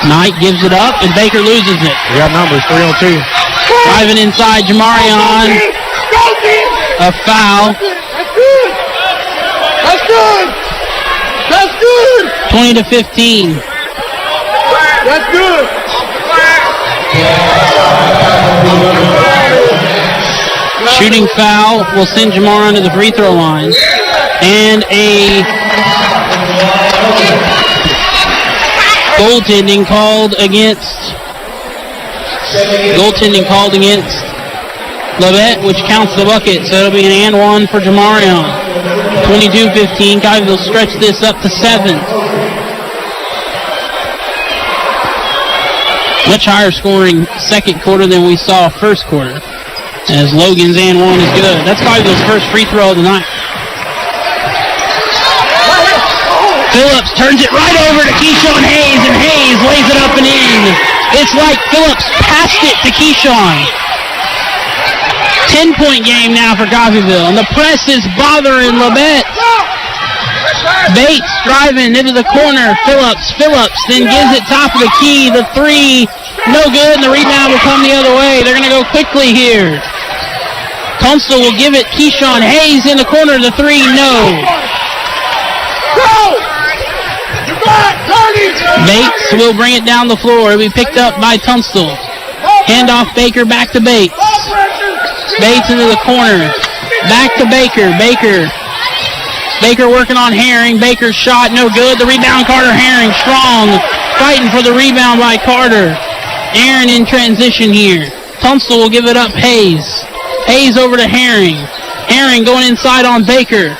Knight gives it up, and Baker loses it. We got numbers, 3-on-2. Driving inside, Jamarion. A foul. That's good. That's good. 20-15. That's good. Shooting foul will send Jamarion to the free throw line. And a goaltending called against Labette, which counts the bucket, so it'll be an and one for Jamarion. 22-15. Coffeyville stretch this up to 7. Much higher scoring second quarter than we saw first quarter, as Logan's and one is good. That's Coffeyville's first free throw of the night. Phillips turns it right over to Keyshawn Hayes, and Hayes lays it up and in. It's like Phillips passed it to Keyshawn. 10-point game now for Coffeyville, and the press is bothering Labette. Bates driving into the corner. Phillips then gives it top of the key. The three, no good, and the rebound will come the other way. They're going to go quickly here. Tunstall will give it. Keyshawn Hayes in the corner. The three, no. Bates will bring it down the floor. It'll be picked up by Tunstall. Handoff Baker back to Bates. Bates into the corner. Back to Baker. Baker working on Herring. Baker's shot, no good. The rebound, Carter Herring, strong. Fighting for the rebound by Carter. Aaron in transition here. Tunstall will give it up. Hayes over to Herring. Herring going inside on Baker.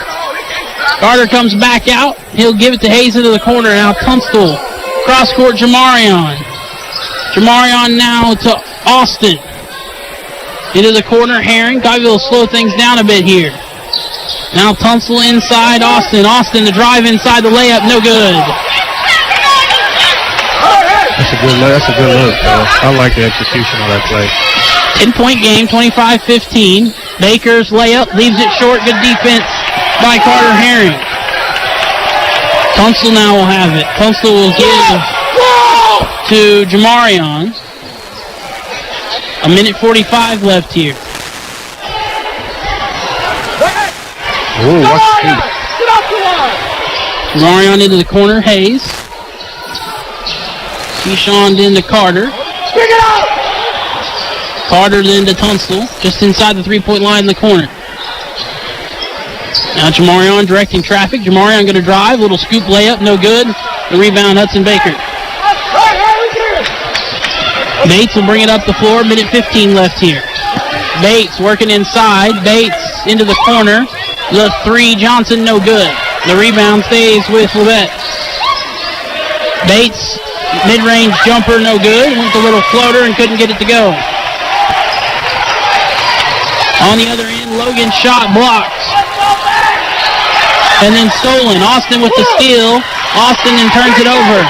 Carter comes back out. He'll give it to Hayes into the corner. Now Tunstall. Cross court, Jamarion now to Austin. Into the corner, Herring. Coffeyville will slow things down a bit here. Now Tunstall inside Austin. Austin, the drive inside the layup, no good. That's a good look, though. I like the execution of that play. 10-point game, 25-15. Baker's layup leaves it short. Good defense by Carter Herring. Tunstall now will have it. Tunstall will give to Jamarion. A minute 45 left here. Ooh, watch the feet. Jamarion into the corner. Hayes. Keyshawn into Carter. Carter then to Tunstall, just inside the three-point line in the corner. Now Jamarion directing traffic. Jamarion going to drive. Little scoop layup, no good. The rebound, Hudson Baker. Bates will bring it up the floor. Minute 15 left here. Bates working inside. Bates into the corner. The three, Johnson, no good. The rebound stays with Labette. Bates, mid-range jumper, no good. Went the little floater and couldn't get it to go. On the other end, Logan shot blocked. And then stolen. Austin with the steal. Austin then turns it over.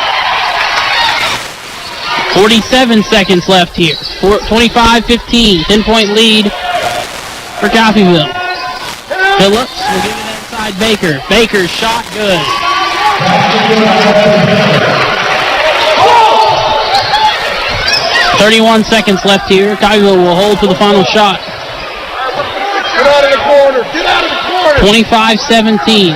47 seconds left here. 25-15. 10-point lead for Coffeyville. Phillips will give it inside Baker. Baker's shot good. .31 seconds left here. Coffeyville will hold for the final shot. Get out of the corner. Get out of the corner. 25-17.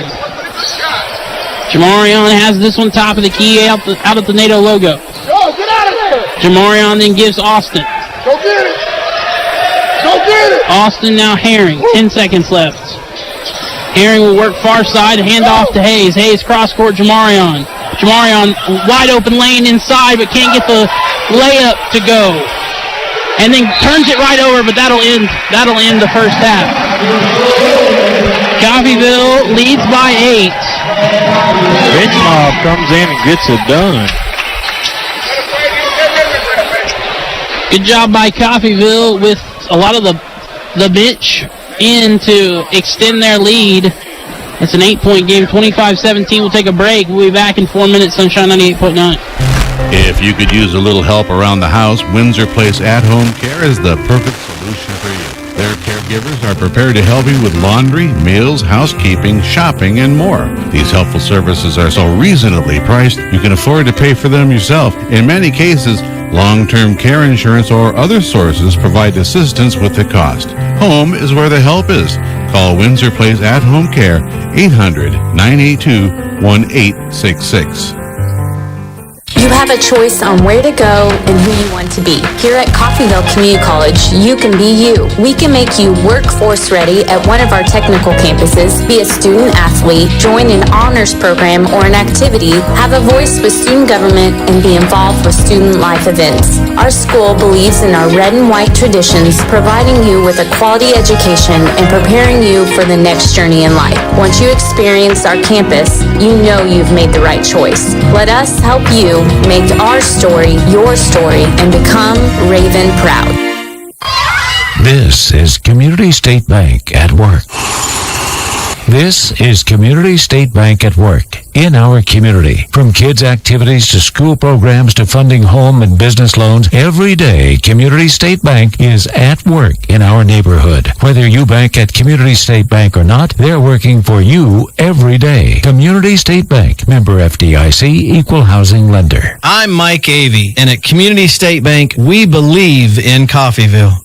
Jamarion has this one top of the key out at the NATO logo. Go, get out of there. Jamarion then gives Austin. Go get it. Go get it. Austin now Herring. 10 seconds left. Herring will work far side, hand off to Hayes. Hayes cross court Jamarion. Jamarion wide open lane inside, but can't get the layup to go. And then turns it right over, but that'll end the first half. Coffeyville leads by 8. Bench mob comes in and gets it done. Good job by Coffeyville with a lot of the bench in to extend their lead. It's an 8-point game, 25-17. We'll take a break. We'll be back in 4 minutes. Sunshine 98.9. If you could use a little help around the house, Windsor Place At-Home Care is the perfect solution for you. Their caregivers are prepared to help you with laundry, meals, housekeeping, shopping, and more. These helpful services are so reasonably priced, you can afford to pay for them yourself. In many cases, long-term care insurance or other sources provide assistance with the cost. Home is where the help is. Call Windsor Place At-Home Care, 800-982-1866. You have a choice on where to go and who you want to be. Here at Coffeyville Community College, you can be you. We can make you workforce ready at one of our technical campuses, be a student athlete, join an honors program or an activity, have a voice with student government, and be involved with student life events. Our school believes in our red and white traditions, providing you with a quality education and preparing you for the next journey in life. Once you experience our campus, you know you've made the right choice. Let us help you make our story your story and become Raven proud. This is Community State Bank at work. This is Community State Bank at work in our community. From kids' activities to school programs to funding home and business loans, every day Community State Bank is at work in our neighborhood. Whether you bank at Community State Bank or not, they're working for you every day. Community State Bank, member FDIC, equal housing lender. I'm Mike Avey, and at Community State Bank, we believe in Coffeyville.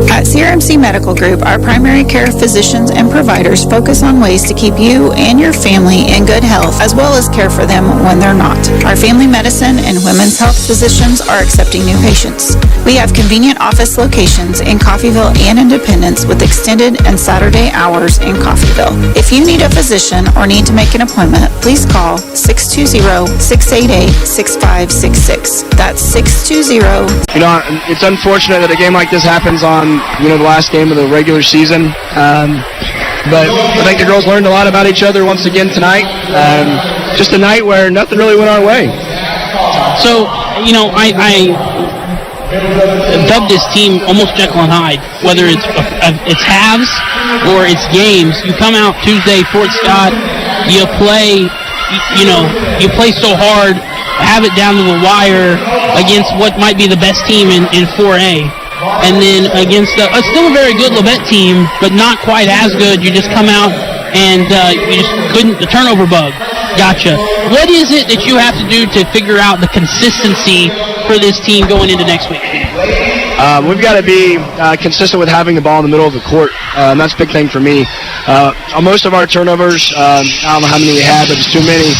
At CRMC Medical Group, our primary care physicians and providers focus on ways to keep you and your family in good health, as well as care for them when they're not. Our family medicine and women's health physicians are accepting new patients. We have convenient office locations in Coffeyville and Independence with extended and Saturday hours in Coffeyville. If you need a physician or need to make an appointment, please call 620-688-6566. That's 620. You know, it's unfortunate that a game like this happens on, the last game of the regular season. But I think the girls learned a lot about each other once again tonight. Just a night where nothing really went our way. So, I dubbed this team almost Jekyll and Hyde. Whether it's halves or it's games, you come out Tuesday, Fort Scott, you play so hard, have it down to the wire, against what might be the best team in 4A. And then against still a very good Labette team, but not quite as good. You just come out and you just couldn't, the turnover bug. Gotcha. What is it that you have to do to figure out the consistency for this team going into next week? We've got to be consistent with having the ball in the middle of the court. That's a big thing for me. Most of our turnovers, I don't know how many we had, but it's too many,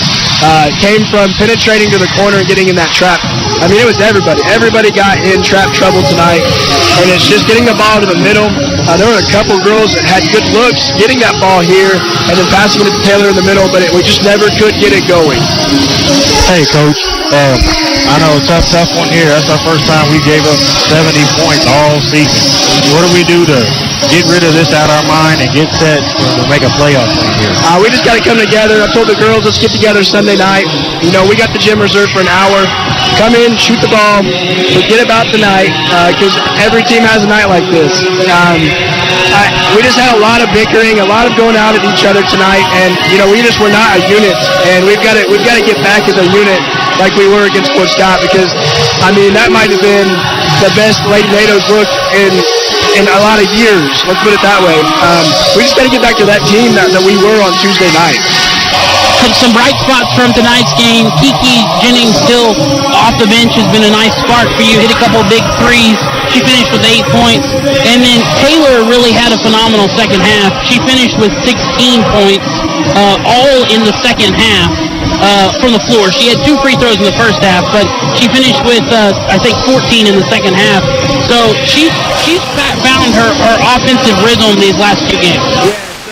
came from penetrating to the corner and getting in that trap. I mean, it was everybody. Everybody got in trap trouble tonight, and it's just getting the ball to the middle. There were a couple girls that had good looks, getting that ball here, and then passing it to Taylor in the middle, but we just never could get it going. Hey, Coach. I know it's a tough one here. That's our first time we gave up 70 points all season. What do we do to get rid of this out of our mind and get set to make a playoff game here? We just got to come together. I told the girls, let's get together Sunday night. You know, we got the gym reserved for an hour. Come in, shoot the ball, forget about the night, because every team has a night like this. We just had a lot of bickering, a lot of going out at each other tonight, and you know, we just were not a unit, and we've got to get back as a unit like we were against Fort Scott, because I mean that might have been the best Lady NATO's look in a lot of years. Let's put it that way. We just got to get back to that team that we were on Tuesday night. Some bright spots from tonight's game. Kiki Jennings still off the bench has been a nice spark for you. Hit a couple of big threes. She finished with 8 points. And then Taylor really had a phenomenal second half. She finished with 16 points, all in the second half from the floor. She had 2 free throws in the first half, but she finished with, I think, 14 in the second half. So she's found her offensive rhythm these last 2 games.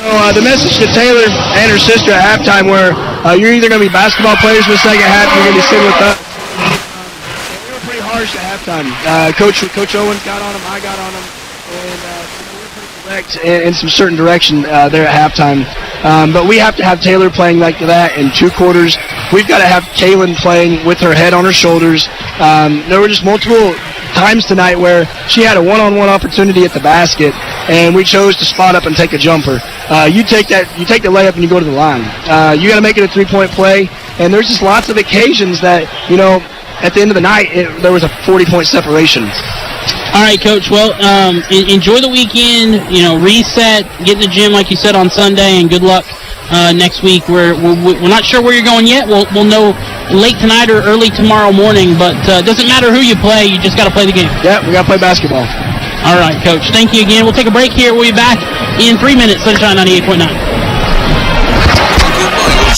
So the message to Taylor and her sister at halftime were, you're either going to be basketball players for the second half, or you're going to be sitting with us. We were pretty harsh at halftime. Coach Owens got on them, I got on them, and we were pretty correct in some certain direction there at halftime. But we have to have Taylor playing like that in 2 quarters. We've got to have Kaylin playing with her head on her shoulders. There were just multiple times tonight where she had a one-on-one opportunity at the basket, and we chose to spot up and take a jumper. You take the layup and you go to the line. You got to make it a 3-point play, and there's just lots of occasions that, you know, at the end of the night, there was a 40-point separation. All right, Coach. Well, enjoy the weekend. You know, reset, get in the gym like you said on Sunday, and good luck next week. We're not sure where you're going yet. We'll know late tonight or early tomorrow morning. But it doesn't matter who you play. You just got to play the game. Yeah, we got to play basketball. All right, Coach. Thank you again. We'll take a break here. We'll be back in 3 minutes. Sunshine 98.9.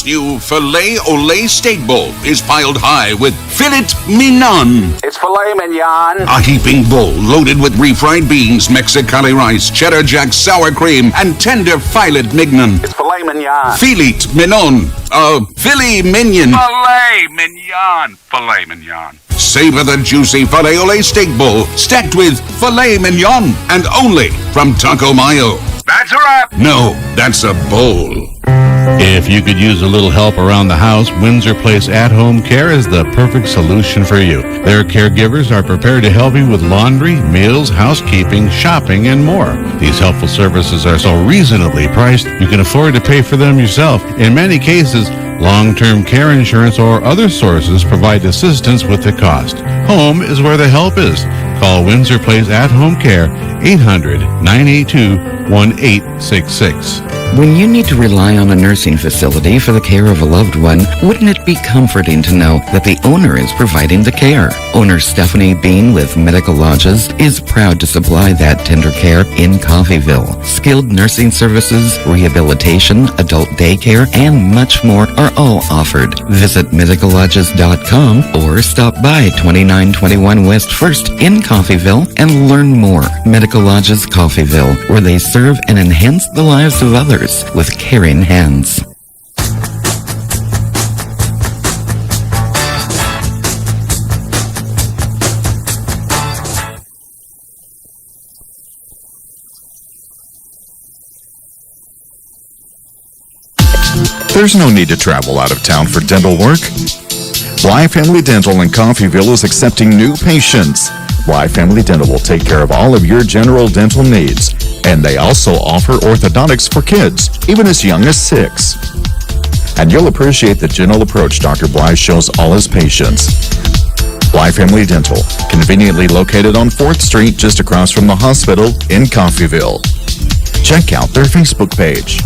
New filet-o-lay steak bowl is piled high with filet mignon. It's filet mignon. A heaping bowl loaded with refried beans, Mexicali rice, cheddar jack, sour cream, and tender filet mignon. It's filet mignon. Filet mignon. Filet mignon. Filet mignon. Filet mignon. Savor the juicy filet-o-lay steak bowl stacked with filet mignon and only from Taco Mayo. That's a wrap. No, that's a bowl. If you could use a little help around the house, Windsor Place At-Home Care is the perfect solution for you. Their caregivers are prepared to help you with laundry, meals, housekeeping, shopping, and more. These helpful services are so reasonably priced, you can afford to pay for them yourself. In many cases, long-term care insurance or other sources provide assistance with the cost. Home is where the help is. Call Windsor Place At-Home Care, 800-982-1866. When you need to rely on a nursing facility for the care of a loved one, wouldn't it be comforting to know that the owner is providing the care? Owner Stephanie Bean with Medical Lodges is proud to supply that tender care in Coffeyville. Skilled nursing services, rehabilitation, adult daycare, and much more are all offered. Visit medicallodges.com or stop by 2921 West 1st in Coffeyville and learn more. Medical Lodges Coffeyville, where they serve and enhance the lives of others with caring hands. There's no need to travel out of town for dental work. Bly Family Dental in Coffeyville is accepting new patients. Bly Family Dental will take care of all of your general dental needs, and they also offer orthodontics for kids, even as young as 6. And you'll appreciate the gentle approach Dr. Bly shows all his patients. Y Family Dental, conveniently located on 4th Street just across from the hospital in Coffeyville. Check out their Facebook page.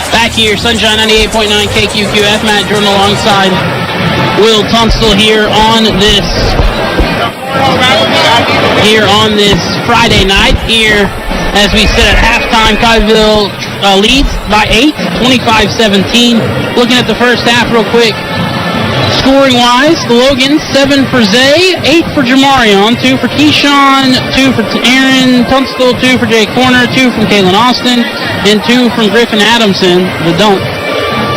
Back here, Sunshine 98.9 KQQF. Matt Jordan alongside Will Tunstall here on this Friday night. Here, as we sit at halftime, Coffeyville leads by 8, 25-17. Looking at the first half real quick. Scoring-wise, the Logans, 7 for Zay, 8 for Jamarion, 2 for Keyshawn, 2 for Aaron Tunstall, 2 for Jay Corner, 2 from Kalen Austin, and 2 from Griffin Adamson, the dunk.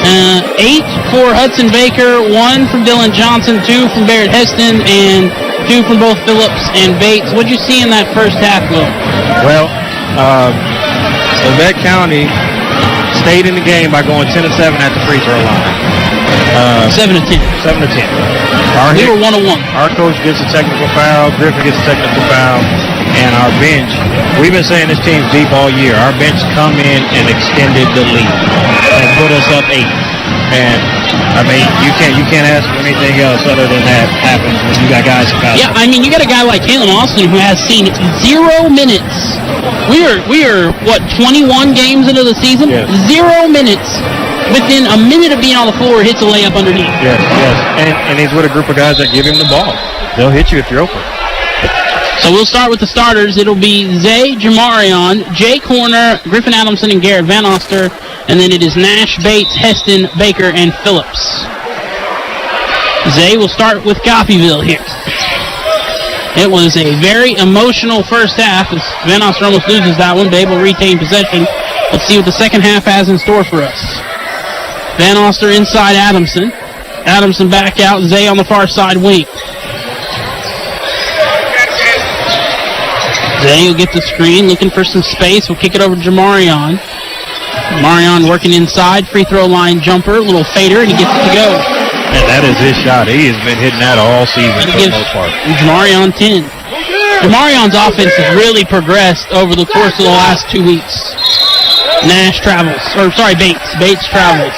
8 for Hudson Baker, 1 from Dylan Johnson, 2 from Barrett Heston, and 2 from both Phillips and Bates. What'd you see in that first half, Will? Well, Labette County stayed in the game by going 10-7 at the free throw line. 7-10. 7-10. We were 1-1. Our coach gets a technical foul, Griffin gets a technical foul, and our bench, we've been saying this team's deep all year. Our bench come in and extended the lead and put us up 8. And I mean, you can't ask for anything else other than that happens when you got guys who pass. Yeah, I mean, you got a guy like Kalen Austin who has seen 0 minutes. We are what, 21 games into the season? Yes. 0 minutes. Within a minute of being on the floor, hits a layup underneath. Yes. And he's with a group of guys that give him the ball. They'll hit you if you're open. So we'll start with the starters. It'll be Zay, Jamarion, Jay Corner, Griffin Adamson, and Garrett Van Oster. And then it is Nash, Bates, Heston, Baker, and Phillips. Zay will start with Coffeyville here. It was a very emotional first half as Van Oster almost loses that one, but able to retain possession. Let's see what the second half has in store for us. Van Oster inside Adamson. Adamson back out. Zay on the far side wing. Zay will get the screen, looking for some space. We'll kick it over to Jamarion. Jamarion working inside. Free throw line jumper. Little fader, and he gets it to go. And that is his shot. He has been hitting that all season for the most part. Jamarion 10. Jamarion's offense has really progressed over the course of the last 2 weeks. Nash travels. Bates. Bates travels.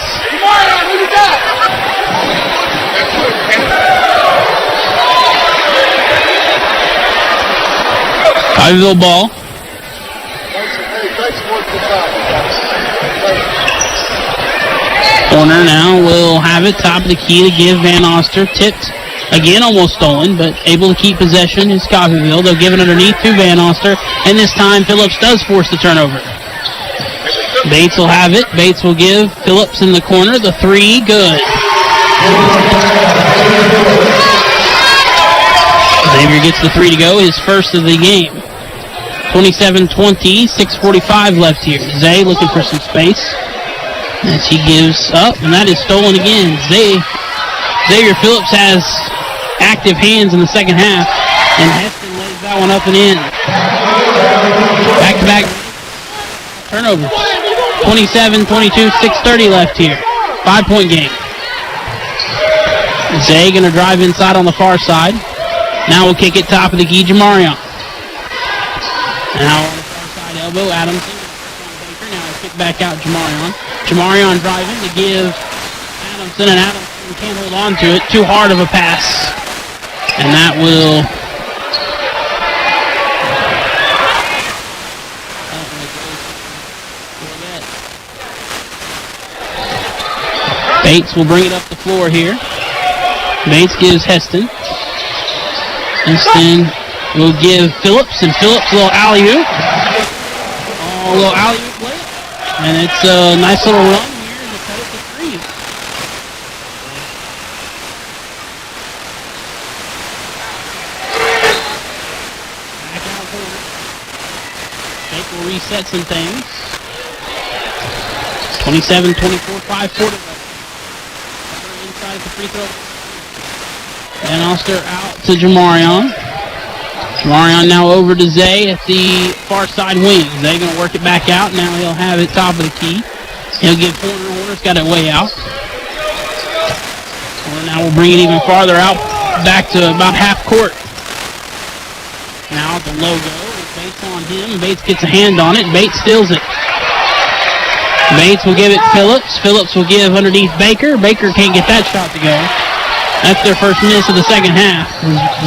Coffeyville ball. Corner now will have it. Top of the key to give Van Oster. Tipped. Again, almost stolen, but able to keep possession is Coffeyville. They'll give it underneath to Van Oster. And this time, Phillips does force the turnover. Bates will have it. Bates will give Phillips in the corner. The 3, good. Xavier gets the 3 to go, his first of the game. 27-20, 6:45 left here. Zay looking for some space as he gives up, and that is stolen again. Xavier Phillips has active hands in the second half, and Heston lays that one up and in. Back-to-back turnovers. 27-22, 6:30 left here. 5-point game. Zay going to drive inside on the far side. Now we'll kick it top of the key, Jamarion. Now on the far side elbow, Adamson. Baker. Now we'll kick back out, Jamarion. Jamarion driving to give Adamson, and Adamson can't hold on to it. Too hard of a pass. And that will... Bates will bring it up the floor here. Bates gives Heston. Heston will give Phillips, and Phillips a little alley-oop. A little alley-oop play. And it's a nice little run here to cut it to 3. Back out corner. Jake will reset some things. 27-24, 5:40. Inside the free throw. Van Oster out to Jamarion. Jamarion now over to Zay at the far side wing. Zay going to work it back out. Now he'll have it top of the key. He'll give Horner. Horner's got it way out. Horner now will bring it even farther out, back to about half court. Now the logo. Bates on him. Bates gets a hand on it. Bates steals it. Bates will give it Phillips. Phillips will give underneath Baker. Baker can't get that shot to go. That's their first miss of the second half.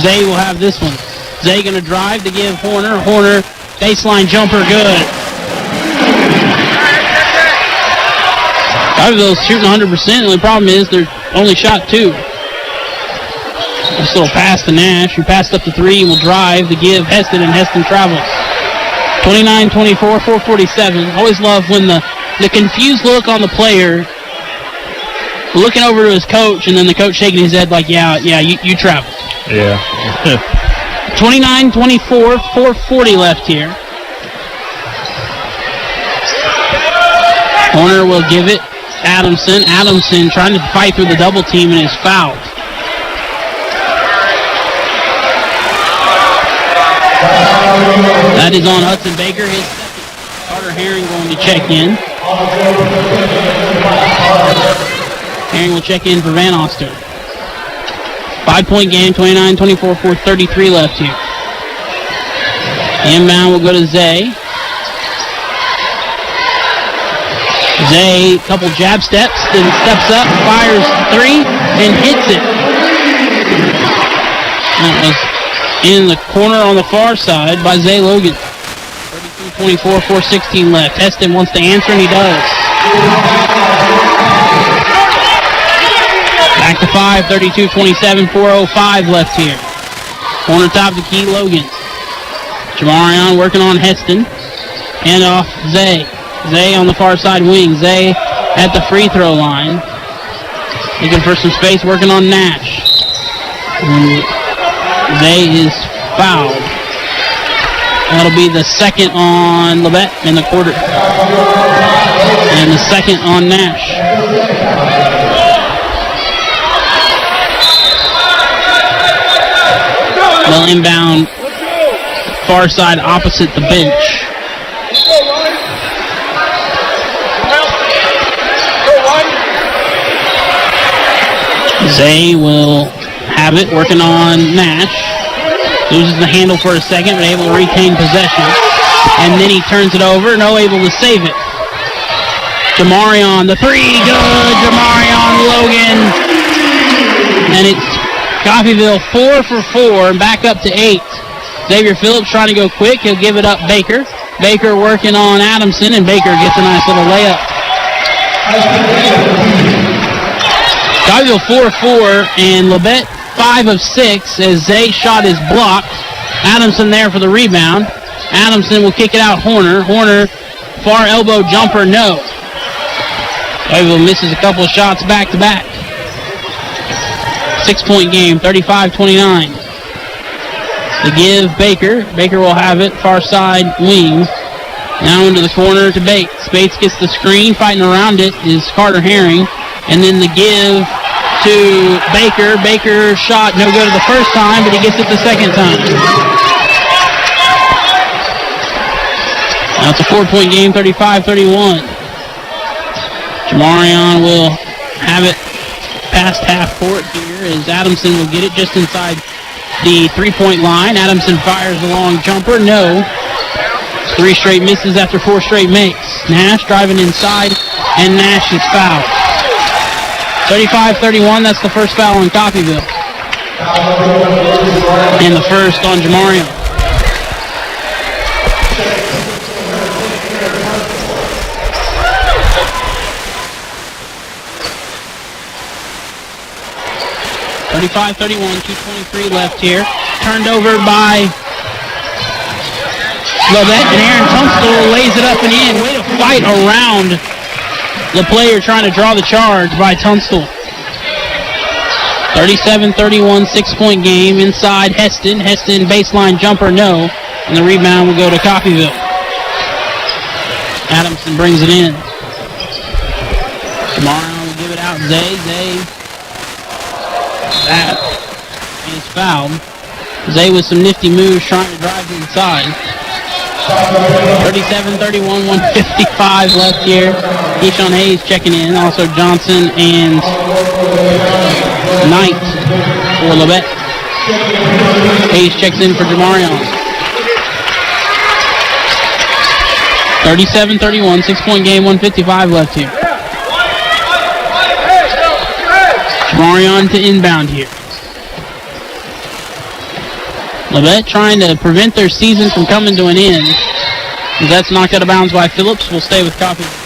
Zay will have this one. Zay going to drive to give Horner. Horner, baseline jumper, good. Coffeyville's shooting 100%. The only problem is they're only shot 2. This little pass to Nash, who passed up to 3 and will drive to give Heston, and Heston travels. 29-24, 4:47. Always love when the confused look on the player, looking over to his coach, and then the coach shaking his head like, yeah, you traveled. Yeah. 29-24, 4:40 left here. Horner will give it Adamson. Adamson trying to fight through the double team and is fouled. That is on Hudson Baker, his second. Carter Herring going to check in. Herring will check in for Van Oster. 5-point game, 29-24, 4:33 left here. Inbound will go to Zay. Zay, couple jab steps, then steps up, fires 3, and hits it. That was in the corner on the far side by Zay Logan. 32-24, 4:16 left. Heston wants to answer, and he does. Back to 5, 32-27, 4:05 left here. Corner top to Key Logan. Jamarion working on Heston. Hand off Zay. Zay on the far side wing. Zay at the free throw line. Looking for some space, working on Nash. Zay is fouled. That'll be the second on Labette in the quarter. And the second on Nash. They'll inbound far side opposite the bench. Zay will have it, working on Nash. Loses the handle for a second, but able to retain possession. And then he turns it over, no able to save it. Jamarion, the 3, good! Jamarion Logan. And it's Coffeyville 4 for 4, and back up to 8. Xavier Phillips trying to go quick. He'll give it up Baker. Baker working on Adamson, and Baker gets a nice little layup. Coffeyville 4-4, and Labette 5 of 6 as Zay shot is blocked. Adamson there for the rebound. Adamson will kick it out Horner. Horner, far elbow jumper, no. Coffeyville misses a couple of shots back to back. 6-point game, 35-29. To give Baker. Baker will have it, far side wing. Now into the corner to Bates. Bates gets the screen. Fighting around it is Carter Herring. And then the give to Baker. Baker shot no good the first time, but he gets it the second time. Now it's a 4-point game, 35-31. Jamarion will have it past half court here as Adamson will get it just inside the 3-point line. Adamson fires a long jumper, no. 3 straight misses after 4 straight makes. Nash driving inside, and Nash is fouled. 35-31, that's the first foul on Coffeyville. And the first on Jamarion. $35-31, 2:23 left here. Turned over by Labette, and Aaron Tunstall lays it up and in. Way to fight around the player trying to draw the charge by Tunstall. 37-31, 6-point game inside Heston. Heston baseline jumper, no. And the rebound will go to Coffeyville. Adamson brings it in. Jamarion will give it out. Zay. That is fouled. Zay with some nifty moves trying to drive inside. 37-31, 1:55 left here. Keyshawn Hayes checking in. Also Johnson and Knight for Labette. Hayes checks in for Jamarion. 37-31, 6-point game, 1:55 left here. Marion to inbound here. Labette trying to prevent their season from coming to an end. That's knocked out of bounds by Phillips. Will stay with Coffeyville.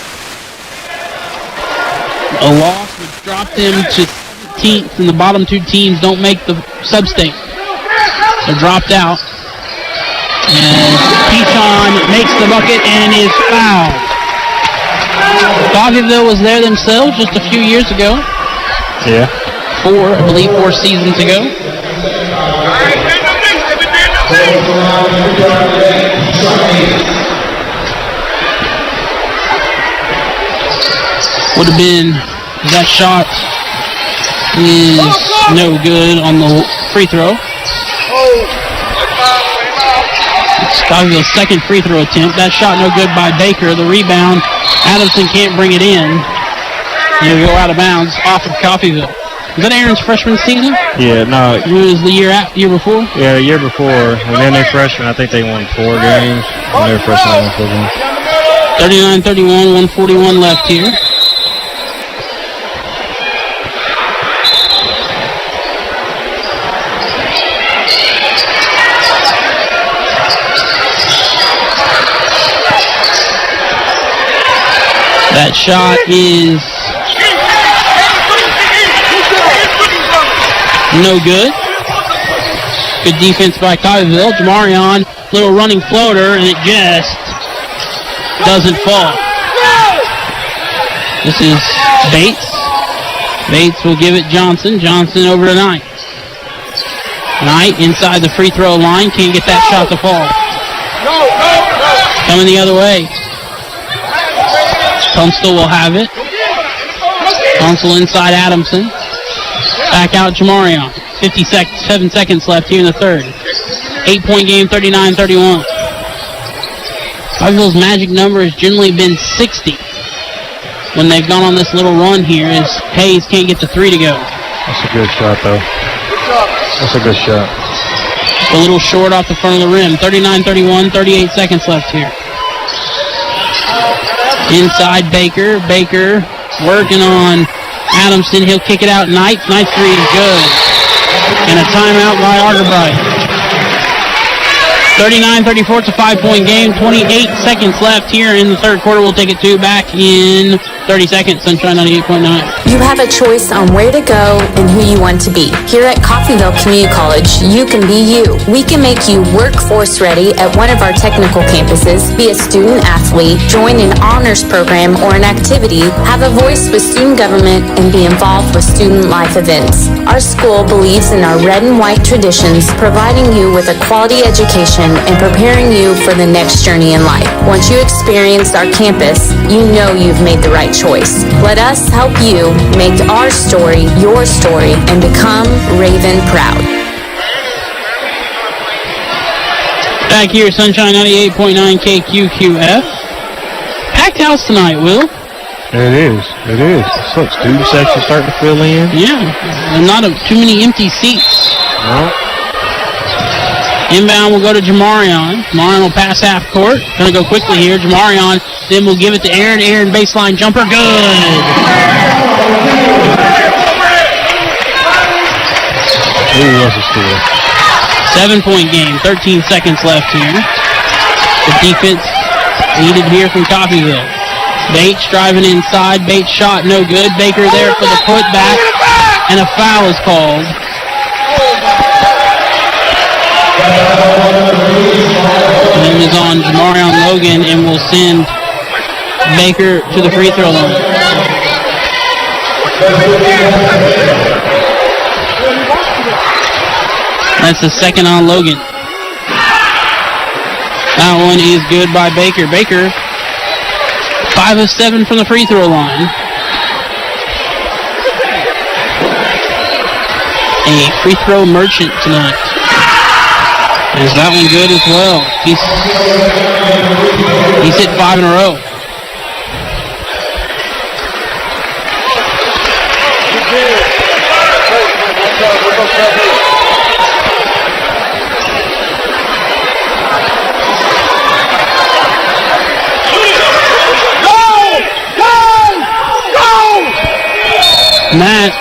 A loss would drop them to 17th, and the bottom two teams don't make the sub-state. They're dropped out. And Pichon makes the bucket and is fouled. Coffeyville was there themselves just a few years ago. Yeah. I believe 4 seasons ago. Would have been, that shot is no good on the free throw. It's Coffeyville's second free throw attempt. That shot no good by Baker. The rebound, Adamson can't bring it in. He'll go out of bounds off of Coffeyville. Is that Aaron's freshman season? Yeah, no. It was the year before? Yeah, the year before. And then they freshman, I think they won 4 games. And they were freshmen, they won 4 games. 39-31, 1:41 left here. That shot is no good. Good defense by Coffeyville. Jamarion, little running floater, and it just doesn't fall. This is Bates. Bates will give it Johnson. Johnson over to Knight. Knight inside the free throw line. Can't get that shot to fall. Coming the other way. Tunstall will have it. Tunstall inside Adamson. Back out Jamarion. 7 seconds left here in the third. 8-point game, 39-31. Coffeyville's magic number has generally been 60 when they've gone on this little run here, as Hayes can't get the 3 to go. That's a good shot, though. That's a good shot. Just a little short off the front of the rim. 39-31, 38 seconds left here. Inside Baker. Baker working on Adamson. He'll kick it out. Knight. Knight's 3 is good. And a timeout by Argerbright. 39-34, it's a 5-point game. 28 seconds left here in the third quarter. We'll take it to back in 30 seconds. Sunshine 98.9. You have a choice on where to go and who you want to be. Here at Coffeyville Community College, you can be you. We can make you workforce ready at one of our technical campuses, be a student athlete, join an honors program or an activity, have a voice with student government, and be involved with student life events. Our school believes in our red and white traditions, providing you with a quality education and preparing you for the next journey in life. Once you experience our campus, you know you've made the right choice. Let us help you make our story your story and become Raven proud. Back here, Sunshine 98.9 KQQF. Packed house tonight, Will. It is. Look, student section starting to fill in. Yeah, and not too many empty seats. No. Inbound will go to Jamarion. Jamarion will pass half court. Going to go quickly here. Jamarion then will give it to Aaron. Aaron baseline jumper. Good. Ooh, that's a steal. 7-point game. 13 seconds left here. The defense needed here from Coffeyville. Bates driving inside. Bates shot no good. Baker there for the putback. And a foul is called. Name is on Jamarion Logan and will send Baker to the free throw line. That's the second on Logan. That one is good by Baker. Baker, 5 of 7 from the free throw line. A free throw merchant tonight. Is that one good as well? He's hit 5 in a row. Matt,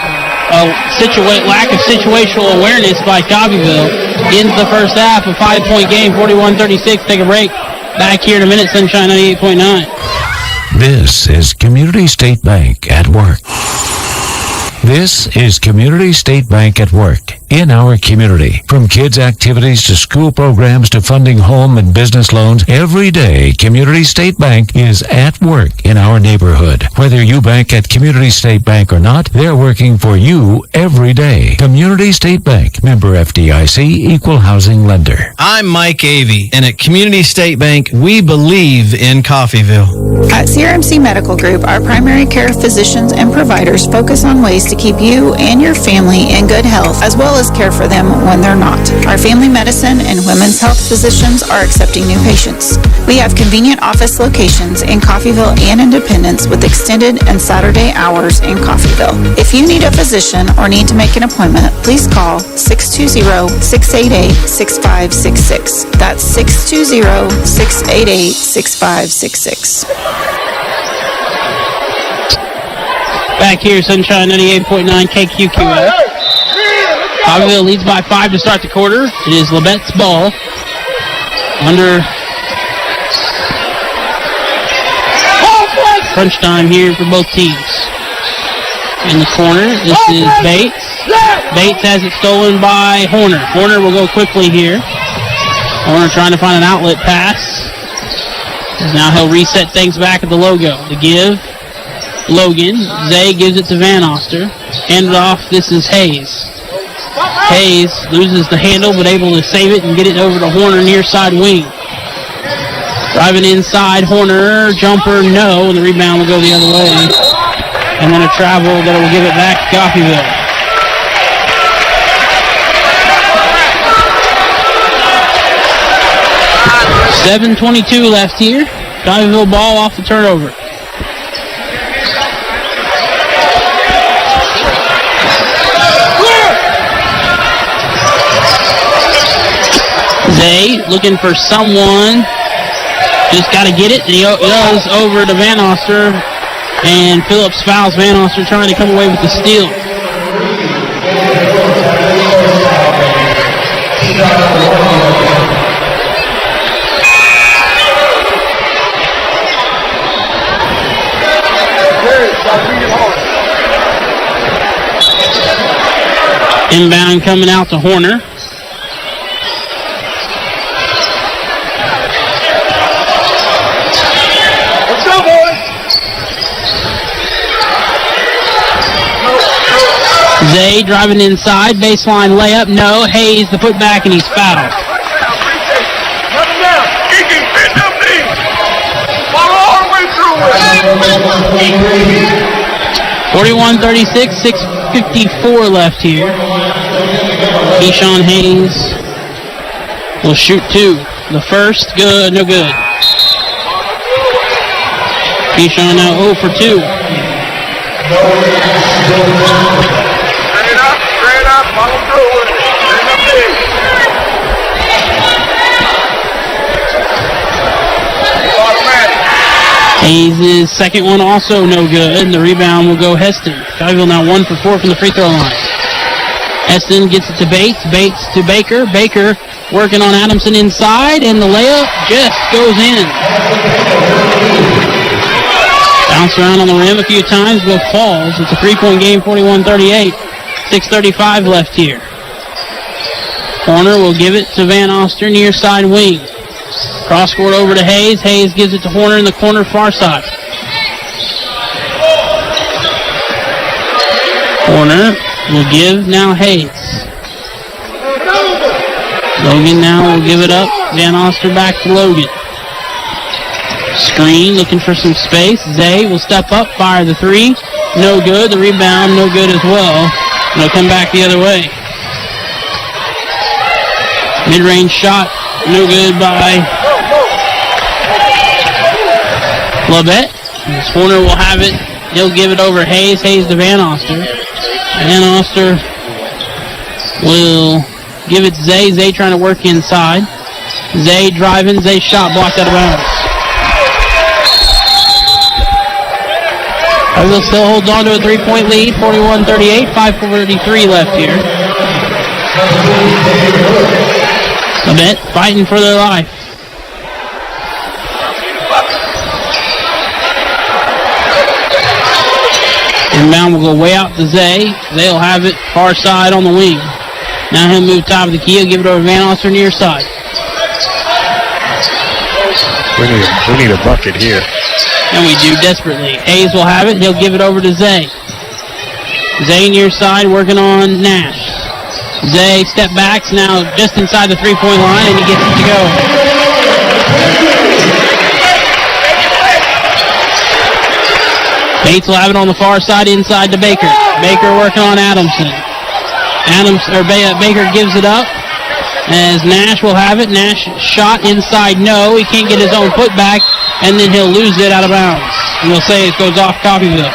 lack of situational awareness by Coffeyville ends the first half. A 5-point game, 41-36. Take a break. Back here in a minute, Sunshine 98.9. This is Community State Bank at work. This is Community State Bank at work in our community. From kids' activities to school programs to funding home and business loans, every day Community State Bank is at work in our neighborhood. Whether you bank at Community State Bank or not, they're working for you every day. Community State Bank, member FDIC, equal housing lender. I'm Mike Avey, and at Community State Bank, we believe in Coffeyville. At CRMC Medical Group, our primary care physicians and providers focus on ways to keep you and your family in good health, as well as care for them when they're not. Our family medicine and women's health physicians are accepting new patients. We have convenient office locations in Coffeyville and Independence with extended and Saturday hours in Coffeyville. If you need a physician or need to make an appointment, please call 620-688-6566. That's 620-688-6566. Back here, Sunshine 98.9 KQQF. Coffeyville leads by 5 to start the quarter. It is Labette's ball. Under crunch time here for both teams. In the corner, this is Bates. Bates has it stolen by Horner. Horner will go quickly here. Horner trying to find an outlet pass. Now he'll reset things back at the logo. The give. Logan. Zay gives it to Van Oster. Handed off. This is Hayes. Hayes loses the handle, but able to save it and get it over to Horner near side wing. Driving inside, Horner. Jumper, no. And the rebound will go the other way. And then a travel that will give it back to Coffeyville. .7:22 left here. Coffeyville ball off the turnover. Zay looking for someone. Just got to get it. And he goes over to Van Oster. And Phillips fouls Van Oster trying to come away with the steal. Inbound coming out to Horner. Let's go, boys! Zay driving inside, baseline layup, no. Hayes the putback, and he's fouled. Run him down. Kiki, bend up knee. Follow all the way through it. 41-36, 6:54 left here. Keyshawn Hayes will shoot two. The first, good, no good. Keyshawn now 0 for 2. Straight up, follow through with it. Bend up knee. Automatic. Hayes' second one also no good, and the rebound will go Heston. Coffeyville now 1 for 4 from the free throw line. Heston gets it to Bates. Bates to Baker. Baker working on Adamson inside, and the layup just goes in. Bounce around on the rim a few times, but falls. It's a 3-point game, 41-38. 6:35 left here. Corner will give it to Van Oster near side wing. Cross court over to Hayes. Hayes gives it to Horner in the corner far side. Horner will give now Hayes. Logan now will give it up. Van Oster back to Logan. Screen looking for some space. Zay will step up, fire the three. No good. The rebound no good as well. And they'll come back the other way. Mid-range shot no good by Labette. Horner will have it. He'll give it over Hayes. Hayes to Van Oster. Van Oster will give it to Zay. Zay trying to work inside. Zay driving. Zay shot blocked out of bounds. Coffeyville still holds on to a 3-point lead, 41-38, 5:43 left here. Labette fighting for their life. Inbound will go way out to Zay. They'll have it far side on the wing. Now he'll move top of the key. He'll give it over to Van Oster near side. We need a bucket here. And we do desperately. Hayes will have it. He'll give it over to Zay. Zay near side working on Nash. Zay step backs now just inside the 3-point line, and he gets it to go. Bates will have it on the far side inside to Baker. Baker working on Adamson. Baker gives it up as Nash will have it. Nash shot inside, no. He can't get his own putback, and then he'll lose it out of bounds. And we'll say it goes off Coffeyville.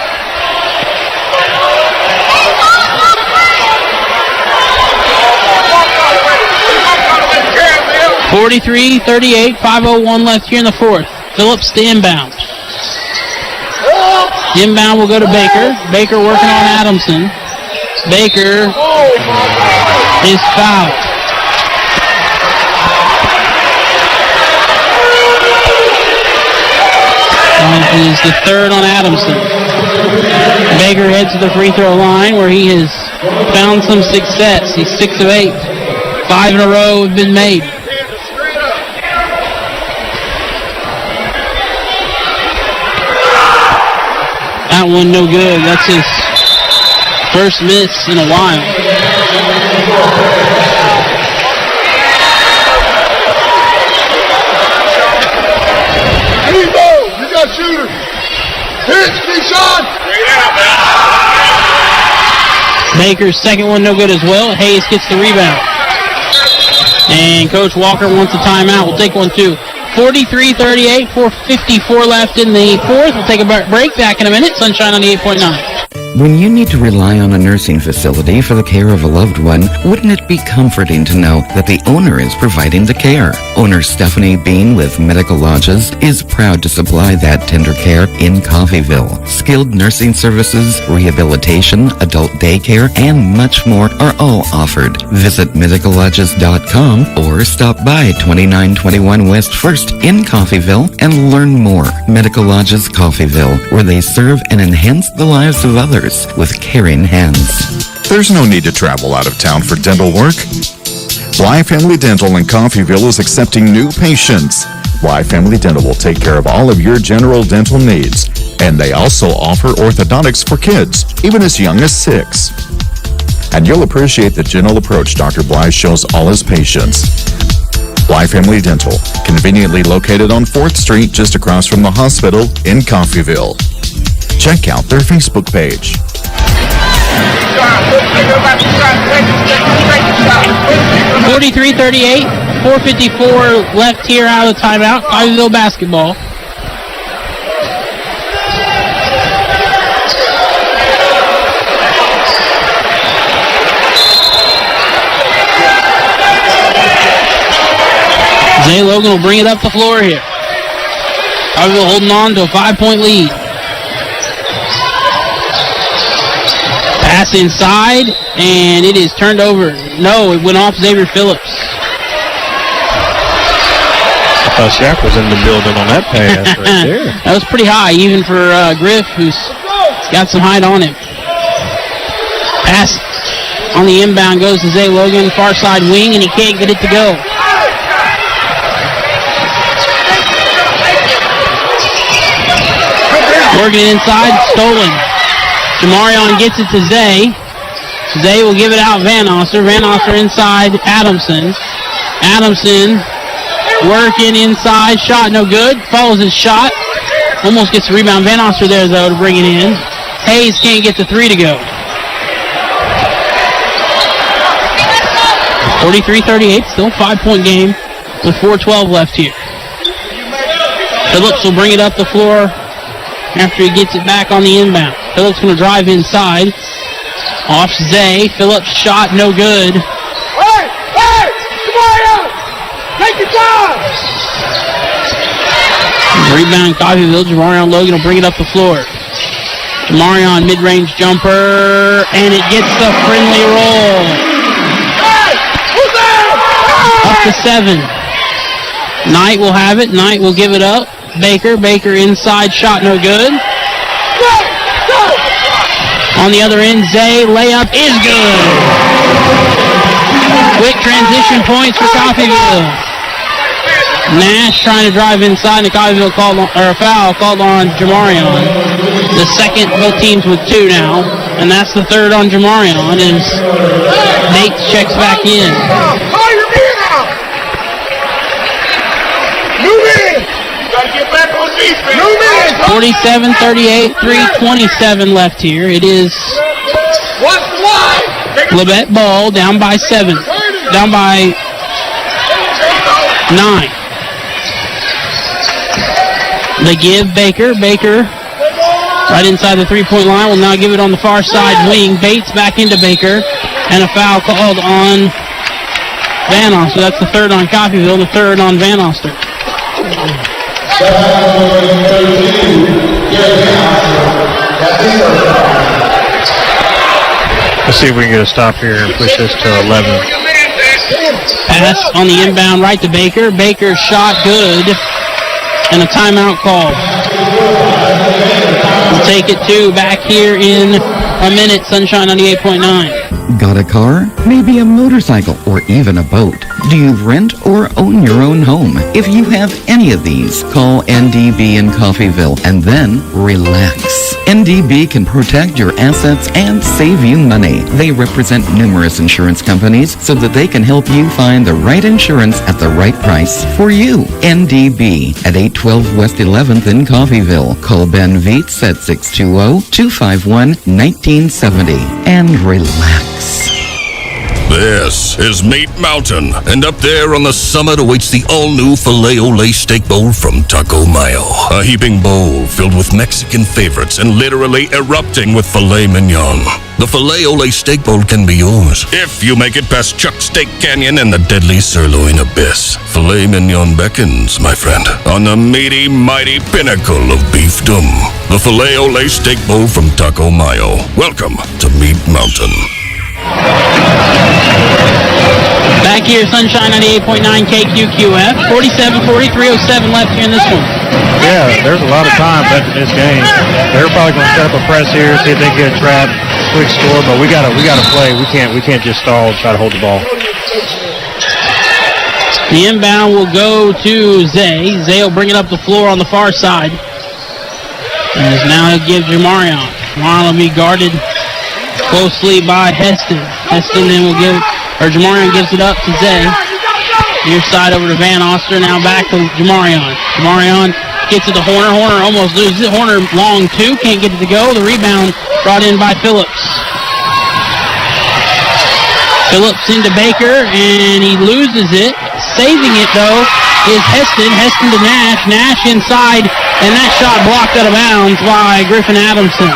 (43-38), 5:01 left here in the fourth. Phillips to inbound. The inbound will go to Baker. Baker working on Adamson. Baker is fouled. It is the third on Adamson. Baker heads to the free throw line where he has found some success. He's 6 of 8. 5 in a row have been made. That one no good. That's his first miss in a while. You got shooters. Hit, Keyshawn. Baker's second one no good as well. Hayes gets the rebound. And Coach Walker wants a timeout. We'll take one too. 43-38, 4:54 left in the fourth. We'll take a break. Back in a minute. Sunshine on the 8.9. When you need to rely on a nursing facility for the care of a loved one, wouldn't it be comforting to know that the owner is providing the care? Owner Stephanie Bean with Medical Lodges is proud to supply that tender care in Coffeyville. Skilled nursing services, rehabilitation, adult daycare, and much more are all offered. Visit medicallodges.com or stop by 2921 West 1st in Coffeyville and learn more. Medical Lodges Coffeyville, where they serve and enhance the lives of others with caring hands. There's no need to travel out of town for dental work. Y Family Dental in Coffeyville is accepting new patients. Y Family Dental will take care of all of your general dental needs, and they also offer orthodontics for kids, even as young as 6. And you'll appreciate the gentle approach Dr. Bly shows all his patients. Y Family Dental, conveniently located on 4th Street just across from the hospital in Coffeyville. Check out their Facebook page. 43-38, 4:54 left here out of the timeout. Coffeyville basketball. Zay Logan will bring it up the floor here. Coffeyville holding on to a 5-point lead. Pass inside, and it is turned over. No, it went off Xavier Phillips. I thought Shaq was in the building on that pass right there. That was pretty high, even for Griff, who's got some height on him. Pass on the inbound goes to Zay Logan, far side wing, and he can't get it to go. Working it inside, stolen. Jamarion gets it to Zay. Zay will give it out Van Oster. Van Oster inside Adamson. Adamson working inside. Shot no good. Follows his shot. Almost gets the rebound. Van Oster there, though, to bring it in. Hayes can't get the 3 to go. 43-38. Still 5-point game with 4:12 left here. Phillips will bring it up the floor after he gets it back on the inbound. Phillips going to drive inside. Off Zay. Phillips shot no good. Hey! Jamarion! Take your time! Rebound Coffeyville. Jamarion Logan will bring it up the floor. Jamarion mid-range jumper, and it gets a friendly roll. Up to 7. Knight will have it. Knight will give it up. Baker inside, shot no good. On the other end, Zay, layup is good. Quick transition points for Coffeyville. Nash trying to drive inside, and Coffeyville a foul called on Jamarion. The second, both teams with 2 now, and that's the third on Jamarion as Bates checks back in. 47-38, 3:27 left here. It is Labette ball down by 7, down by 9. They give Baker right inside the 3-point line. Will now give it on the far side wing. Bates back into Baker, and a foul called on Van Oster. That's the third on Coffeyville, the third on Van Oster. Let's see if we can get a stop here and push this to 11. Pass on the inbound right to Baker. Baker's shot good, and a timeout call. We'll take it to back here in a minute. Sunshine 98.9. Got a car? Maybe a motorcycle or even a boat. Do you rent or own your own home? If you have any of these, call NDB in Coffeyville and then relax. NDB can protect your assets and save you money. They represent numerous insurance companies so that they can help you find the right insurance at the right price for you. NDB at 812 West 11th in Coffeyville. Call Ben Vietz at 620-251-1970 and relax. This is Meat Mountain, and up there on the summit awaits the all-new Filet-O-Lay Steak Bowl from Taco Mayo. A heaping bowl filled with Mexican favorites and literally erupting with filet mignon. The Filet-O-Lay Steak Bowl can be yours if you make it past Chuck Steak Canyon and the deadly sirloin abyss. Filet mignon beckons, my friend, on the meaty, mighty pinnacle of beefdom. The Filet-O-Lay Steak Bowl from Taco Mayo. Welcome to Meat Mountain. Back here, Sunshine 98.9 KQQF. 47-43-07 left here in this one. Yeah, there's a lot of time left in this game. They're probably going to set up a press here, see if they can get a trap, quick score. But we gotta play. We can't just stall and try to hold the ball. The inbound will go to Zay. Zay will bring it up the floor on the far side. As now he'll give Jamarion. Jamarion will be guarded closely by Heston. Heston then will Jamarion gives it up to Zay. Near side over to Van Oster. Now back to Jamarion. Jamarion gets it to Horner. Horner almost loses it. Horner long two. Can't get it to go. The rebound brought in by Phillips. Phillips into Baker, and he loses it. Saving it, though, is Heston. Heston to Nash. Nash inside, and that shot blocked out of bounds by Griffin Adamson.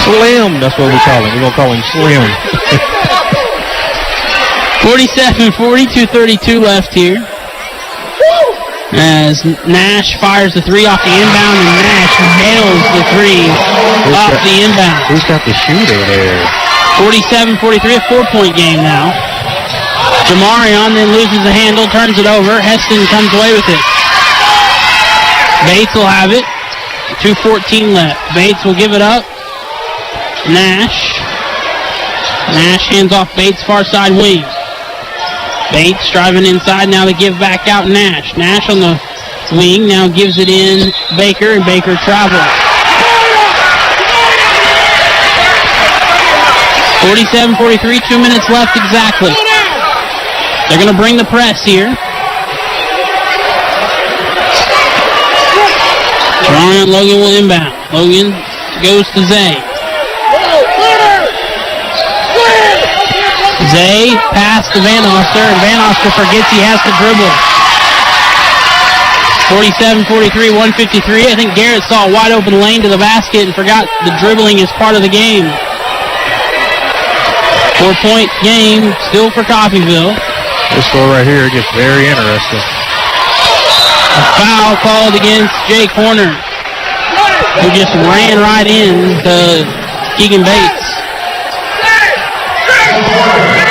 Slim, that's what we call him. We're going to call him Slim. 47-42, 32 left here. As Nash fires the three off the inbound, and Nash nails the three off the inbound. Who's got the shooter there? 47-43, a 4-point game now. Jamarion then loses the handle, turns it over. Heston comes away with it. Bates will have it. 2:14 left. Bates will give it up. Nash hands off Bates, far side wing. Bates driving inside, now to give back out Nash. Nash on the wing, now gives it in Baker, and Baker travels. 47-43, 2 minutes left exactly. They're going to bring the press here. Jamarion Logan will inbound. Logan goes to Zay. Zay pass to Van Oster, and Van Oster forgets he has to dribble. 47-43, 153. I think Garrett saw a wide open lane to the basket and forgot the dribbling is part of the game. 4-point game still for Coffeyville. This score right here gets very interesting. A foul called against Jake Horner. who just ran right into Keegan Bates.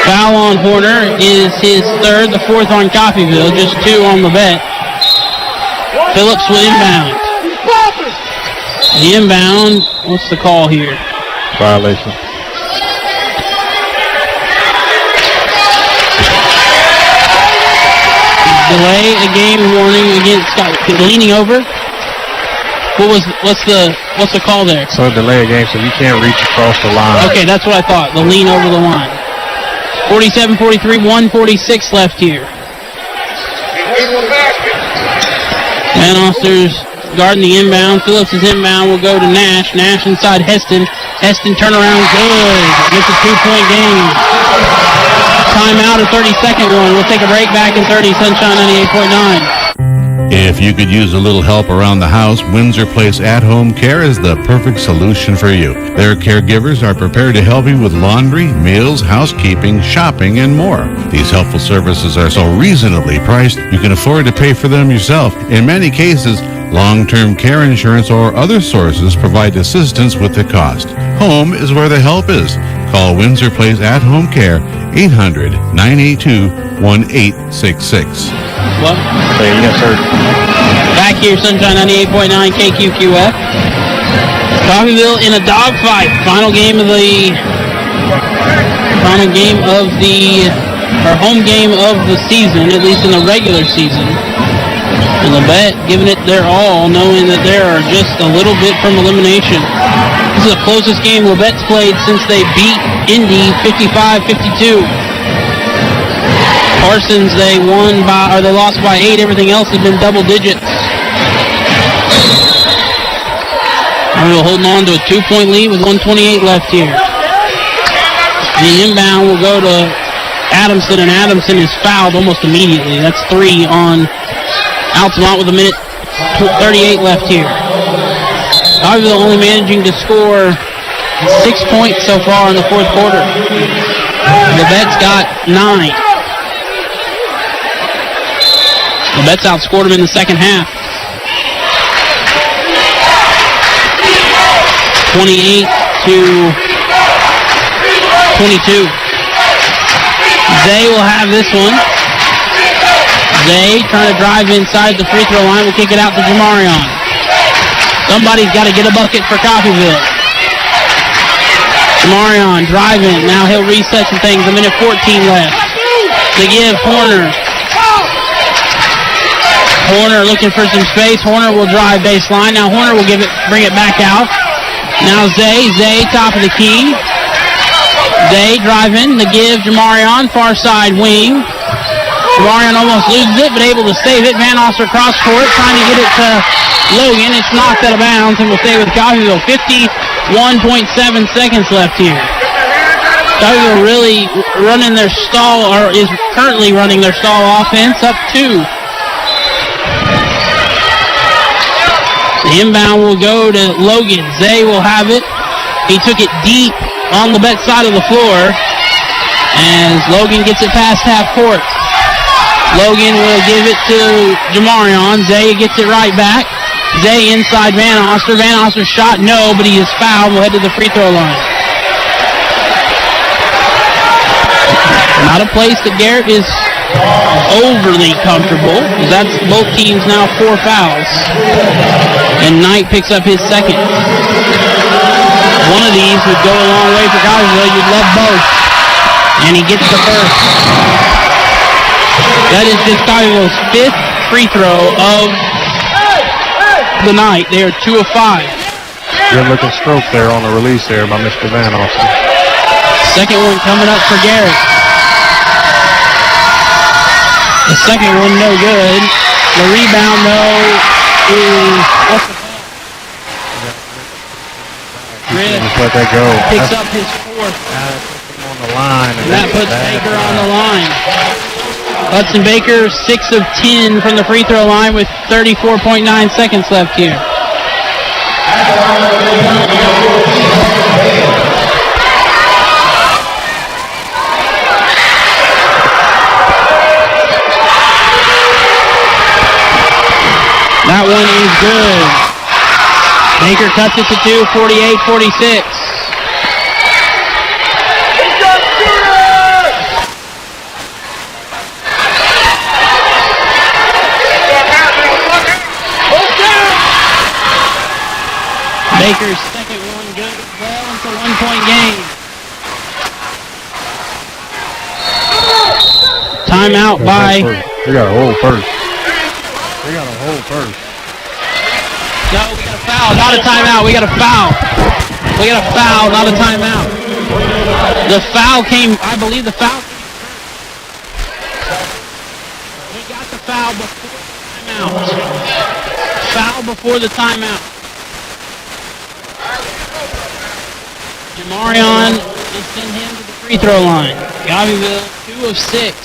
Foul on Horner is his third, the fourth on Coffeyville, just 2 on Labette. Phillips will inbound. The inbound, what's the call here? Violation. Delay a game warning against Scott. Leaning over. What's the call there? So delay a game, so you can't reach across the line. Okay, that's what I thought. The lean over the line. 47-43, 1:46 left here. Van Oster's guarding the inbound. Phillips' inbound will go to Nash. Nash inside Heston. Heston turnaround good. It's a 2-point game. Timeout, a 30-second one. We'll take a break. Back in 30. Sunshine 98.9. If you could use a little help around the house, Windsor Place At-Home Care is the perfect solution for you. Their caregivers are prepared to help you with laundry, meals, housekeeping, shopping, and more. These helpful services are so reasonably priced, you can afford to pay for them yourself. In many cases, long-term care insurance or other sources provide assistance with the cost. Home is where the help is. Call Windsor Place At-Home Care, 800-982-1866. Well, yes, sir. Back here, Sunshine 98.9 KQQF. Coffeyville in a dogfight. Home game of the season, at least in the regular season. And Labette giving it their all, knowing that they are just a little bit from elimination. This is the closest game Labette's played since they beat Indy 55-52. Parsons, they lost by 8. Everything else has been double digits. We're holding on to a 2-point lead with 1:28 left here. The inbound will go to Adamson, and Adamson is fouled almost immediately. That's 3 on Altamont with 1:38 left here. Coffeyville only managing to score 6 points so far in the fourth quarter. Labette's got 9. Labette's outscored them in the second half. 28-22. Zay will have this one. Zay trying to drive inside the free throw line. Will kick it out to Jamarion. Somebody's got to get a bucket for Coffeyville. Jamarion driving. Now he'll reset some things. 1:14 left. To give Horner. Horner looking for some space. Horner will drive baseline. Now Horner will bring it back out. Now Zay, top of the key. Zay driving to give Jamarion, far side wing. Jamarion almost loses it, but able to save it. Van Oster cross court, trying to get it to Logan. It's knocked out of bounds and will stay with Coffeyville. 51.7 seconds left here. Coffeyville really running their stall, or is currently running their stall offense, up 2. The inbound will go to Logan. Zay will have it. He took it deep on the Labette side of the floor as Logan gets it past half court. Logan will give it to Jamarion. Zay gets it right back. Zay inside Van Oster. Van Oster's shot, no, but he is fouled. We'll head to the free throw line. Not a place that Garrett is overly comfortable. That's both teams now 4 fouls. And Knight picks up his second. One of these would go a long way for Coffeyville. You'd love both. And he gets the first. That is just Coffeyville's 5th free throw of the night. They are 2 of 5. Good looking stroke there on the release there by Mr. Van Oster. Second one coming up for Garrett. The second one, no good. The rebound, though, is... Just let that go. Picks up his 4th. On the line. And that puts Baker on the line. Hudson Baker, 6 of 10 from the free throw line with 34.9 seconds left here. That one is good. Baker cuts it to 2, 48-46. Baker's second one good as well. It's a 1-point game. Timeout by... We got a hold first. We got a hold first. No, we got a foul, not a timeout. We got a foul. We got a foul, not a timeout. The foul came, I believe the foul came first. We got the foul before the timeout. Foul before the timeout. Jamarion is sent him to the free throw line. Coffeyville, 2 of 6.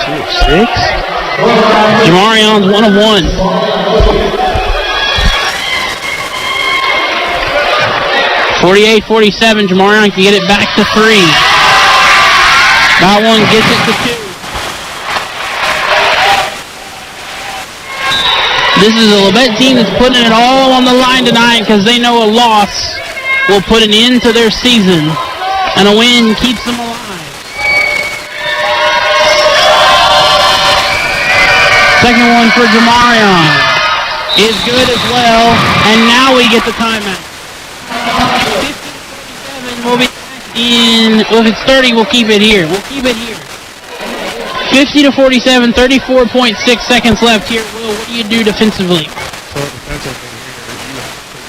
2 of 6? Jamarion's 1 of 1. .48-47, Jamarion can get it back to 3. That one gets it to 2. This is a Labette team that's putting it all on the line tonight because they know a loss will put an end to their season, and a win keeps them alive. Second one for Jamarion is good as well, and now we get the timeout. 50-47 will be back in, well, if it's 30, we'll keep it here. We'll keep it here. 50-47, 34.6 seconds left here. Will, what do you do defensively? So defensively here, you have to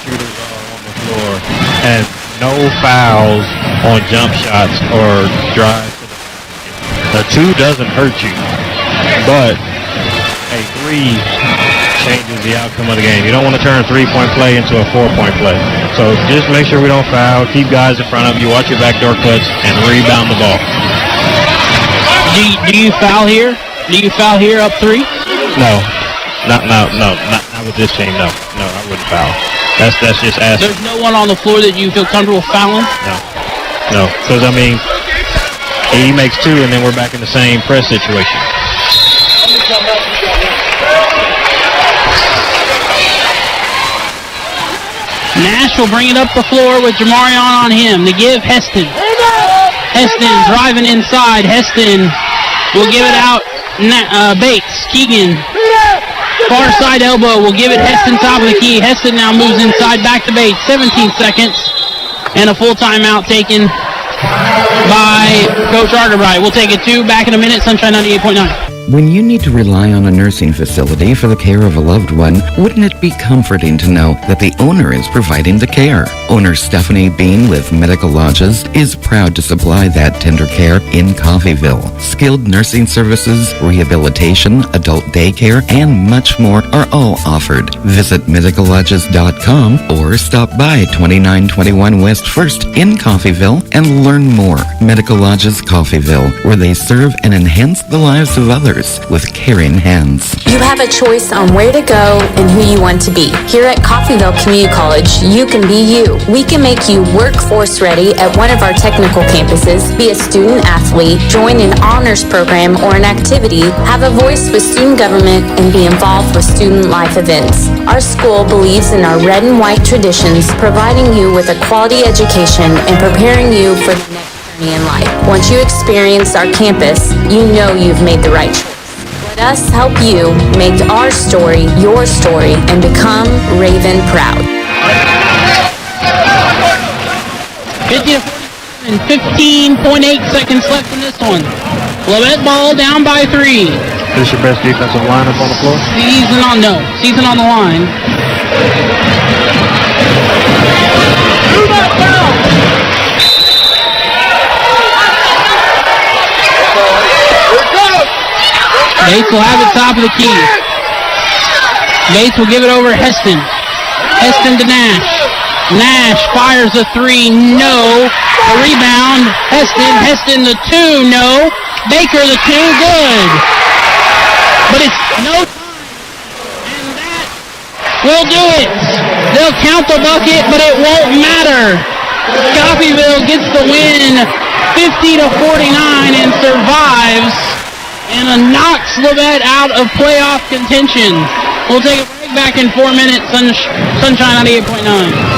shooters on the floor, and no fouls on jump shots or drives to the 2 doesn't hurt you, but a 3 changes the outcome of the game. You don't want to turn a 3-point play into a 4-point play. So just make sure we don't foul, keep guys in front of you, watch your backdoor cuts, and rebound the ball. Do you foul here? Do you foul here up 3? No, not with this team. No, I wouldn't foul. That's just asking. There's no one on the floor that you feel comfortable fouling? No, because I mean, he makes 2, and then we're back in the same press situation. Nash will bring it up the floor with Jamarion on him to give Heston. Heston driving inside. Heston will give it out. Bates. Keegan. Far side elbow will give it Heston top of the key. Heston now moves inside back to Bates. 17 seconds. And a full timeout taken by Coach Arterbright. We'll take it 2. Back in a minute. Sunshine 98.9. When you need to rely on a nursing facility for the care of a loved one, wouldn't it be comforting to know that the owner is providing the care? Owner Stephanie Bean with Medical Lodges is proud to supply that tender care in Coffeyville. Skilled nursing services, rehabilitation, adult daycare, and much more are all offered. Visit medicallodges.com or stop by 2921 West 1st in Coffeyville and learn more. Medical Lodges Coffeyville, where they serve and enhance the lives of others with caring hands. You have a choice on where to go and who you want to be. Here at Coffeyville Community College, you can be you. We can make you workforce ready at one of our technical campuses, be a student athlete, join an honors program or an activity, have a voice with student government, and be involved with student life events. Our school believes in our red and white traditions, providing you with a quality education and preparing you for the next journey in life. Once you experience our campus, you know you've made the right choice. Let us help you make our story your story and become Raven proud. 15.8 seconds left in this one. Labette ball down by 3. Who's your best defensive lineup on the floor? Season on the line. Bates will have it top of the key. Bates will give it over Heston. Heston to Nash. Nash fires a 3. No. A rebound. Heston the 2. No. Baker the 2. Good. But it's no time. And that will do it. They'll count the bucket, but it won't matter. Coffeyville gets the win 50-49 and survives and knocks Labette out of playoff contention. We'll take a break. back in 4 minutes. Sunshine 98.9.